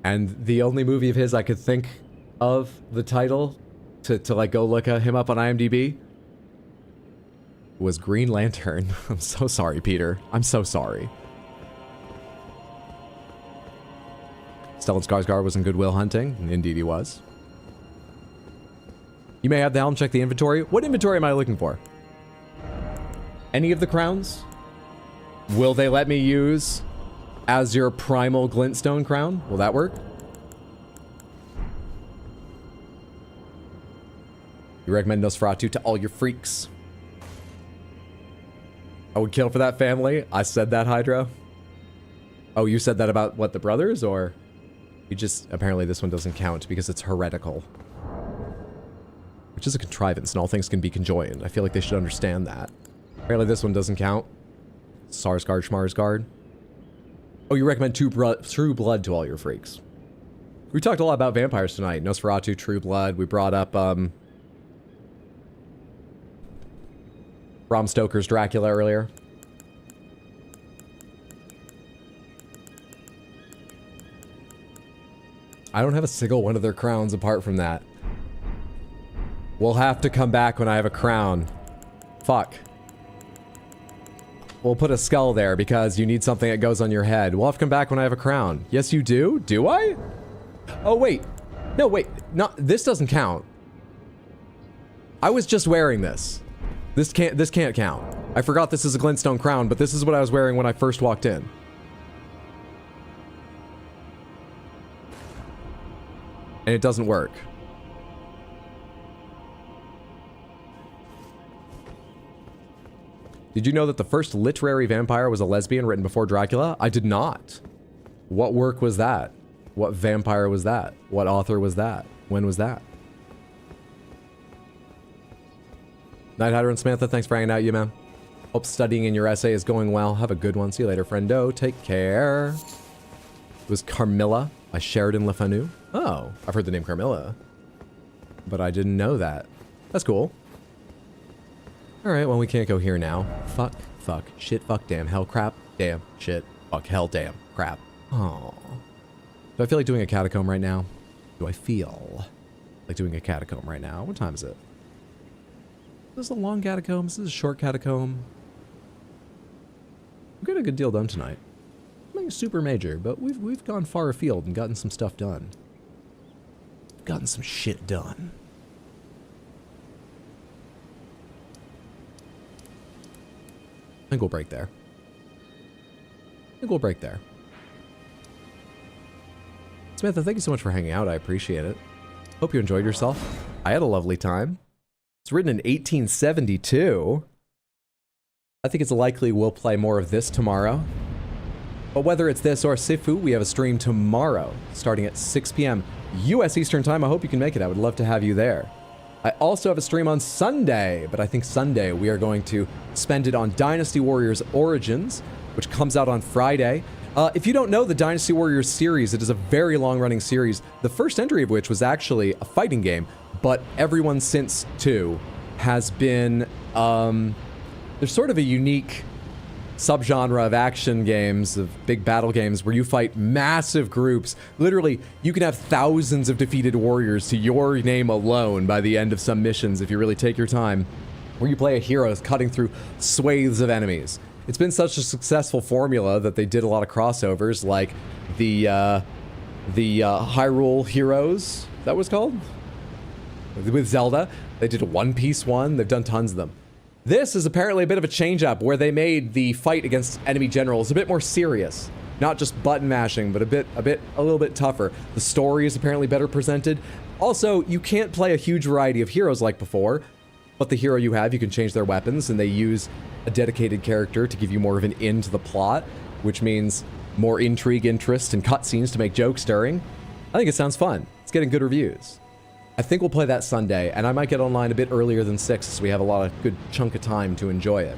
And the only movie of his I could think of the title to like go look him up on IMDb was Green Lantern. I'm so sorry, Peter. I'm so sorry. Stellan Skarsgård was in Good Will Hunting, and indeed he was. You may have the helm, check the inventory. What inventory am I looking for? Any of the crowns? Will they let me use as your primal glintstone crown? Will that work? You recommend Nosferatu to all your freaks. I would kill for that family. I said that, Hydra. Oh, you said that about, what, the brothers, or? You just, apparently this one doesn't count because it's heretical. Which is a contrivance, and all things can be conjoined. I feel like they should understand that. Apparently this one doesn't count. Sarsgaard, Schmarsgaard. Oh, you recommend True Blood to all your freaks. We talked a lot about vampires tonight. Nosferatu, True Blood. We brought up, Bram Stoker's Dracula earlier. I don't have a single one of their crowns apart from that. We'll have to come back when I have a crown. Fuck. We'll put a skull there because you need something that goes on your head. We'll have to come back when I have a crown. Yes, you do? Do I? Oh, wait. No, wait. No, this doesn't count. I was just wearing this. This can't count. I forgot this is a glintstone crown, but this is what I was wearing when I first walked in. And it doesn't work. Did you know that the first literary vampire was a lesbian written before Dracula? I did not. What work was that? What vampire was that? What author was that? When was that? Night Hatter and Samantha, thanks for hanging out, you man. Hope studying in your essay is going well. Have a good one. See you later, friendo. Take care. It was Carmilla by Sheridan Le Fanu. Oh, I've heard the name Carmilla, but I didn't know that. That's cool. All right, well, we can't go here now. Fuck, fuck, shit, fuck, damn, hell, crap, damn, shit, fuck, hell, damn, crap. Oh. Do I feel like doing a catacomb right now? Do I feel like doing a catacomb right now? What time is it? This is a long catacomb. This is a short catacomb. We've got a good deal done tonight. Nothing super major, but we've gone far afield and gotten some stuff done. Gotten some shit done. I think we'll break there. Samantha, thank you so much for hanging out. I appreciate it. Hope you enjoyed yourself. I had a lovely time. It's written in 1872. I think it's likely we'll play more of this tomorrow. But whether it's this or Sifu, we have a stream tomorrow, starting at 6 p.m. U.S. Eastern Time. I hope you can make it. I would love to have you there. I also have a stream on Sunday, but I think Sunday we are going to spend it on Dynasty Warriors Origins, which comes out on Friday. If you don't know the Dynasty Warriors series, it is a very long-running series, the first entry of which was actually a fighting game, but everyone since, too, has been, there's sort of a unique subgenre of action games, of big battle games, where you fight massive groups. Literally, you can have thousands of defeated warriors to your name alone by the end of some missions if you really take your time, where you play a hero cutting through swathes of enemies. It's been such a successful formula that they did a lot of crossovers, like the Hyrule Heroes, that was called? With Zelda. They did a One Piece one. They've done tons of them. This is apparently a bit of a change-up where they made the fight against enemy generals a bit more serious. Not just button mashing, but a little bit tougher. The story is apparently better presented. Also, you can't play a huge variety of heroes like before, but the hero you have, you can change their weapons, and they use a dedicated character to give you more of an in to the plot, which means more intrigue, interest, and cutscenes to make jokes stirring. I think it sounds fun. It's getting good reviews. I think we'll play that Sunday, and I might get online a bit earlier than 6, so we have a lot of good chunk of time to enjoy it.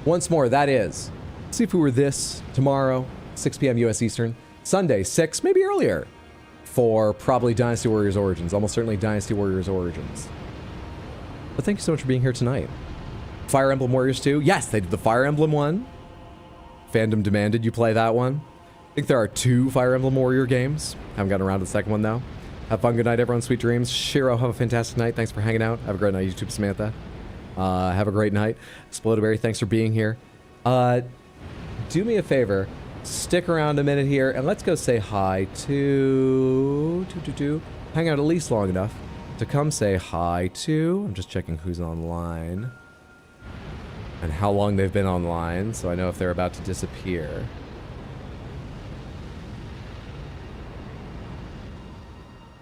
Once more, that is, see if we were this tomorrow, 6 p.m. US Eastern, Sunday, 6, maybe earlier, for probably Dynasty Warriors Origins, almost certainly Dynasty Warriors Origins. But thank you so much for being here tonight. Fire Emblem Warriors 2, yes, they did the Fire Emblem one. Fandom demanded you play that one. I think there are 2 Fire Emblem Warrior games. Haven't gotten around to the second one, though. Have fun, good night, everyone, sweet dreams. Shiro, have a fantastic night, thanks for hanging out. Have a great night, YouTube Samantha. Have a great night. Explodaberry, thanks for being here. Do me a favor, stick around a minute here, and let's go say hi to... Hang out at least long enough to come say hi to... I'm just checking who's online. And how long they've been online, so I know if they're about to disappear.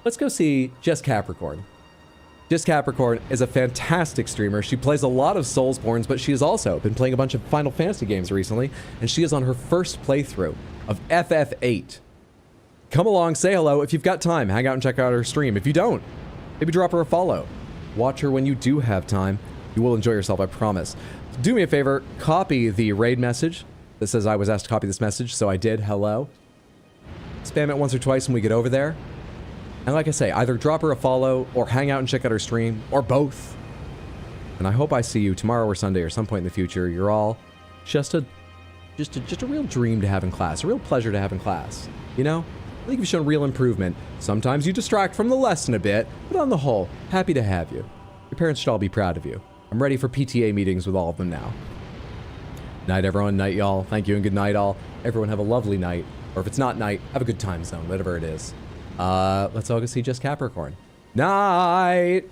Let's go see Jess Capricorn. Jess Capricorn is a fantastic streamer. She plays a lot of Soulsborns, but she has also been playing a bunch of Final Fantasy games recently, and she is on her first playthrough of FF8. Come along, say hello if you've got time. Hang out and check out her stream. If you don't, maybe drop her a follow. Watch her when you do have time. You will enjoy yourself, I promise. Do me a favor, copy the raid message that says I was asked to copy this message, so I did. Hello. Spam it once or twice when we get over there. And like I say, either drop her a follow or hang out and check out her stream, or both. And I hope I see you tomorrow or Sunday or some point in the future. You're all just a real dream to have in class, a real pleasure to have in class. You know? I think you've shown real improvement. Sometimes you distract from the lesson a bit, but on the whole, happy to have you. Your parents should all be proud of you. I'm ready for PTA meetings with all of them now. Night, everyone. Night, y'all. Thank you and good night, all. Everyone have a lovely night. Or if it's not night, have a good time zone, whatever it is. Let's all go see Jess Capricorn. Night!